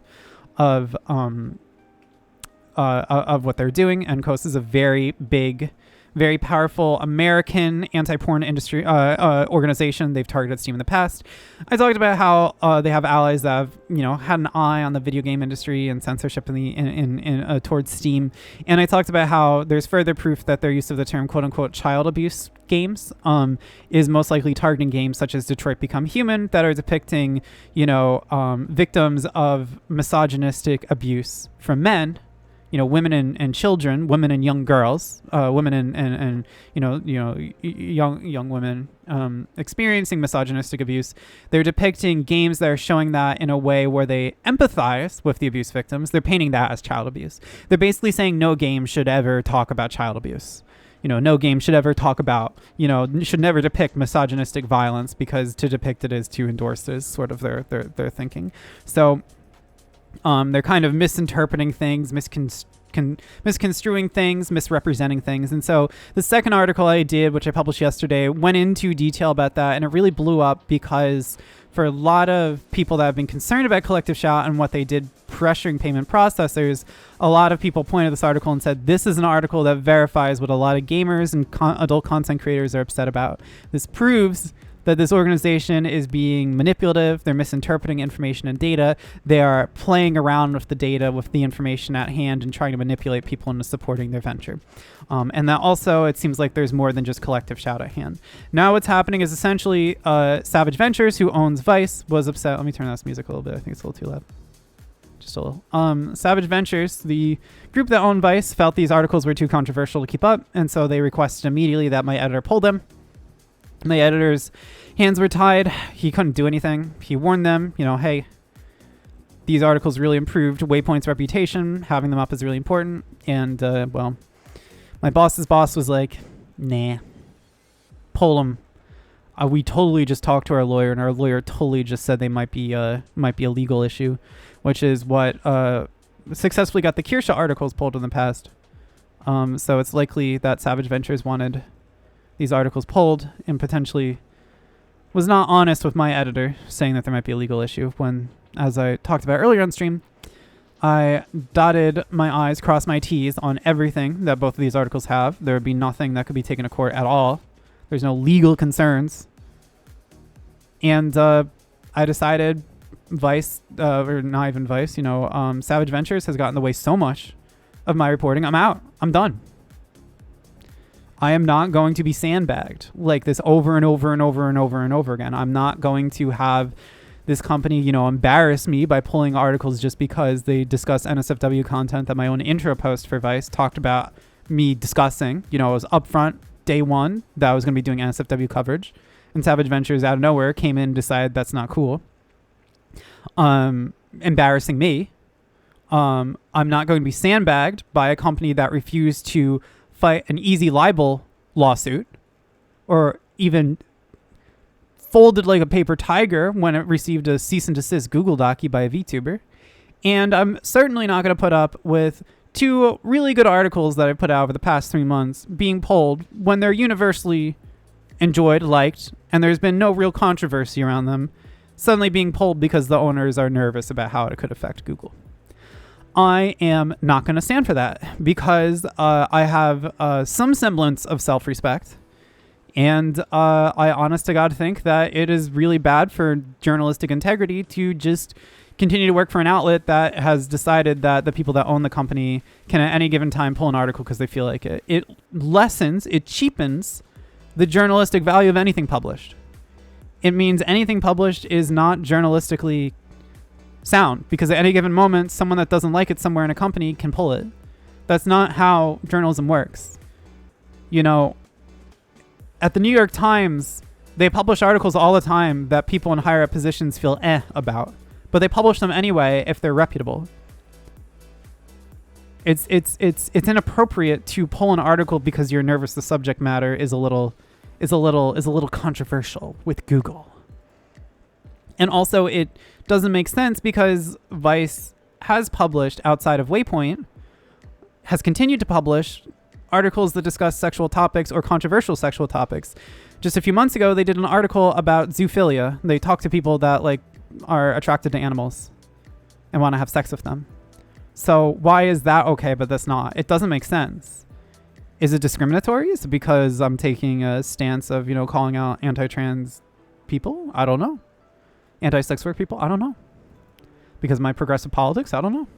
of what they're doing. NCOS is a very big, very powerful American anti-porn industry organization. They've targeted Steam in the past. I talked about how they have allies that have, had an eye on the video game industry and censorship towards Steam. And I talked about how there's further proof that their use of the term "quote unquote" child abuse games is most likely targeting games such as Detroit Become Human that are depicting, victims of misogynistic abuse from men. Women and children, women and young girls, women and young women experiencing misogynistic abuse. They're depicting games that are showing that in a way where they empathize with the abuse victims. They're painting that as child abuse. They're basically saying no game should ever talk about child abuse. No game should ever talk about, should never depict misogynistic violence because to depict it is to endorse it is sort of their thinking. So they're kind of misinterpreting things, misconstruing things, misrepresenting things. And so the second article I did, which I published yesterday, went into detail about that, and it really blew up because for a lot of people that have been concerned about Collective Shout and what they did pressuring payment processors, a lot of people pointed to this article and said, this is an article that verifies what a lot of gamers and adult content creators are upset about. This proves that this organization is being manipulative. They're misinterpreting information and data. They are playing around with the data, with the information at hand, and trying to manipulate people into supporting their venture. And that also, it seems like there's more than just Collective Shout at hand. Now what's happening is essentially Savage Ventures, who owns Vice, was upset. Let me turn this music a little bit. I think it's a little too loud. Just a little. Savage Ventures, the group that owned Vice, felt these articles were too controversial to keep up, and so they requested immediately that my editor pull them. My editor's hands were tied. He couldn't do anything. He warned them, hey, these articles really improved Waypoint's reputation. Having them up is really important. And, my boss's boss was like, nah, pull them. We totally just talked to our lawyer, and our lawyer totally just said they might be a legal issue, which is what successfully got the Kirsha articles pulled in the past. So it's likely that Savage Ventures wanted these articles pulled and potentially was not honest with my editor saying that there might be a legal issue when, as I talked about earlier on stream, I dotted my I's, crossed my T's on everything that both of these articles have. There would be nothing that could be taken to court at all. There's no legal concerns. And I decided Vice, or not even Vice, Savage Ventures has gotten in the way so much of my reporting. I'm out. I'm done. I am not going to be sandbagged like this over and over and over and over and over again. I'm not going to have this company, embarrass me by pulling articles just because they discuss NSFW content that my own intro post for Vice talked about me discussing. It was upfront day one that I was going to be doing NSFW coverage, and Savage Ventures out of nowhere came in and decided that's not cool. Embarrassing me. I'm not going to be sandbagged by a company that refused to fight an easy libel lawsuit or even folded like a paper tiger when it received a cease and desist Google docu by a VTuber. And I'm certainly not going to put up with two really good articles that I put out over the past 3 months being pulled when they're universally enjoyed, liked, and there's been no real controversy around them suddenly being pulled because the owners are nervous about how it could affect Google. I am not going to stand for that because I have some semblance of self-respect. And I honest to God think that it is really bad for journalistic integrity to just continue to work for an outlet that has decided that the people that own the company can at any given time pull an article because they feel like it. It cheapens the journalistic value of anything published. It means anything published is not journalistically sound because at any given moment, someone that doesn't like it somewhere in a company can pull it. That's not how journalism works. At the New York Times, they publish articles all the time that people in higher up positions feel about, but they publish them anyway if they're reputable. It's inappropriate to pull an article because you're nervous the subject matter is a little controversial with Google. And also it doesn't make sense because Vice has published outside of Waypoint, has continued to publish articles that discuss sexual topics or controversial sexual topics. Just a few months ago, they did an article about zoophilia. They talked to people that like are attracted to animals and want to have sex with them. So why is that okay, but that's not? It doesn't make sense. Is it discriminatory? Is it because I'm taking a stance of, you know, calling out anti-trans people? I don't know. Anti-sex work people? I don't know. Because of my progressive politics? I don't know.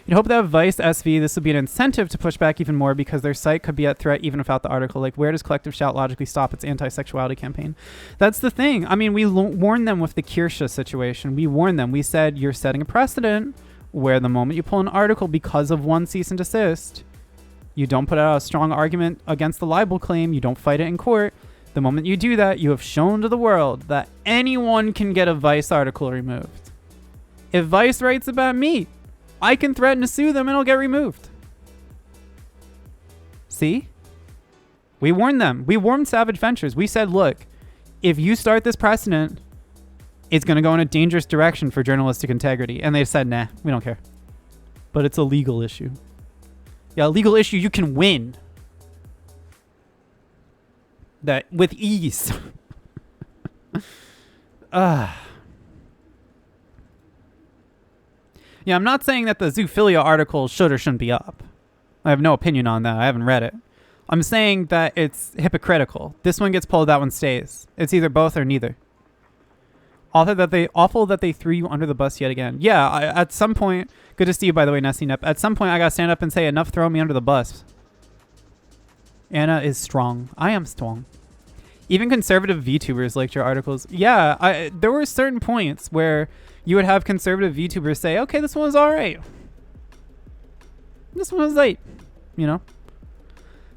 You'd hope that Vice SV, this would be an incentive to push back even more because their site could be at threat even without the article. Like, where does Collective Shout logically stop its anti-sexuality campaign? That's the thing. I mean, we warned them with the Kirsha situation. We warned them. We said, you're setting a precedent where the moment you pull an article because of one cease and desist, you don't put out a strong argument against the libel claim. You don't fight it in court. The moment you do that, you have shown to the world that anyone can get a Vice article removed. If Vice writes about me, I can threaten to sue them and it'll get removed. See? We warned them. We warned Savage Ventures. We said, look, if you start this precedent, it's going to go in a dangerous direction for journalistic integrity. And they said, nah, we don't care. But it's a legal issue. Yeah, a legal issue you can win. That with ease. Yeah, I'm not saying that the zoophilia article should or shouldn't be up. I have no opinion on that. I haven't read it. I'm saying that it's hypocritical. This one gets pulled, that one stays. It's either both or neither. Awful that they threw you under the bus yet again. Yeah, at some point, good to see you, by the way, Nessie Nep. At some point, I got to stand up and say, enough throwing me under the bus. Anna is strong. I am strong. Even conservative VTubers liked your articles. Yeah, there were certain points where you would have conservative VTubers say, okay, this one was all right. This one was late, you know?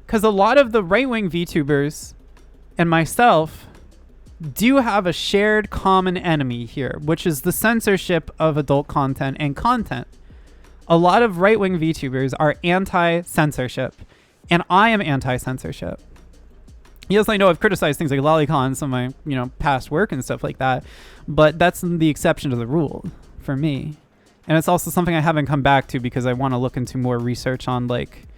Because a lot of the right-wing VTubers and myself do have a shared common enemy here, which is the censorship of adult content and content. A lot of right-wing VTubers are anti-censorship, and I am anti-censorship. Yes, I know I've criticized things like lolicon, some of my, past work and stuff like that, but that's the exception to the rule for me. And it's also something I haven't come back to because I want to look into more research on like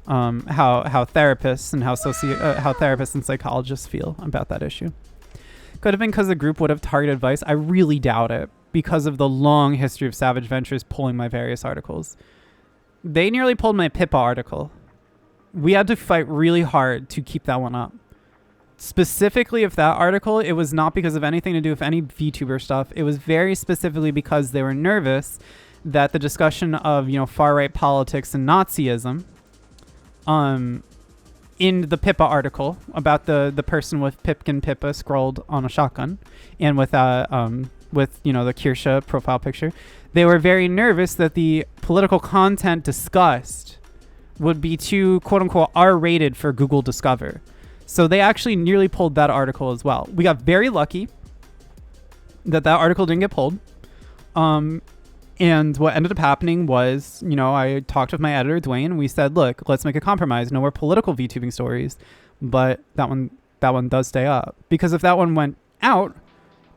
how therapists and how therapists and psychologists feel about that issue. Could have been because the group would have targeted Vice. I really doubt it because of the long history of Savage Ventures pulling my various articles. They nearly pulled my Pippa article. We had to fight really hard to keep that one up. Specifically, if that article, it was not because of anything to do with any VTuber stuff. It was very specifically because they were nervous that the discussion of, far-right politics and Nazism in the Pippa article about the person with Pipkin Pippa scrolled on a shotgun and with the Kirsha profile picture, they were very nervous that the political content discussed would be too, quote-unquote, R-rated for Google Discover. So they actually nearly pulled that article as well. We got very lucky that article didn't get pulled. And what ended up happening was, I talked with my editor, Dwayne, and we said, look, let's make a compromise. No more political VTubing stories, but that one does stay up. Because if that one went out,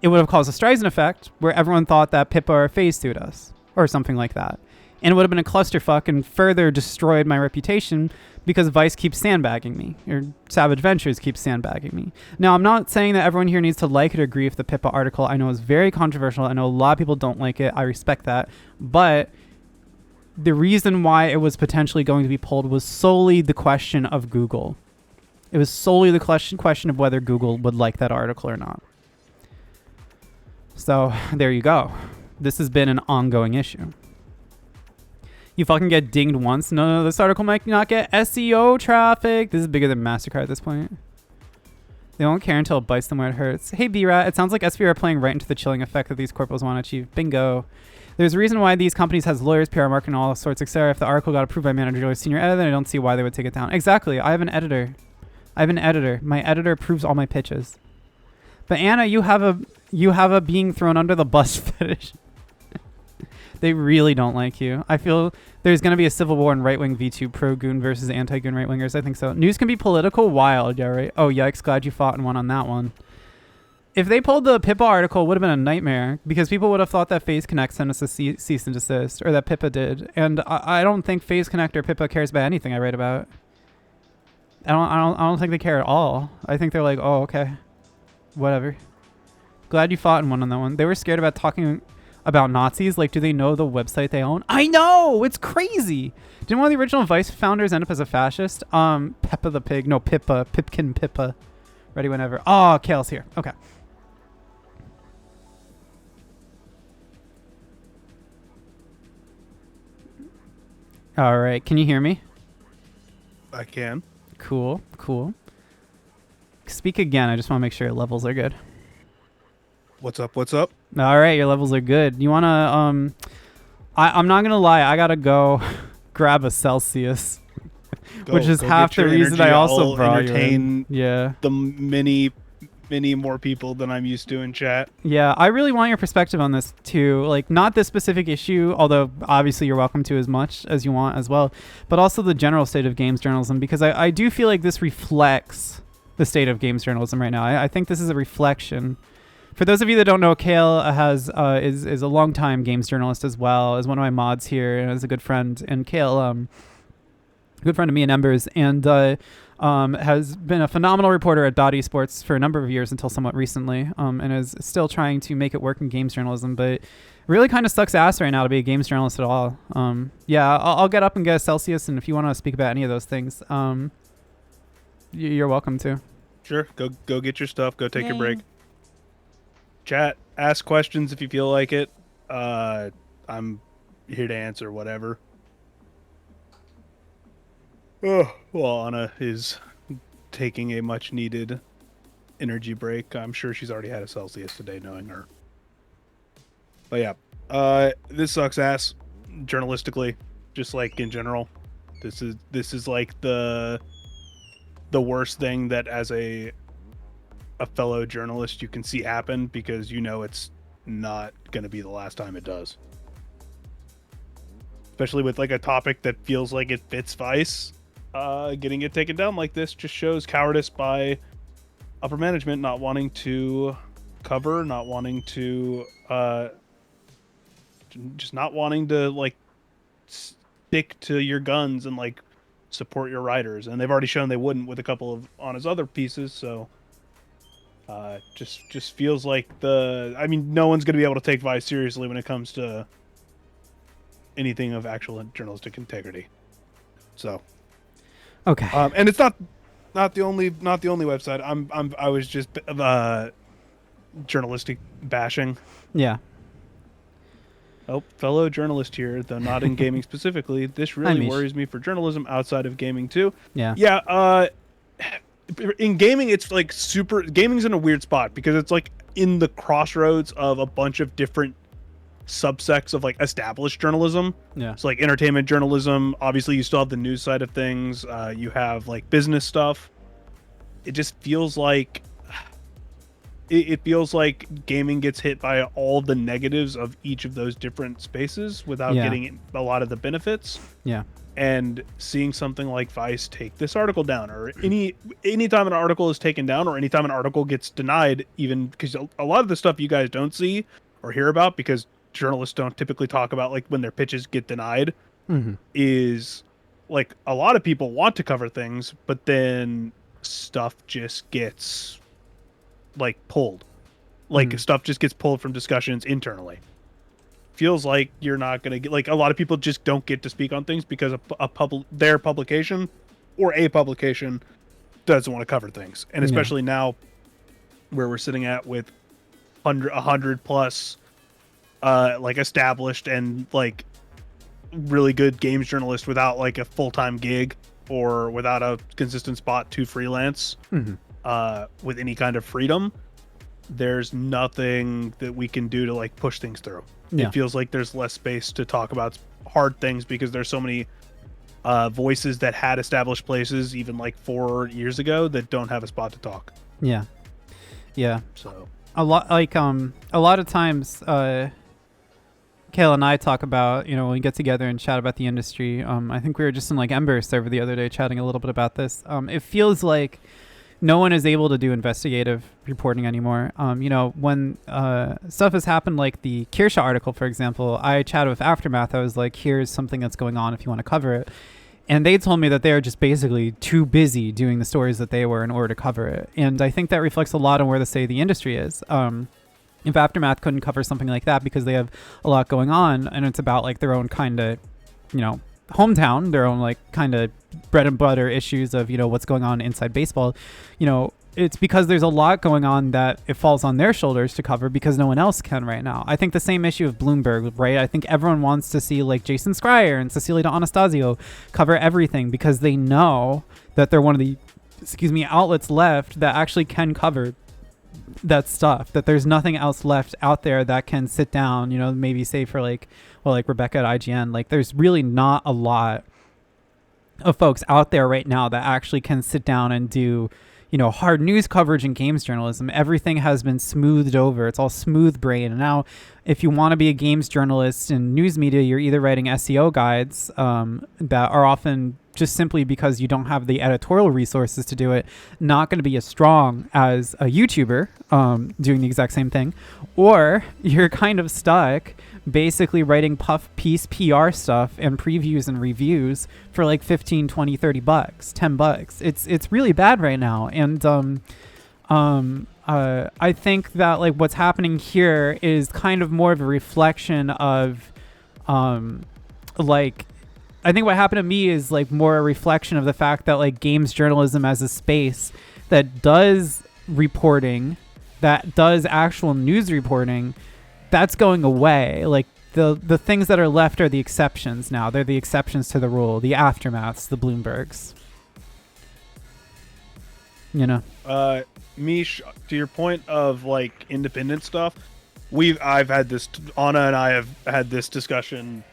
it would have caused a Streisand effect where everyone thought that Pippa or FaZe sued us or something like that. And it would have been a clusterfuck and further destroyed my reputation because Vice keeps sandbagging me, or Savage Ventures keeps sandbagging me. Now, I'm not saying that everyone here needs to like it or agree with the Pippa article. I know it's very controversial. I know a lot of people don't like it. I respect that. But the reason why it was potentially going to be pulled was solely the question of Google. It was solely the question of whether Google would like that article or not. So, there you go. This has been an ongoing issue. You fucking get dinged once. No, this article might not get SEO traffic. This is bigger than MasterCard at this point. They won't care until it bites them where it hurts. Hey, B-Rat, it sounds like SVR are playing right into the chilling effect that these corporals want to achieve. Bingo. There's a reason why these companies has lawyers, PR marketing, all sorts, etc. If the article got approved by manager or senior editor, then I don't see why they would take it down. Exactly. I have an editor. My editor approves all my pitches. But Anna, you have a being thrown under the bus fetish. They really don't like you. I feel there's going to be a civil war in right-wing VTube, pro-goon versus anti-goon right-wingers. I think so. News can be political. Wild, yeah, right? Oh, yikes. Glad you fought and won on that one. If they pulled the Pippa article, it would have been a nightmare because people would have thought that FaZe Connect sent us a cease and desist, or that Pippa did. And I don't think FaZe Connect or Pippa cares about anything I write about. I don't think they care at all. I think they're like, oh, okay, whatever. Glad you fought in one on that one. They were scared about talking about Nazis. Like, do they know the website they own? I know, it's crazy. Didn't one of the original Vice founders end up as a fascist? Peppa the Pig. No, Pippa. Pipkin Pippa. Ready whenever. Oh, Kale's here. Okay. All right. Can you hear me? I can. Cool. Cool. Speak again. I just want to make sure your levels are good. What's up? What's up? All right. Your levels are good. You want to, I'm not going to lie. I got to go grab a Celsius, which is half the reason I also brought you in. Yeah. The many more people than I'm used to in chat. Yeah, I really want your perspective on this too. Like, not this specific issue, although obviously you're welcome to as much as you want as well, but also the general state of games journalism, because I do feel like this reflects the state of games journalism right now. I think this is a reflection. For those of you that don't know, Kale is a longtime games journalist as well, as one of my mods here, and as a good friend. And Kale, good friend of me and Ember's, and has been a phenomenal reporter at Esports for a number of years until somewhat recently, and is still trying to make it work in games journalism, but really kind of sucks ass right now to be a games journalist at all. Yeah, I'll get up and get a Celsius, and if you want to speak about any of those things, you're welcome to. Sure, go get your stuff. Go take your break. Chat, ask questions if you feel like it. I'm here to answer whatever. Oh, well, Anna is taking a much-needed energy break. I'm sure she's already had a Celsius today, knowing her. But yeah, this sucks ass, journalistically, just like in general. This is like the worst thing that as a fellow journalist you can see happen, because you know it's not going to be the last time it does. Especially with like a topic that feels like it fits Vice. Getting it taken down like this just shows cowardice by upper management, not wanting to cover, not wanting to just not wanting to like stick to your guns and like support your writers. And they've already shown they wouldn't with a couple of on his other pieces, so just feels like I mean, no one's going to be able to take Vice seriously when it comes to anything of actual journalistic integrity. So okay. And it's not the only website. I was just journalistic bashing. Yeah. Oh, fellow journalist here, though not in gaming specifically. This really worries me for journalism outside of gaming too. Yeah. Yeah. In gaming, it's like gaming's in a weird spot because it's like in the crossroads of a bunch of different subsects of like established journalism. Yeah. So like entertainment journalism, obviously you still have the news side of things. You have like business stuff. It just feels like it feels like gaming gets hit by all the negatives of each of those different spaces without getting a lot of the benefits. Yeah. And seeing something like Vice take this article down, or anytime an article is taken down, or anytime an article gets denied, even because a lot of the stuff you guys don't see or hear about because journalists don't typically talk about, like when their pitches get denied, is like a lot of people want to cover things, but then stuff just gets like pulled, like stuff just gets pulled from discussions internally. Feels like you're not going to get, like, a lot of people just don't get to speak on things because their publication or a publication doesn't want to cover things. And especially now where we're sitting at with 100 plus like established and like really good games journalists without like a full-time gig or without a consistent spot to freelance with any kind of freedom, there's nothing that we can do to like push things through. It feels like there's less space to talk about hard things because there's so many voices that had established places even like 4 years ago that don't have a spot to talk. Yeah. So a lot of times Kayla and I talk about, when we get together and chat about the industry. I think we were just in like Ember server the other day chatting a little bit about this. It feels like no one is able to do investigative reporting anymore. You know, when stuff has happened, like the Kirsha article, for example, I chatted with Aftermath. I was like, here's something that's going on if you want to cover it. And they told me that they are just basically too busy doing the stories that they were in order to cover it. And I think that reflects a lot on where the state of the industry is. If Aftermath couldn't cover something like that because they have a lot going on and it's about like their own kind of, you know, hometown, their own like kind of bread and butter issues of, you know, what's going on inside baseball, you know, it's because there's a lot going on that it falls on their shoulders to cover because no one else can right now. I think the same issue of Bloomberg, right? I think everyone wants to see like Jason Schreier and Cecilia D'Anastasio cover everything because they know that they're one of the, outlets left that actually can cover that stuff, that there's nothing else left out there that can sit down, you know, maybe say for like, well, like Rebecca at IGN, like there's really not a lot of folks out there right now that actually can sit down and do, you know, hard news coverage and games journalism. Everything has been smoothed over. It's all smooth brain. And now if you want to be a games journalist in news media, you're either writing SEO guides that are often just simply because you don't have the editorial resources to do it, not going to be as strong as a YouTuber doing the exact same thing, or you're kind of stuck basically writing puff piece PR stuff and previews and reviews for like 15, 20, 30 bucks, $10. It's really bad right now. And I think that like what's happening here is kind of more of a reflection of like, I think what happened to me is like more a reflection of the fact that like games journalism as a space that does reporting, that does actual news reporting, that's going away. Like the things that are left are the exceptions now. They're the exceptions to the rule, the Aftermaths, the Bloombergs. You know? Mish, to your point of like independent stuff, I've had this, Anna and I have had this discussion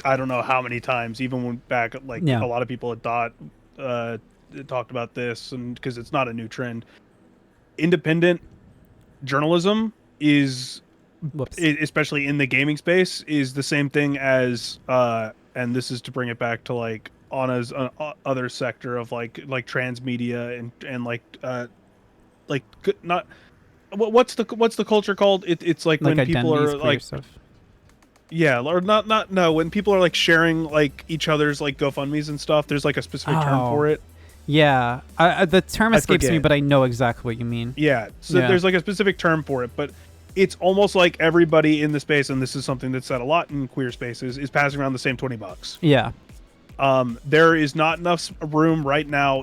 I don't know how many times, even when back like a lot of people had talked about this, and because it's not a new trend. Independent journalism is, especially in the gaming space, is the same thing as and this is to bring it back to like Anna's other sector of like transmedia and like not what's the culture called? It's like when people are like stuff. Yeah, or not no, when people are like sharing like each other's like GoFundMe's and stuff, there's like a specific term for it. Yeah, the term escapes me, but I know exactly what you mean. Yeah, so there's like a specific term for it, but it's almost like everybody in the space, and this is something that's said a lot in queer spaces, is passing around the same $20. Yeah. There is not enough room right now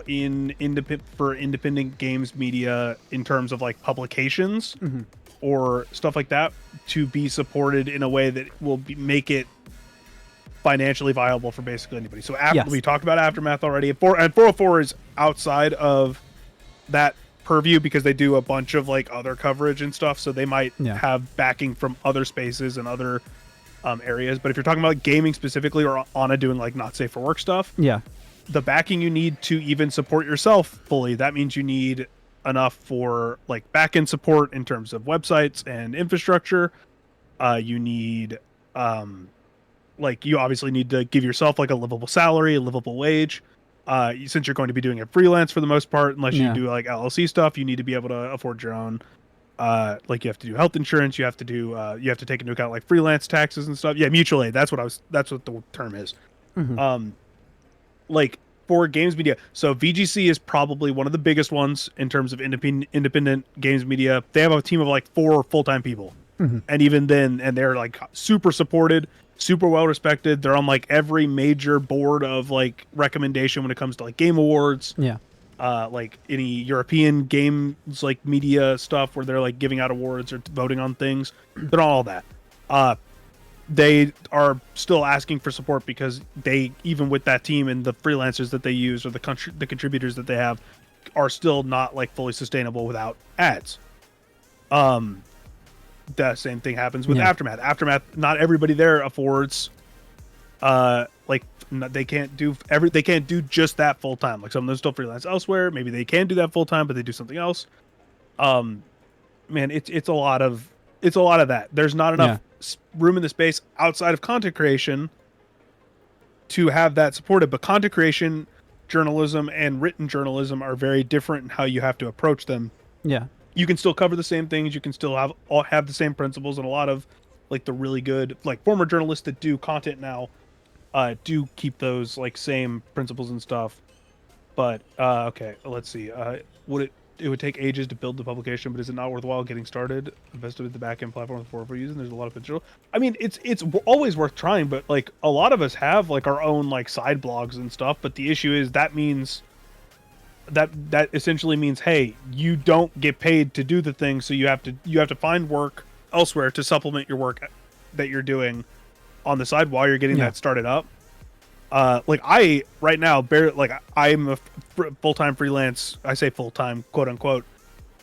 for independent games media in terms of like publications or stuff like that to be supported in a way that will make it financially viable for basically anybody. So we talked about Aftermath already, and 404 is outside of that purview because they do a bunch of like other coverage and stuff, so they might have backing from other spaces and other areas. But if you're talking about gaming specifically, or Anna doing like not safe for work stuff, the backing you need to even support yourself fully, that means you need enough for like back-end support in terms of websites and infrastructure. You need like you obviously need to give yourself like a livable salary, a livable wage. Since you're going to be doing it freelance for the most part, unless you do like LLC stuff, you need to be able to afford your own. Like you have to do health insurance. You have to do. You have to take into account like freelance taxes and stuff. Yeah, mutual aid. That's what the term is. Like for games media. So VGC is probably one of the biggest ones in terms of independent games media. They have a team of like 4 full-time people, and even then, and they're like super supported, super well respected. They're on like every major board of like recommendation when it comes to like game awards. Like any European games like media stuff where they're like giving out awards or voting on things. They're all that. They are still asking for support because they, even with that team and the freelancers that they use or the contributors that they have, are still not like fully sustainable without ads. The same thing happens with Aftermath. Aftermath, not everybody there affords they can't do just that full time. Like some of them still freelance elsewhere. Maybe they can do that full time, but they do something else. Man, it's a lot of that. There's not enough room in the space outside of content creation to have that supported. But content creation journalism and written journalism are very different in how you have to approach them. Yeah. You can still cover the same things. You can still have the same principles, and a lot of like the really good like former journalists that do content now do keep those like same principles and stuff. But okay, let's see. It would take ages to build the publication, but is it not worthwhile getting started? Invested in the backend platform for using. There's a lot of potential. I mean, it's always worth trying, but like a lot of us have like our own like side blogs and stuff. But the issue is that means that essentially means, hey, you don't get paid to do the thing, so you have to find work elsewhere to supplement your work that you're doing on the side while you're getting that started up. Like I right now I'm a full-time freelance, I say full-time quote unquote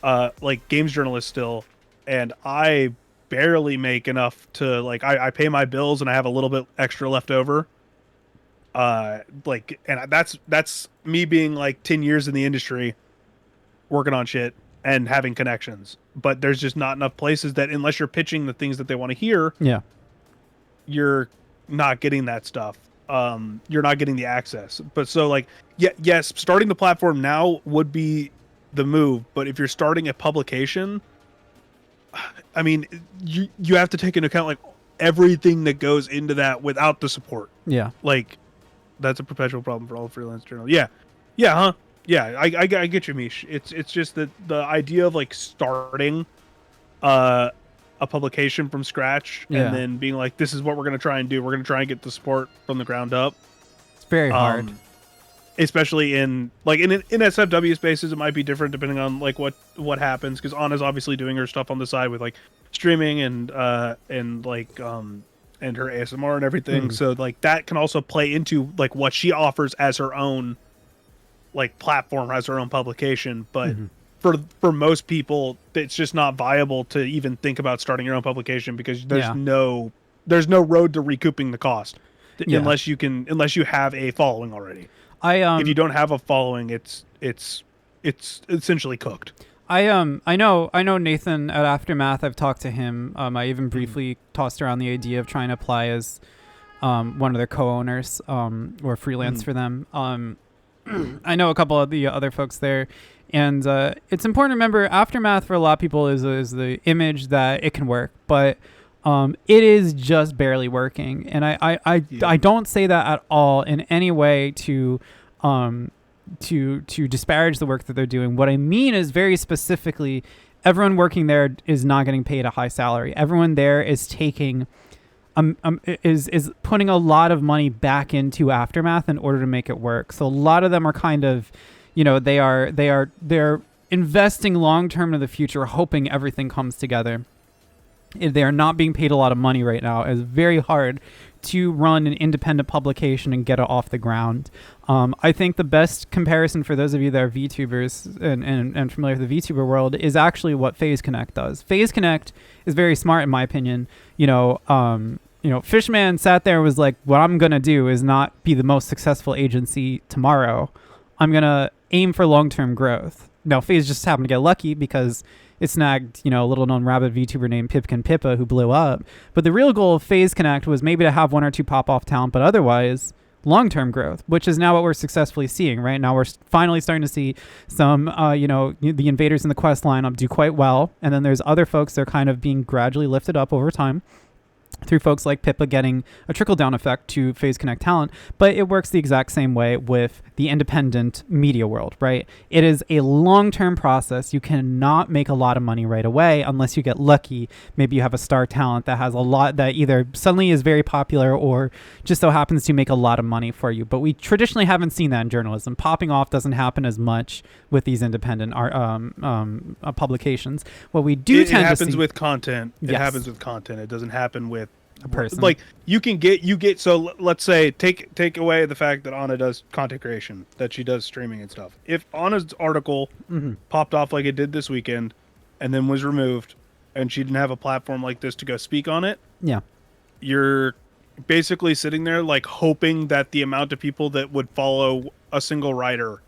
like games journalist still, and I barely make enough to like I pay my bills and I have a little bit extra left over. Like, and that's me being like 10 years in the industry working on shit and having connections, but there's just not enough places that unless you're pitching the things that they want to hear, you're not getting that stuff. You're not getting the access. But so like, yes, starting the platform now would be the move. But if you're starting a publication, I mean, you have to take into account like everything that goes into that without the support. Yeah. Like that's a perpetual problem for all freelance journalists. Yeah. Yeah. Huh. Yeah. I get you, Mish. It's just that the idea of like starting, a publication from scratch and then being like, this is what we're going to try and do. We're going to try and get the support from the ground up. It's very hard. Especially in like in SFW spaces, it might be different depending on like what happens. Cause Anna's obviously doing her stuff on the side with like streaming and like, and her ASMR and everything. So like that can also play into like what she offers as her own like platform, as her own publication. But for most people, it's just not viable to even think about starting your own publication because there's no road to recouping the cost unless you have a following already. If you don't have a following, it's essentially cooked. I know Nathan at Aftermath. I've talked to him. I even briefly tossed around the idea of trying to apply as one of their co-owners or freelance for them. I know a couple of the other folks there. And it's important to remember Aftermath for a lot of people is the image that it can work, but it is just barely working. And I don't say that at all in any way to disparage the work that they're doing. What I mean is very specifically, everyone working there is not getting paid a high salary. Everyone there is taking is putting a lot of money back into Aftermath in order to make it work. So a lot of them are kind of, they're investing long term into the future, hoping everything comes together. They are not being paid a lot of money right now. It's very hard to run an independent publication and get it off the ground. I think the best comparison for those of you that are VTubers and familiar with the VTuber world is actually what FaZe Connect does. FaZe Connect is very smart, in my opinion. Fishman sat there and was like, what I'm going to do is not be the most successful agency tomorrow. I'm going to aim for long-term growth. Now, FaZe just happened to get lucky because it snagged, a little-known rabbit VTuber named Pipkin Pippa who blew up. But the real goal of FaZe Connect was maybe to have one or two pop-off talent, but otherwise long-term growth, which is now what we're successfully seeing, right? Now we're finally starting to see some, the invaders in the quest lineup do quite well. And then there's other folks that are kind of being gradually lifted up over time through folks like Pippa getting a trickle-down effect to FaZe Connect talent, but it works the exact same way with the independent media world, right? It is a long-term process. You cannot make a lot of money right away unless you get lucky. Maybe you have a star talent that has a lot that either suddenly is very popular or just so happens to make a lot of money for you. But we traditionally haven't seen that in journalism. Popping off doesn't happen as much with these independent publications. What we do tend to see... It happens with content. It happens with content. It doesn't happen with a person. Like you get so let's say take away the fact that Anna does content creation, that she does streaming and stuff. If Anna's article popped off like it did this weekend and then was removed and she didn't have a platform like this to go speak on it, you're basically sitting there like hoping that the amount of people that would follow a single writer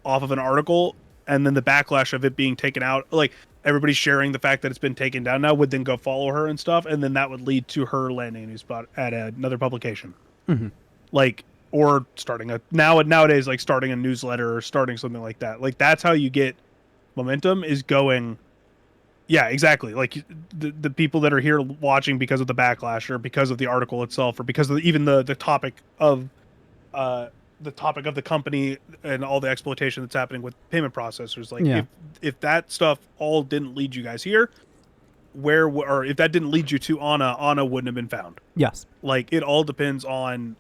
off of an article and then the backlash of it being taken out, like everybody sharing the fact that it's been taken down now, would then go follow her and stuff, and then that would lead to her landing a new spot at another publication. Like or starting nowadays like starting a newsletter or starting something like that. Like that's how you get momentum, is going. Yeah, exactly. Like the people that are here watching because of the backlash or because of the article itself or because of even the topic of the company and all the exploitation that's happening with payment processors. Like if that stuff all didn't lead you guys here, or if that didn't lead you to Anna wouldn't have been found. Yes. Like it all depends on,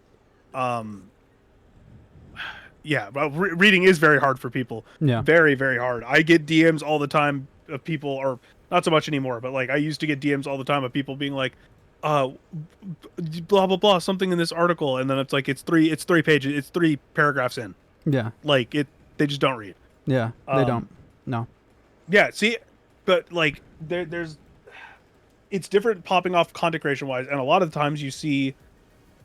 yeah. Well, reading is very hard for people. Yeah. Very, very hard. I get DMs all the time of people, or not so much anymore, but like I used to get DMs all the time of people being like, blah blah blah, something in this article, and then it's like it's three pages, it's 3 paragraphs in. Yeah. Like they just don't read. Yeah, they don't. No. Yeah, see, but like there's it's different popping off content creation wise, and a lot of the times you see,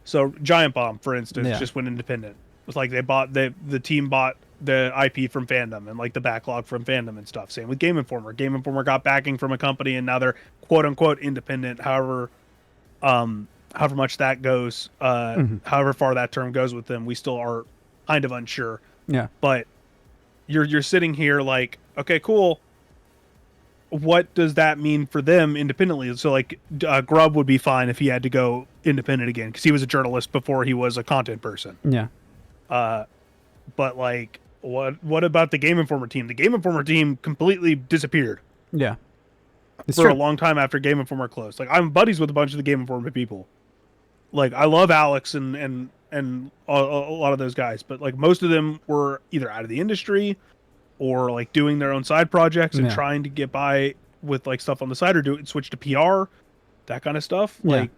so Giant Bomb, for instance, just went independent. It's like the team bought the IP from fandom and like the backlog from fandom and stuff. Same with Game Informer. Game Informer got backing from a company and now they're quote unquote independent. However much that goes, however far that term goes with them, we still are kind of unsure. Yeah. But you're sitting here like, okay, cool. What does that mean for them independently? So like Grubb would be fine if he had to go independent again because he was a journalist before he was a content person. Yeah. But like, what about the Game Informer team? The Game Informer team completely disappeared. Yeah. For a long time after Game Informer closed. Like I'm buddies with a bunch of the Game Informer people. Like I love Alex and a lot of those guys, but like most of them were either out of the industry or like doing their own side projects and trying to get by with like stuff on the side or switch to PR, that kind of stuff. Yeah. Like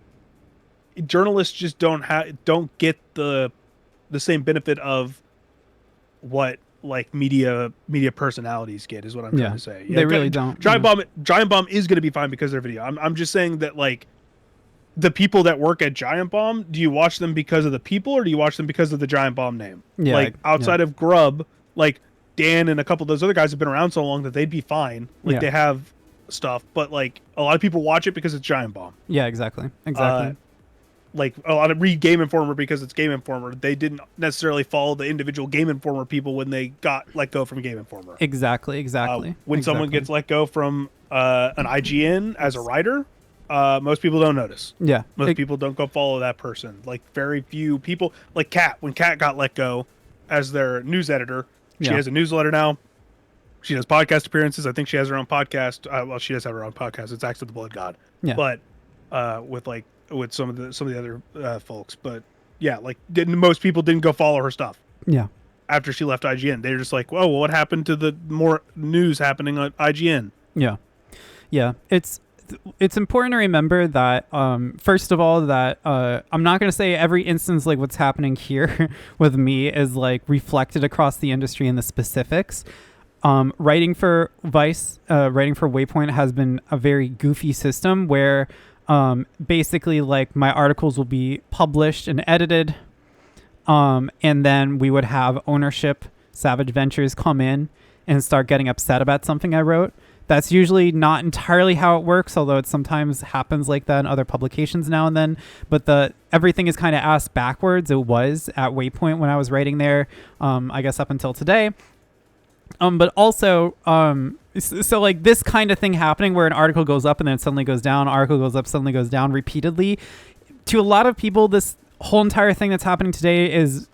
journalists just don't get the same benefit of what like media personalities get, is what I'm trying to say. They really don't. Giant Bomb is going to be fine because of their video. I'm just saying that like the people that work at Giant Bomb, do you watch them because of the people or do you watch them because of the Giant Bomb name? Yeah, like outside of Grubb, like Dan and a couple of those other guys have been around so long that they'd be fine. Like they have stuff, but like a lot of people watch it because it's Giant Bomb. Yeah, exactly. Like a lot of read Game Informer because it's Game Informer. They didn't necessarily follow the individual Game Informer people when they got let go from Game Informer. Exactly. When someone gets let go from an IGN as a writer, most people don't notice. Yeah. Most people don't go follow that person. Like very few people, like Kat, when Kat got let go as their news editor, she has a newsletter now. She does podcast appearances. I think she has her own podcast. Well, she does have her own podcast. It's Acts of the Blood God. Yeah. But with some of the other folks, but yeah, like most people didn't go follow her stuff. Yeah. After she left IGN, they're just like, "Whoa, well, what happened to the more news happening on IGN?" Yeah. Yeah. It's important to remember that first of all that I'm not going to say every instance like what's happening here with me is like reflected across the industry in the specifics. Writing for Vice, writing for Waypoint has been a very goofy system where basically like my articles will be published and edited, and then we would have ownership, Savage Ventures, come in and start getting upset about something I wrote. That's usually not entirely how it works, although it sometimes happens like that in other publications now and then. But everything is kind of asked backwards. It was at Waypoint when I was writing there, I guess up until today. But also, so like this kind of thing happening where an article goes up and then it suddenly goes down, article goes up, suddenly goes down repeatedly. To a lot of people, this whole entire thing that's happening today is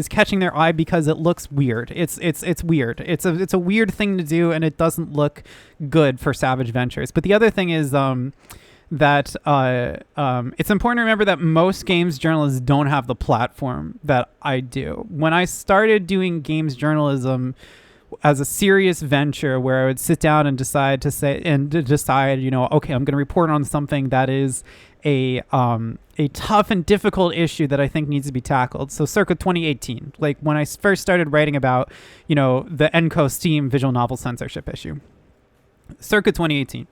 catching their eye because it looks weird. It's weird. It's a weird thing to do, and it doesn't look good for Savage Ventures. But the other thing is that it's important to remember that most games journalists don't have the platform that I do. When I started doing games journalism as a serious venture where I would sit down and decide, you know, okay, I'm going to report on something that is a tough and difficult issue that I think needs to be tackled. So circa 2018, like when I first started writing about, you know, the ENCO Steam visual novel censorship issue, circa 2018.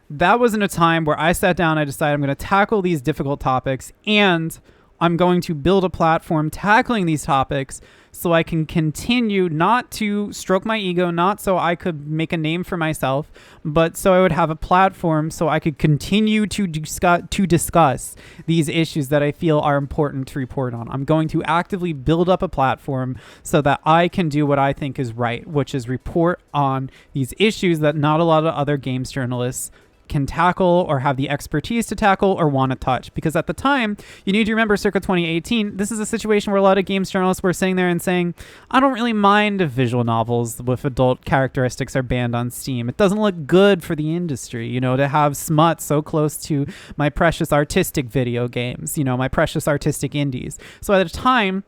That was in a time where I sat down, I decided I'm going to tackle these difficult topics, and I'm going to build a platform tackling these topics so I can continue not to stroke my ego, not so I could make a name for myself, but so I would have a platform so I could continue to discuss these issues that I feel are important to report on. I'm going to actively build up a platform so that I can do what I think is right, which is report on these issues that not a lot of other games journalists can tackle or have the expertise to tackle or want to touch. Because at the time, you need to remember circa 2018, this is a situation where a lot of games journalists were sitting there and saying, I don't really mind if visual novels with adult characteristics are banned on Steam. It doesn't look good for the industry, you know, to have smut so close to my precious artistic video games, you know, my precious artistic indies. So at the time,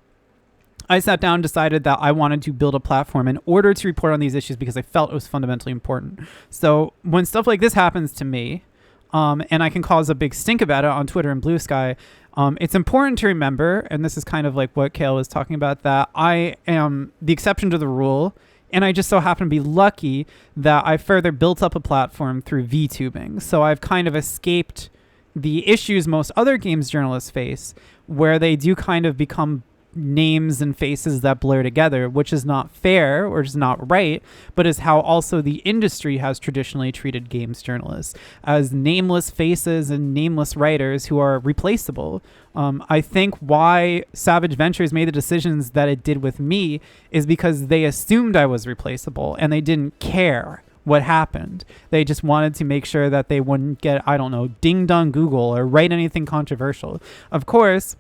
I sat down and decided that I wanted to build a platform in order to report on these issues because I felt it was fundamentally important. So when stuff like this happens to me, and I can cause a big stink about it on Twitter and Blue Sky, it's important to remember, and this is kind of like what Kale was talking about, that I am the exception to the rule. And I just so happen to be lucky that I further built up a platform through VTubing. So I've kind of escaped the issues most other games journalists face, where they do kind of become names and faces that blur together, which is not fair or is not right, but is how also the industry has traditionally treated games journalists as nameless faces and nameless writers who are replaceable. I think why Savage Ventures made the decisions that it did with me is because they assumed I was replaceable and they didn't care what happened. They just wanted to make sure that they wouldn't get, I don't know, dinged on Google or write anything controversial. Of course,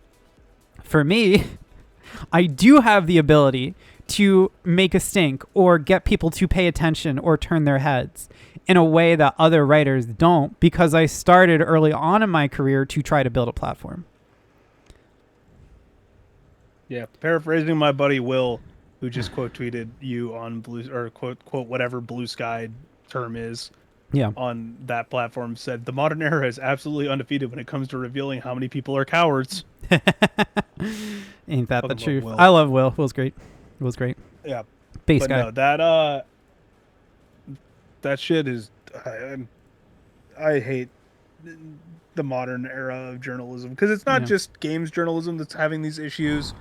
for me, I do have the ability to make a stink or get people to pay attention or turn their heads in a way that other writers don't, because I started early on in my career to try to build a platform. Yeah, paraphrasing my buddy Will, who just quote tweeted you on Blue, or quote whatever Blue Sky term is. Yeah. On that platform, said the modern era is absolutely undefeated when it comes to revealing how many people are cowards. Ain't that the truth? Will. I love Will. Will's great. Will's great. Yeah. Base but guy. No, that shit is, I hate the modern era of journalism, because it's not just games journalism that's having these issues.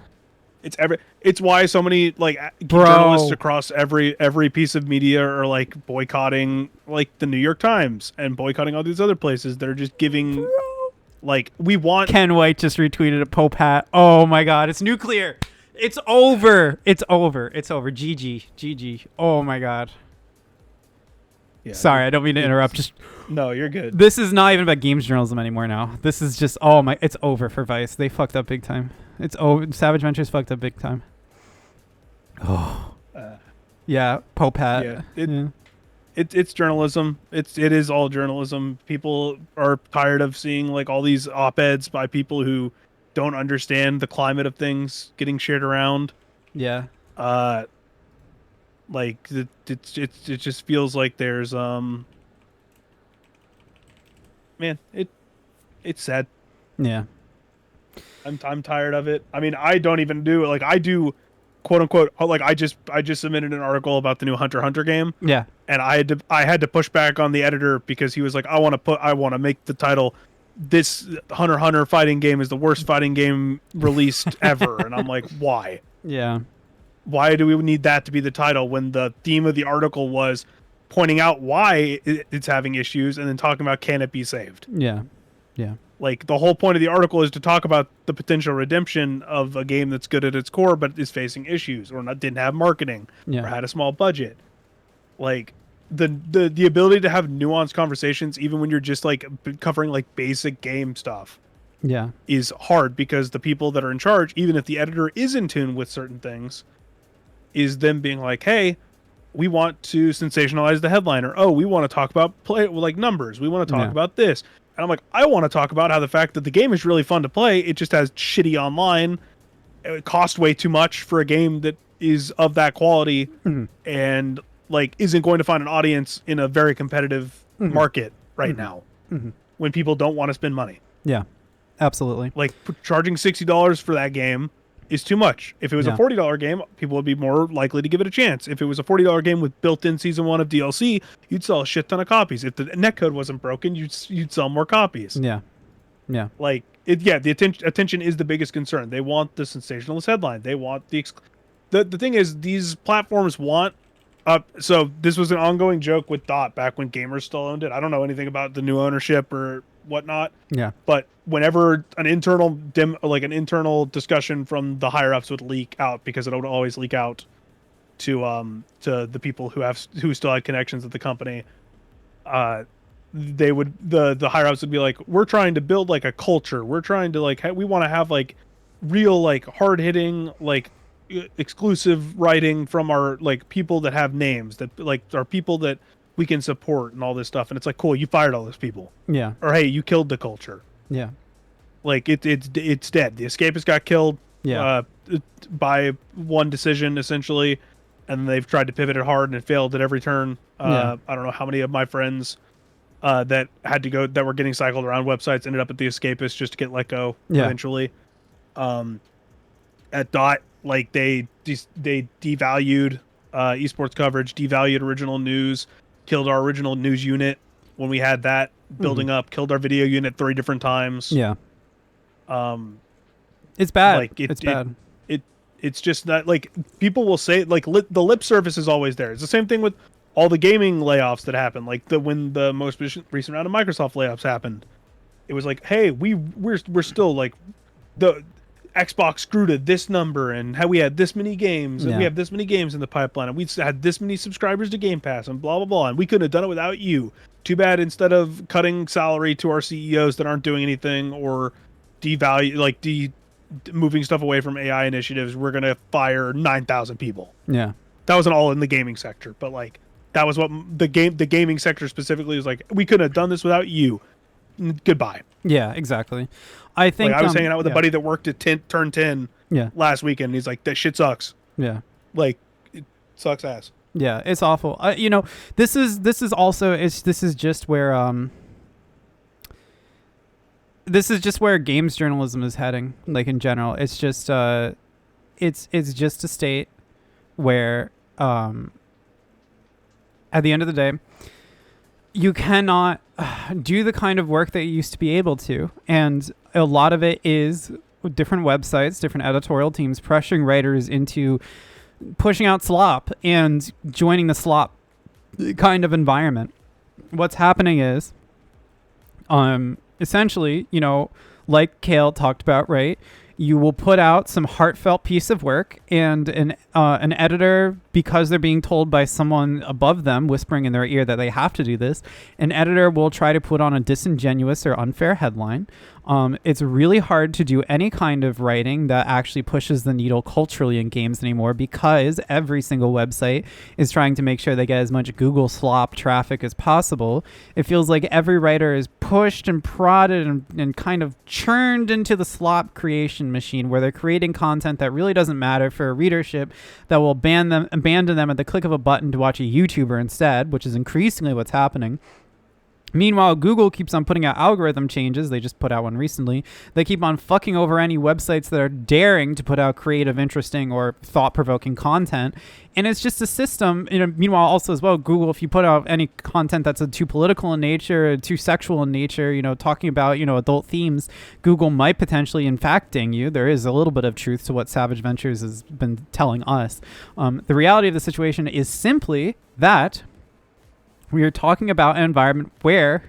It's why so many like journalists across every piece of media are like boycotting like the New York Times and boycotting all these other places that are just giving like, we want. Ken White just retweeted a Pope hat. Oh my God, it's nuclear. It's over. It's over. It's over. GG. Oh my God. Yeah, sorry, I don't mean to interrupt. Just no, you're good. This is not even about games journalism anymore now. This is just it's over for Vice. They fucked up big time. It's over. Savage Ventures fucked up big time. Oh. Yeah, Pope hat. Yeah. It's journalism. It is all journalism. People are tired of seeing like all these op-eds by people who don't understand the climate of things getting shared around. Yeah. Like it just feels like there's man, it's sad. Yeah. I'm tired of it. I mean, I don't even do it. Like, I do, quote unquote, like I just submitted an article about the new Hunter x Hunter game. Yeah. And I had to push back on the editor because he was like, I want to make the title, this Hunter x Hunter fighting game is the worst fighting game released ever. And I'm like, why? Yeah. Why do we need that to be the title when the theme of the article was pointing out why it's having issues and then talking about, can it be saved? Yeah. Yeah. Like, the whole point of the article is to talk about the potential redemption of a game that's good at its core, but is facing issues or didn't have marketing or had a small budget. Like, the ability to have nuanced conversations, even when you're just like covering like basic game stuff, is hard, because the people that are in charge, even if the editor is in tune with certain things, is them being like, hey, we want to sensationalize the headline, or, oh, we want to talk about numbers. We want to talk about this. And I'm like, I want to talk about how the fact that the game is really fun to play, it just has shitty online. It costs way too much for a game that is of that quality, and like isn't going to find an audience in a very competitive market right now, when people don't want to spend money. Yeah, absolutely. Like, charging $60 for that game is too much. If it was a $40 game, people would be more likely to give it a chance. If it was a $40 game with built-in season 1 of DLC, you'd sell a shit ton of copies. If the netcode wasn't broken, you'd sell more copies. Yeah. Yeah. Like the attention is the biggest concern. They want the sensationalist headline. They want the thing is these platforms want. So this was an ongoing joke with Dot back when gamers still owned it. I don't know anything about the new ownership or whatnot. Yeah. But whenever an internal discussion from the higher ups would leak out, because it would always leak out to the people who still had connections at the company, they would the higher ups would be like, we're trying to build like a culture. We're trying to like we want to have like real like hard hitting like exclusive writing from our like people that have names that like are people that we can support and all this stuff. And it's like, cool, you fired all those people. Yeah. Or hey, you killed the culture. Yeah. Like it's dead. The escapist got killed. Yeah. By one decision essentially, and they've tried to pivot it hard and it failed at every turn. I don't know how many of my friends that were getting cycled around websites ended up at the escapist just to get let go eventually. At Dot, like they devalued esports coverage, devalued original news, killed our original news unit when we had that building up, killed our video unit 3 different times. Yeah. It's bad. Like it's bad. It's just that like people will say like the lip service is always there. It's the same thing with all the gaming layoffs that happened. Like when the most recent round of Microsoft layoffs happened, it was like, hey, we're still like the Xbox grew to this number and how we had this many games and we have this many games in the pipeline and we had this many subscribers to Game Pass and blah blah blah, and we couldn't have done it without you. Too bad instead of cutting salary to our CEOs that aren't doing anything or moving stuff away from AI initiatives, we're gonna fire 9,000 people. Yeah. That wasn't all in the gaming sector, but like that was what the gaming sector specifically was like. We couldn't have done this without you. Goodbye. Yeah, exactly. I think like I was hanging out with a buddy that worked at Turn 10 last weekend. And he's like, that shit sucks. Yeah. Like it sucks ass. Yeah, it's awful. This is just where this is just where games journalism is heading. Like in general, it's just it's just a state where at the end of the day, you cannot do the kind of work that you used to be able to, and a lot of it is different websites, different editorial teams pressuring writers into pushing out slop and joining the slop kind of environment. What's happening is essentially, like Kale talked about, right? You will put out some heartfelt piece of work, and an editor, because they're being told by someone above them, whispering in their ear that they have to do this, an editor will try to put on a disingenuous or unfair headline. It's really hard to do any kind of writing that actually pushes the needle culturally in games anymore, because every single website is trying to make sure they get as much Google slop traffic as possible. It feels like every writer is pushed and prodded and kind of churned into the slop creation machine, where they're creating content that really doesn't matter for a readership, that will abandon them at the click of a button to watch a YouTuber instead, which is increasingly what's happening. Meanwhile, Google keeps on putting out algorithm changes. They just put out one recently. They keep on fucking over any websites that are daring to put out creative, interesting, or thought-provoking content. And it's just a system. Meanwhile, also as well, Google, if you put out any content that's too political in nature, too sexual in nature, talking about, adult themes, Google might potentially, in fact, ding you. There is a little bit of truth to what Savage Ventures has been telling us. The reality of the situation is simply that we are talking about an environment where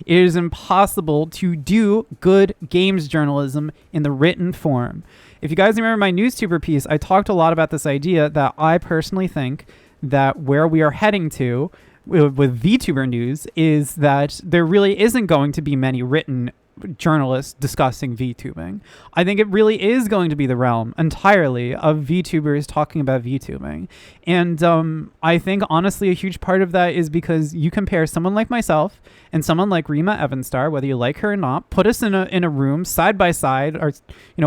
it is impossible to do good games journalism in the written form. If you guys remember my NewsTuber piece, I talked a lot about this idea that I personally think that where we are heading to with VTuber news is that there really isn't going to be many written journalists discussing VTubing. I think it really is going to be the realm entirely of VTubers talking about VTubing. And I think honestly a huge part of that is because you compare someone like myself and someone like Rima Evanstar, whether you like her or not, put us in a room side by side, or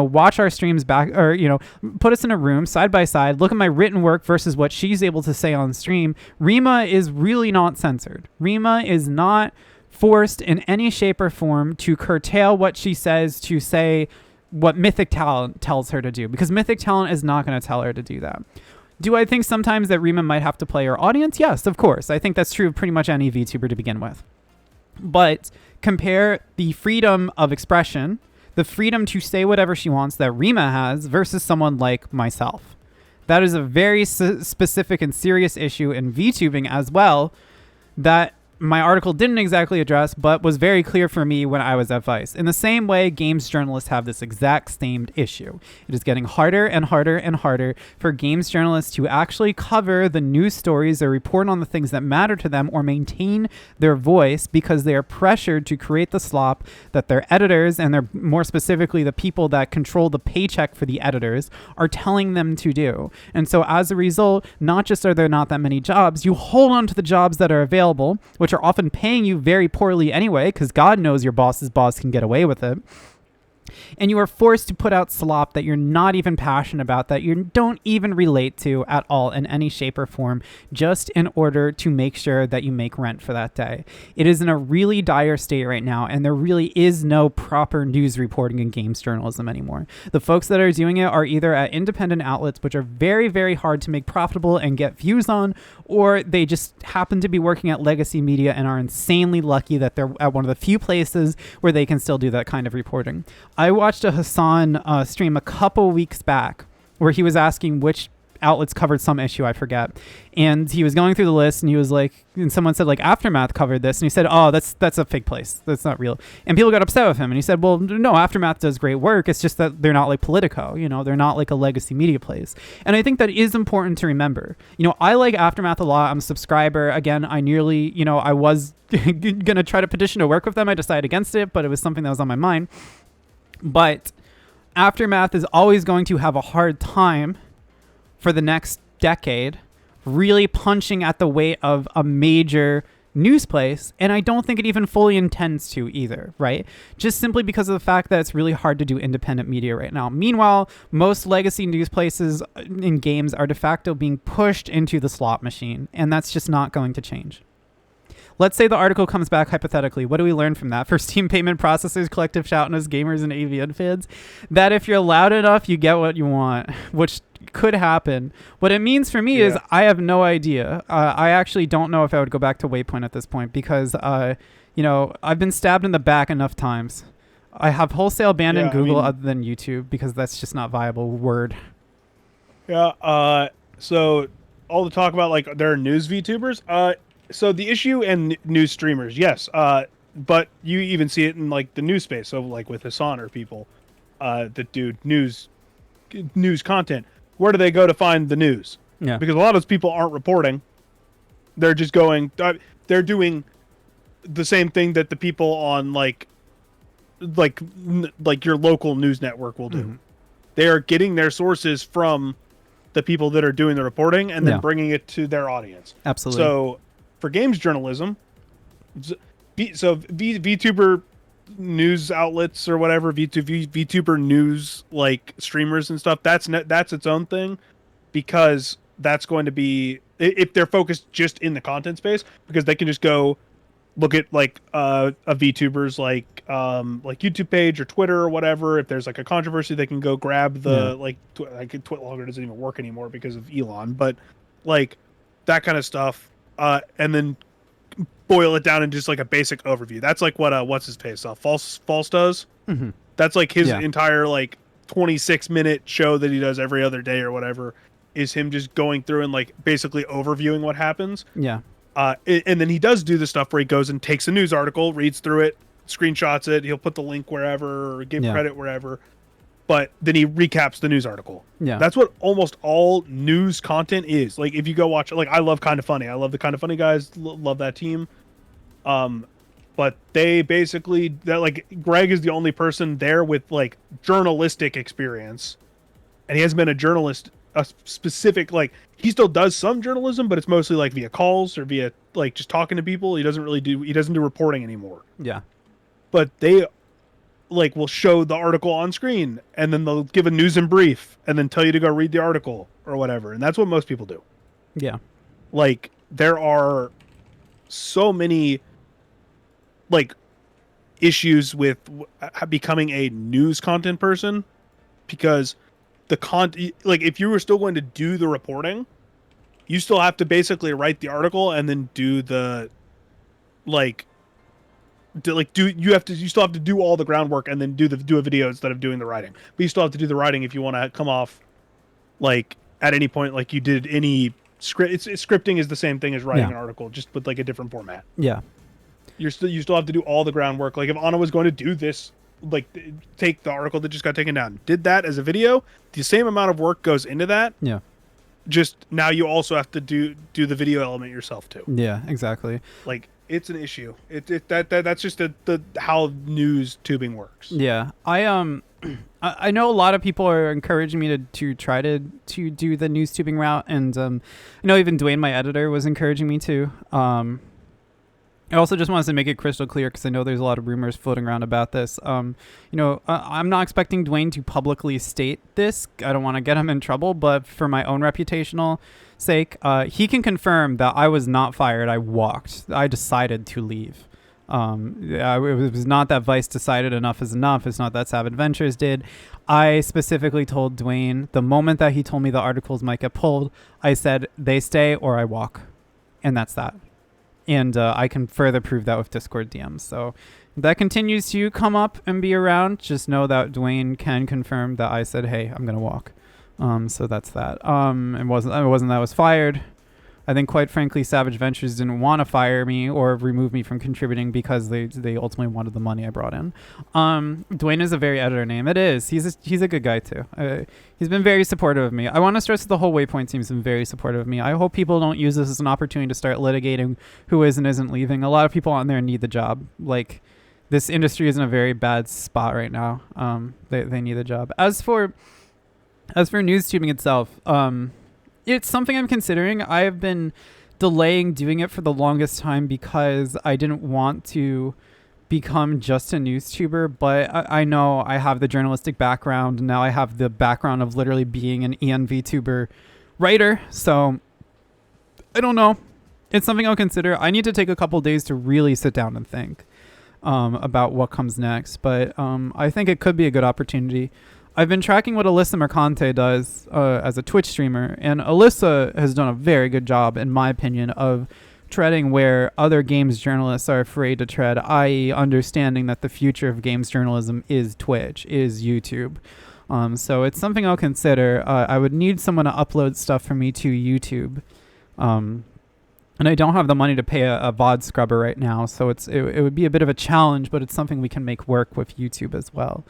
watch our streams back, or put us in a room side by side, look at my written work versus what she's able to say on stream. Rima is really not censored. Rima is not forced in any shape or form to curtail what she says to say what Mythic Talent tells her to do, because Mythic Talent is not going to tell her to do that. Do I think sometimes that Rima might have to play her audience? Yes, of course. I think that's true of pretty much any VTuber to begin with. But compare the freedom of expression, the freedom to say whatever she wants that Rima has versus someone like myself. That is a very specific and serious issue in VTubing as well that my article didn't exactly address, but was very clear for me when I was at Vice. In the same way, games journalists have this exact same issue. It is getting harder and harder and harder for games journalists to actually cover the news stories or report on the things that matter to them or maintain their voice because they are pressured to create the slop that their editors and their more specifically the people that control the paycheck for the editors are telling them to do. And so as a result, not just are there not that many jobs, you hold on to the jobs that are available, which are often paying you very poorly anyway, because God knows your boss's boss can get away with it. And you are forced to put out slop that you're not even passionate about, that you don't even relate to at all in any shape or form, just in order to make sure that you make rent for that day. It is in a really dire state right now, and there really is no proper news reporting in games journalism anymore. The folks that are doing it are either at independent outlets, which are very, very hard to make profitable and get views on, or they just happen to be working at legacy media and are insanely lucky that they're at one of the few places where they can still do that kind of reporting. I watched a Hassan stream a couple weeks back where he was asking which outlets covered some issue, I forget. And he was going through the list and he was like, and someone said like Aftermath covered this. And he said, oh, that's a fake place. That's not real. And people got upset with him. And he said, well, no, Aftermath does great work. It's just that they're not like Politico, you know, they're not like a legacy media place. And I think that is important to remember. You know, I like Aftermath a lot. I'm a subscriber. Again, I nearly, you know, I was going to try to petition to work with them. I decided against it, but it was something that was on my mind. But Aftermath is always going to have a hard time for the next decade really punching at the weight of a major news place, and I don't think it even fully intends to either, right? Just simply because of the fact that it's really hard to do independent media right now. Meanwhile, most legacy news places in games are de facto being pushed into the slot machine, and that's just not going to change. Let's say the article comes back hypothetically. What do we learn from that? For Steam payment processors, collective shoutness, gamers, and AVN fans, that if you're loud enough, you get what you want, which could happen. What it means for me is I have no idea. I actually don't know if I would go back to Waypoint at this point because, you know, I've been stabbed in the back enough times. I have wholesale banned in Google other than YouTube because that's just not viable. Word. Yeah. So all the talk about like there are news VTubers. So the issue and news streamers, yes. But you even see it in like the news space. So like with Hassan or people that do news content. Where do they go to find the news? Yeah. Because a lot of those people aren't reporting. They're just going. They're doing the same thing that the people on like your local news network will do. Mm-hmm. They are getting their sources from the people that are doing the reporting and then bringing it to their audience. Absolutely. So for games journalism, VTuber news outlets or whatever, VTuber news like streamers and stuff, that's its own thing, because that's going to be, if they're focused just in the content space, because they can just go look at like a VTuber's like YouTube page or Twitter or whatever. If there's like a controversy, they can go grab the Twitter doesn't even work anymore because of Elon, but like that kind of stuff, and then boil it down into just like a basic overview. That's like what what's his face False does. Mm-hmm. That's like his entire like 26-minute show that he does every other day or whatever, is him just going through and like basically overviewing what happens. Yeah. And then he does do the stuff where he goes and takes a news article, reads through it, screenshots it, he'll put the link wherever or give credit wherever, but then he recaps the news article. Yeah. That's what almost all news content is. Like if you go watch, like I love Kinda Funny. I love the Kinda Funny guys, love that team. But they basically, that like Greg is the only person there with like journalistic experience, and he hasn't been a journalist, a specific, like he still does some journalism, but it's mostly like via calls or via like just talking to people. He doesn't do reporting anymore. Yeah. But they like will show the article on screen and then they'll give a news and brief and then tell you to go read the article or whatever. And that's what most people do. Yeah. Like there are so many like issues with becoming a news content person, because the like if you were still going to do the reporting, you still have to basically write the article and then do the like you still have to do all the groundwork and then do a video instead of doing the writing. But you still have to do the writing if you want to come off like at any point like you did any script. Scripting is the same thing as writing an article, just with like a different format. Yeah. You still have to do all the groundwork. Like if Anna was going to do this, like take the article that just got taken down, did that as a video, the same amount of work goes into that. Yeah. Just now you also have to do the video element yourself too. Yeah, exactly. Like it's an issue. That's just the how news tubing works. Yeah. I know a lot of people are encouraging me to try to do the news tubing route, and I know even Dwayne, my editor, was encouraging me to. I also just wanted to make it crystal clear because I know there's a lot of rumors floating around about this. I'm not expecting Dwayne to publicly state this. I don't want to get him in trouble, but for my own reputational sake, he can confirm that I was not fired. I walked. I decided to leave. It was not that Vice decided enough is enough. It's not that Savage Ventures did. I specifically told Dwayne the moment that he told me the articles might get pulled, I said they stay or I walk, and that's that. And I can further prove that with Discord DMs. So if that continues to come up and be around, just know that Dwayne can confirm that I said, hey, I'm going to walk. So that's that. It wasn't that I was fired. I think, quite frankly, Savage Ventures didn't want to fire me or remove me from contributing because they ultimately wanted the money I brought in. Dwayne is a very editor name. It is. He's a good guy, too. He's been very supportive of me. I want to stress that the whole Waypoint team's been very supportive of me. I hope people don't use this as an opportunity to start litigating who is and isn't leaving. A lot of people on there need the job. Like, this industry is in a very bad spot right now. They need the job. As for news tubing itself, it's something I'm considering. I have been delaying doing it for the longest time because I didn't want to become just a news tuber, but I know I have the journalistic background. Now I have the background of literally being an ENV tuber writer. So I don't know. It's something I'll consider. I need to take a couple days to really sit down and think about what comes next. But I think it could be a good opportunity. I've been tracking what Alyssa Mercante does as a Twitch streamer, and Alyssa has done a very good job, in my opinion, of treading where other games journalists are afraid to tread, i.e. understanding that the future of games journalism is Twitch, is YouTube. So it's something I'll consider. I would need someone to upload stuff for me to YouTube. And I don't have the money to pay a VOD scrubber right now, so it would be a bit of a challenge, but it's something we can make work with YouTube as well.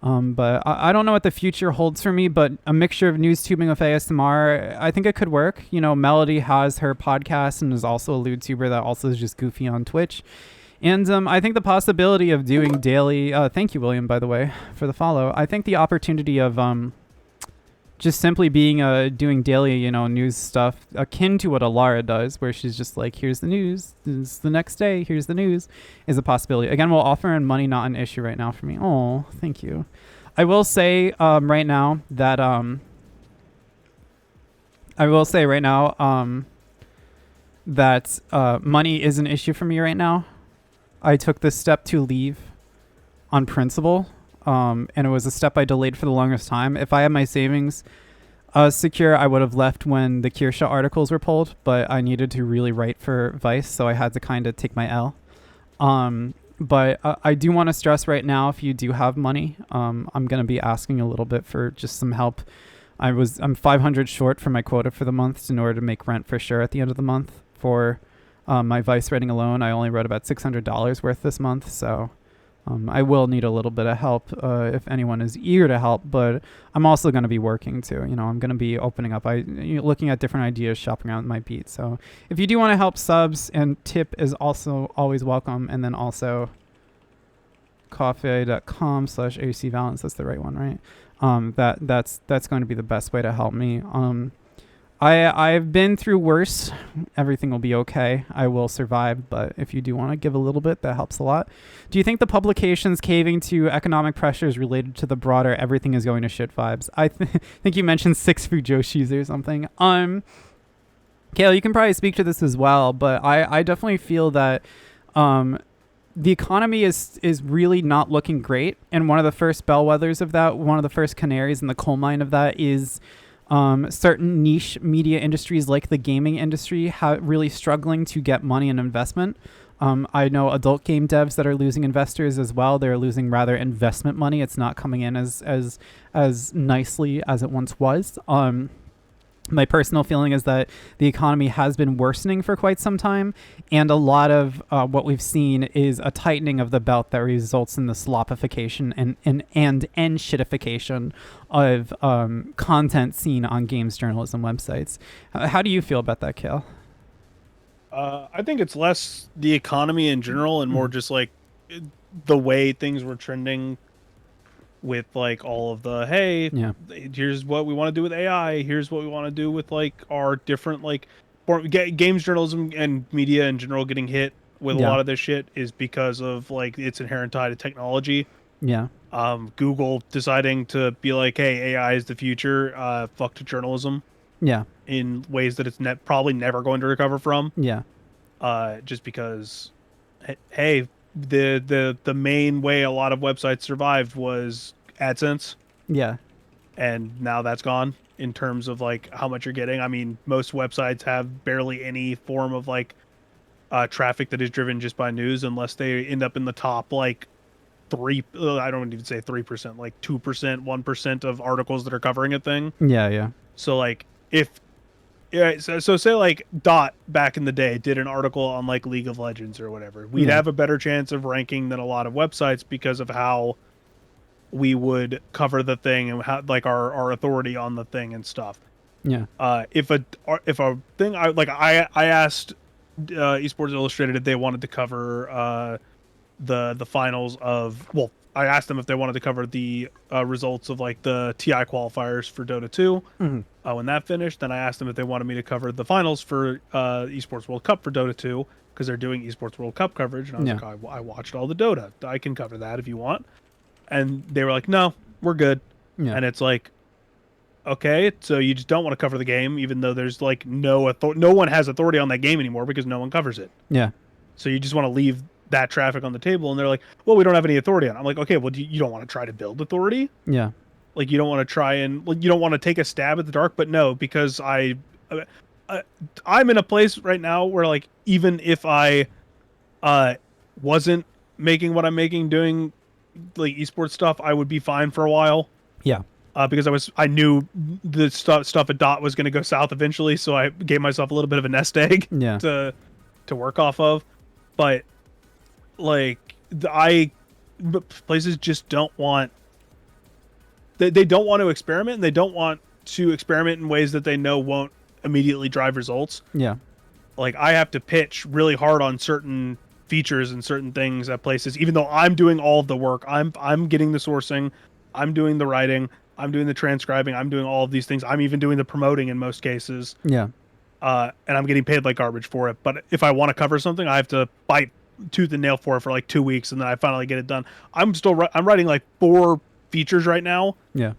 But I don't know what the future holds for me, but a mixture of news tubing with ASMR, I think it could work. You know, Melody has her podcast and is also a lewd tuber that also is just goofy on Twitch. And I think the possibility of doing daily... thank you, William, by the way, for the follow. I think the opportunity of just simply being doing daily, news stuff akin to what Alara does, where she's just like, here's the news, it's the next day, here's the news, is a possibility. Again, we'll offer in money, not an issue right now for me. Oh, thank you. I will say right now that money is an issue for me right now. I took this step to leave on principle. And it was a step I delayed for the longest time. If I had my savings secure, I would have left when the Kirsha articles were pulled, but I needed to really write for Vice, so I had to kind of take my L. But I do want to stress right now, if you do have money, I'm going to be asking a little bit for just some help. I'm 500 short for my quota for the month in order to make rent for sure at the end of the month. For my Vice writing alone, I only wrote about $600 worth this month, so... I will need a little bit of help if anyone is eager to help, but I'm also going to be working too. I'm going to be opening up, looking at different ideas, shopping around my beat. So if you do want to help, subs and tip is also always welcome. And then also coffee.com/acvalence. That's the right one, right? That's going to be the best way to help me. I've been through worse. Everything will be okay. I will survive. But if you do want to give a little bit, that helps a lot. Do you think the publications caving to economic pressures related to the broader everything is going to shit vibes? I think you mentioned 6 Fujoshis or something. Kale, you can probably speak to this as well, but I definitely feel that the economy is really not looking great. And one of the first bellwethers of that, one of the first canaries in the coal mine of that is... certain niche media industries like the gaming industry really struggling to get money and investment. I know adult game devs that are losing investors as well. They're losing rather investment money. It's not coming in as nicely as it once was. My personal feeling is that the economy has been worsening for quite some time, and a lot of what we've seen is a tightening of the belt that results in the slopification and shitification of content seen on games journalism websites. How do you feel about that, Kale? I think it's less the economy in general and more just like the way things were trending with like all of the, hey, here's what we want to do with AI. Here's what we want to do with like our different like games journalism and media in general getting hit with a lot of this shit is because of like its inherent tie to technology. Yeah. Google deciding to be like, hey, AI is the future. Fuck to journalism. Yeah. In ways that it's probably never going to recover from. Yeah. Just because, hey, the main way a lot of websites survived was AdSense. Yeah. And now that's gone in terms of like how much you're getting. I mean, most websites have barely any form of like traffic that is driven just by news unless they end up in the top like I don't even say 3%, like 2%, 1% of articles that are covering a thing. Yeah. Yeah. So like so say like Dot back in the day did an article on like League of Legends or whatever. We'd have a better chance of ranking than a lot of websites because of how we would cover the thing and how like our authority on the thing and stuff. Yeah. If a thing I asked Esports Illustrated if they wanted to cover the finals of, well, I asked them if they wanted to cover the results of like the TI qualifiers for Dota 2 when that finished. Then I asked them if they wanted me to cover the finals for Esports World Cup for Dota 2 because they're doing Esports World Cup coverage. And I was like, I watched all the Dota. I can cover that if you want. And they were like, no, we're good. Yeah. And it's like, okay, so you just don't want to cover the game, even though there's like no one has authority on that game anymore because no one covers it. Yeah. So you just want to leave that traffic on the table, and they're like, well, we don't have any authority on it. I'm like, okay, well, you don't want to try to build authority? Yeah. Like, you don't want to try and, like, you don't want to take a stab at the dark, but no, because I'm in a place right now where, like, even if I wasn't making what I'm making doing, like, esports stuff, I would be fine for a while. Yeah. Because I knew the stuff at Dot was going to go south eventually, so I gave myself a little bit of a nest egg to work off of. But like places just don't want they don't want to experiment, and they don't want to experiment in ways that they know won't immediately drive results. Yeah. Like I have to pitch really hard on certain features and certain things at places, even though I'm doing all of the work. I'm getting the sourcing, I'm doing the writing, I'm doing the transcribing, I'm doing all of these things. I'm even doing the promoting in most cases. Yeah. And I'm getting paid like garbage for it. But if I want to cover something, I have to bite tooth and nail for it for like 2 weeks, and then I finally get it done. I'm writing like 4 features right now. Yeah.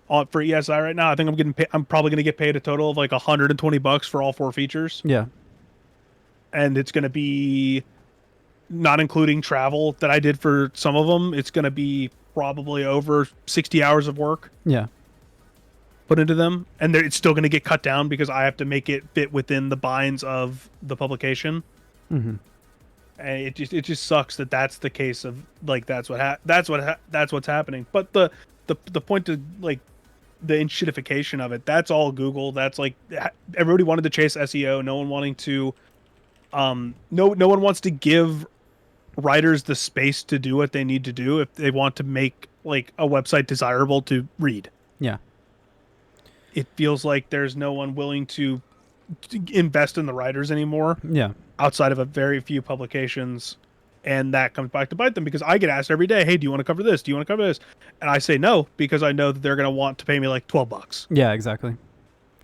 For ESI right now. I think I'm probably going to get paid a total of like $120 for all 4 features. Yeah. And it's going to be, not including travel that I did for some of them, it's going to be probably over 60 hours of work. Yeah. Put into them, and it's still going to get cut down because I have to make it fit within the binds of the publication. Mm-hmm. And it just sucks that that's the case of like that's what's happening. But the point to like the inshitification of it, that's all Google. That's like everybody wanted to chase SEO. No one wanting to no one wants to give writers the space to do what they need to do if they want to make like a website desirable to read. Yeah. It feels like there's no one willing to invest in the writers anymore. Yeah. Outside of a very few publications, and that comes back to bite them because I get asked every day, hey, do you want to cover this? Do you want to cover this? And I say no because I know that they're going to want to pay me like $12. Yeah, exactly.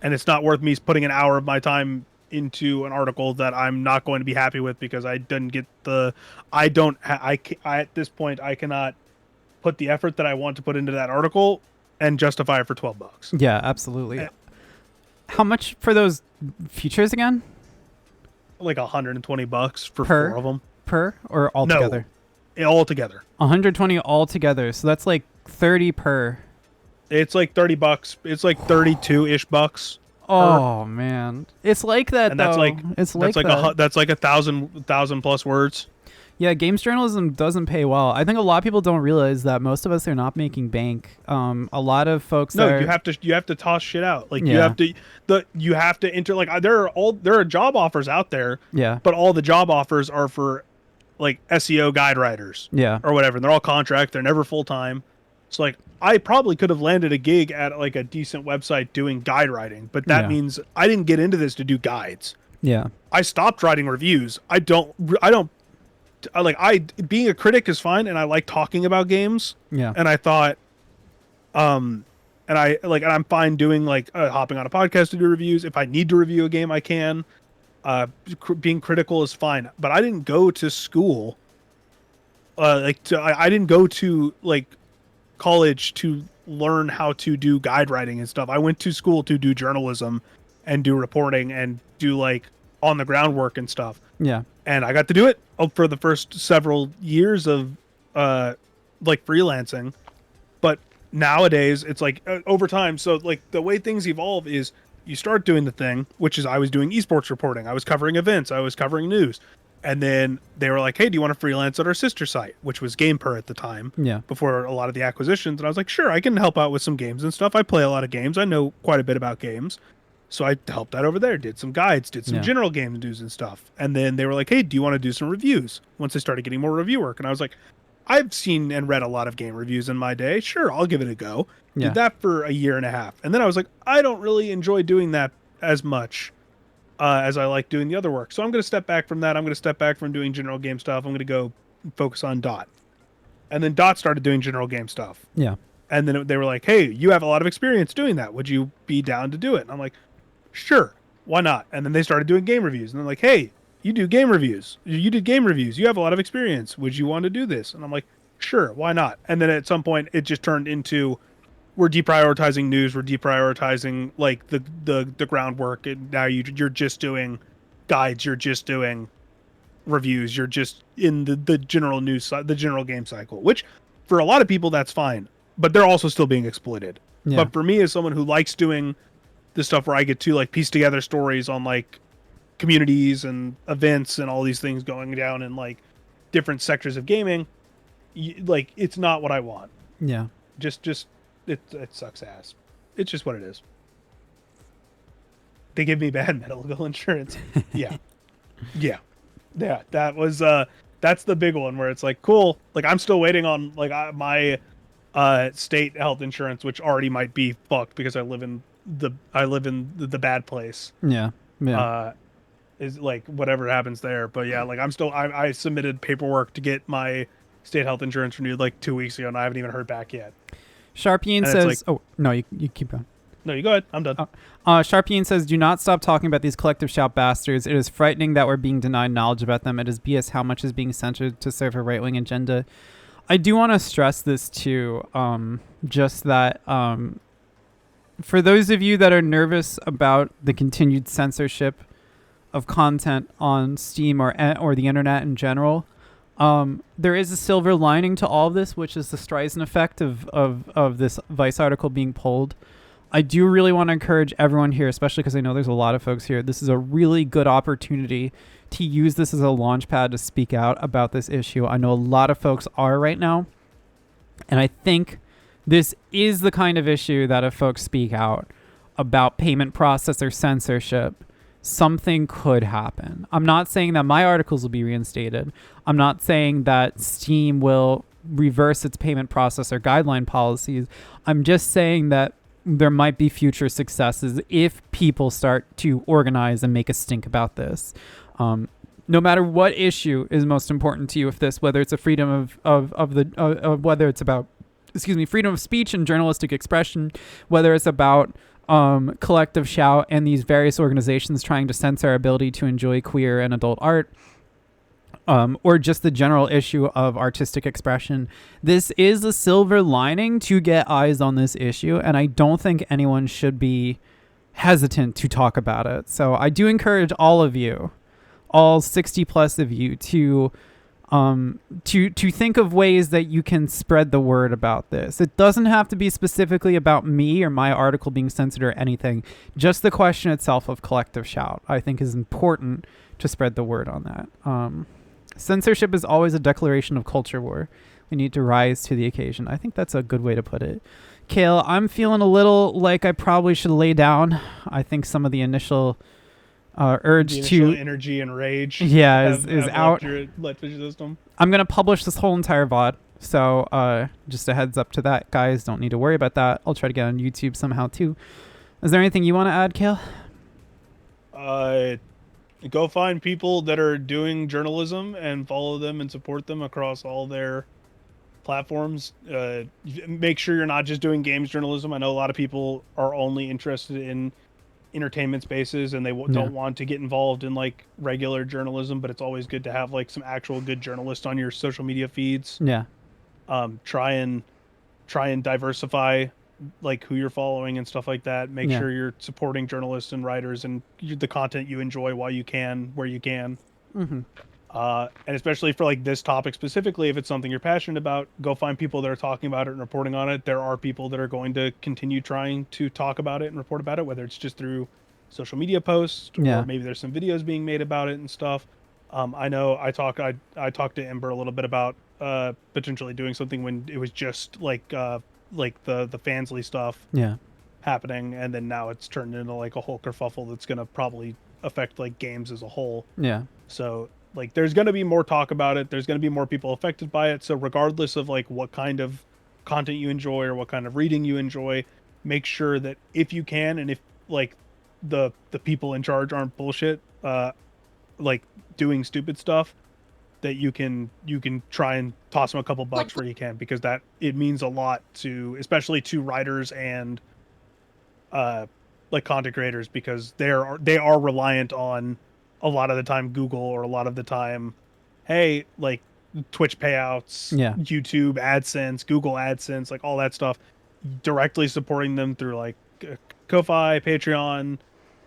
And it's not worth me putting an hour of my time into an article that I'm not going to be happy with because I didn't get at this point I cannot put the effort that I want to put into that article and justify it for $12. Yeah, absolutely. How much for those features again? Like $120 for per, 4 of them. Per or all together? No, all together. 120 all together. So that's like 30 per. It's like $30. It's like 32-ish bucks. Oh man, it's like that. And though. That's like 1,000 plus words. Yeah, games journalism doesn't pay well. I think a lot of people don't realize that most of us are not making bank. A lot of folks No, are, you have to toss shit out. Like Yeah. you have to enter, like there are job offers out there, yeah, but all the job offers are for like SEO guide writers yeah, or whatever. And they're all contract, they're never full time. So like I probably could have landed a gig at like a decent website doing guide writing, but that Yeah. means I didn't get into this to do guides. yeah, I stopped writing reviews. Being a critic is fine, and I like talking about games. yeah, And I thought, and I'm fine doing like hopping on a podcast to do reviews. If I need to review a game, I can. Being critical is fine, but I didn't go to school. I didn't go to like college to learn how to do guide writing and stuff. I went to school to do journalism and do reporting and do like on the ground work and stuff. yeah, And I got to do it for the first several years of like freelancing. But nowadays it's like over time. So like the way things evolve is you start doing the thing, which is I was doing esports reporting. I was covering events. I was covering news. And then they were like, hey, do you want to freelance at our sister site, which was GamePer at the time, yeah, before a lot of the acquisitions. And I was like, sure, I can help out with some games and stuff. I play a lot of games. I know quite a bit about games. So I helped out over there, did some guides, did some Yeah. general game news and stuff. And then they were like, hey, do you want to do some reviews? Once they started getting more review work. And I was like, I've seen and read a lot of game reviews in my day. Sure, I'll give it a go. Yeah. Did that for a year and a half. And then I was like, I don't really enjoy doing that as much as I like doing the other work. So I'm going to step back from that. I'm going to step back from doing general game stuff. I'm going to go focus on Dot. And then Dot started doing general game stuff. yeah, And then they were like, hey, you have a lot of experience doing that. Would you be down to do it? And I'm like, sure, why not? And then they started doing game reviews. And they're like, hey, you do game reviews. You did game reviews. You have a lot of experience. Would you want to do this? And I'm like, sure, why not? And then at some point, it just turned into, we're deprioritizing news. We're deprioritizing like the groundwork. And now you're just doing guides. You're just doing reviews. You're just in the general news, the general game cycle, which for a lot of people, that's fine. But they're also still being exploited. Yeah. But for me, as someone who likes doing the stuff where I get to like piece together stories on like communities and events and all these things going down in like different sectors of gaming, like it's not what I want. yeah. Just it sucks ass. It's just what it is. They give me bad medical insurance. Yeah. That was that's the big one where it's like, cool, like I'm still waiting on like my state health insurance, which already might be fucked because I live in the bad place. Yeah. Yeah. Is like whatever happens there. But yeah, like I submitted paperwork to get my state health insurance renewed like 2 weeks ago, and I haven't even heard back yet. Sharpian and it's says, like- oh, no, you keep going. No, you go ahead. I'm done. Sharpian says, do not stop talking about these collective shout bastards. It is frightening that we're being denied knowledge about them. It is BS how much is being censored to serve a right-wing agenda. I do want to stress this too, just that for those of you that are nervous about the continued censorship of content on Steam or the internet in general, there is a silver lining to all of this, which is the Streisand effect of this Vice article being pulled. I do really want to encourage everyone here, especially because I know there's a lot of folks here. This is a really good opportunity to use this as a launch pad to speak out about this issue. I know a lot of folks are right now, and I think this is the kind of issue that if folks speak out about payment processor censorship, something could happen. I'm not saying that my articles will be reinstated. I'm not saying that Steam will reverse its payment processor guideline policies. I'm just saying that there might be future successes if people start to organize and make a stink about this. No matter what issue is most important to you, if this, whether it's a freedom of whether it's about, freedom of speech and journalistic expression, whether it's about collective shout and these various organizations trying to censor our ability to enjoy queer and adult art, or just the general issue of artistic expression. This is a silver lining to get eyes on this issue, and I don't think anyone should be hesitant to talk about it. So I do encourage all of you, all 60 plus of you, to think of ways that you can spread the word about this. It doesn't have to be specifically about me or my article being censored or anything. Just the question itself of collective shout, I think, is important to spread the word on that. Censorship is always a declaration of culture war. We need to rise to the occasion. I think that's a good way to put it. Kale, I'm feeling a little like I probably should lay down. I think some of the initial urge The initial to energy and rage is out. left your system. I'm going to publish this whole entire VOD. So just a heads up to that, guys. Don't need to worry about that. I'll try to get on YouTube somehow too. Is there anything you want to add, Kale? Go find people that are doing journalism and follow them and support them across all their platforms. Make sure you're not just doing games journalism. I know a lot of people are only interested in entertainment spaces and they don't want to get involved in like regular journalism, but it's always good to have like some actual good journalists on your social media feeds. Yeah. Try and diversify like who you're following and stuff like that. Make sure you're supporting journalists and writers and the content you enjoy while you can, where you can. Mm-hmm. And especially for like this topic specifically, if it's something you're passionate about, go find people that are talking about it and reporting on it. There are people that are going to continue trying to talk about it and report about it, whether it's just through social media posts or maybe there's some videos being made about it and stuff. I know I talked to Ember a little bit about potentially doing something when it was just like the Fansly stuff happening, and then now it's turned into like a whole kerfuffle that's going to probably affect like games as a whole. Yeah. So like there's going to be more talk about it. There's going to be more people affected by it. So regardless of like what kind of content you enjoy or what kind of reading you enjoy, make sure that if you can, and if like the people in charge aren't bullshit, like doing stupid stuff, that you can try and toss them a couple bucks where you can, because that it means a lot to, especially to writers and like content creators, because they are reliant on a lot of the time Google, or a lot of the time, hey, like Twitch payouts, YouTube AdSense, Google AdSense, like all that stuff, directly supporting them through like Ko-Fi, Patreon,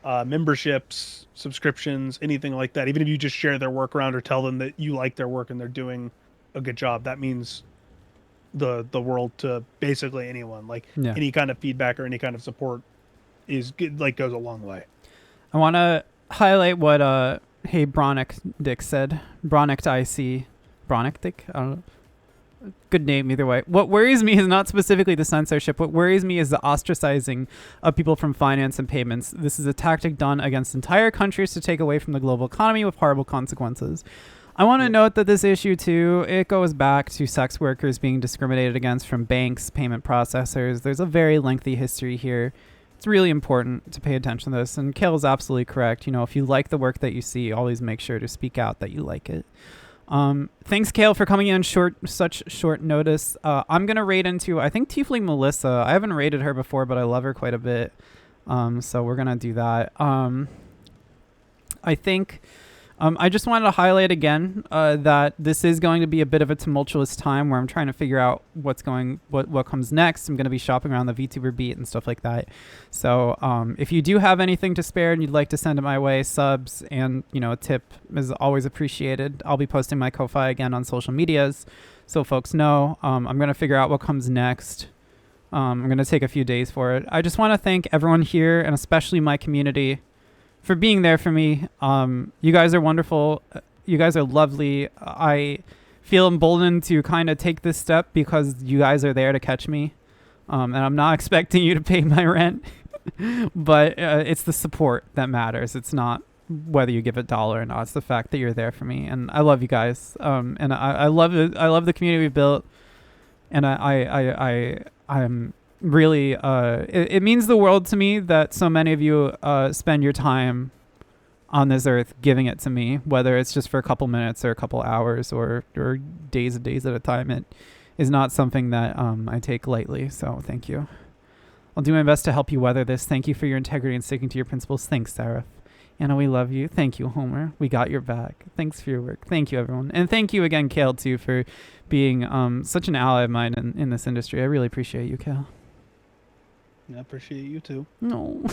memberships, subscriptions, anything like that. Even if you just share their work around or tell them that you like their work and they're doing a good job, that means the world to basically anyone. Like any kind of feedback or any kind of support is good, like goes a long way. I want to highlight what hey Bronick Dick said. Bronick IC. Bronick Dick? I don't know. Good name either way. What worries me is not specifically the censorship. What worries me is the ostracizing of people from finance and payments. This is a tactic done against entire countries to take away from the global economy with horrible consequences. I want to note that this issue too, it goes back to sex workers being discriminated against from banks, payment processors. There's a very lengthy history here. It's really important to pay attention to this. And Kale is absolutely correct. You know, if you like the work that you see, always make sure to speak out that you like it. Thanks, Kale, for coming in such short notice. I'm gonna raid into, I think, Tiefling Melissa. I haven't raided her before, but I love her quite a bit. So we're gonna do that. I think I just wanted to highlight again that this is going to be a bit of a tumultuous time where I'm trying to figure out what comes next. I'm going to be shopping around the VTuber beat and stuff like that. So if you do have anything to spare and you'd like to send it my way, subs and a tip is always appreciated. I'll be posting my Ko-Fi again on social medias so folks know. I'm going to figure out what comes next. I'm going to take a few days for it. I just want to thank everyone here and especially my community for being there for me. You guys are wonderful. You guys are lovely. I feel emboldened to kind of take this step because you guys are there to catch me. And I'm not expecting you to pay my rent, but it's the support that matters. It's not whether you give $1 or not. It's the fact that you're there for me. And I love you guys. And I love it. I love the community we've built. And I'm really, it means the world to me that so many of you spend your time on this earth giving it to me, whether it's just for a couple minutes or a couple hours or days and days at a time. It is not something that I take lightly. So thank you. I'll do my best to help you weather this. Thank you for your integrity and sticking to your principles. Thanks, Sarah. Anna, we love you. Thank you, Homer. We got your back. Thanks for your work. Thank you, everyone. And thank you again, Kale, too, for being such an ally of mine in this industry. I really appreciate you, Kale. I appreciate you too. No.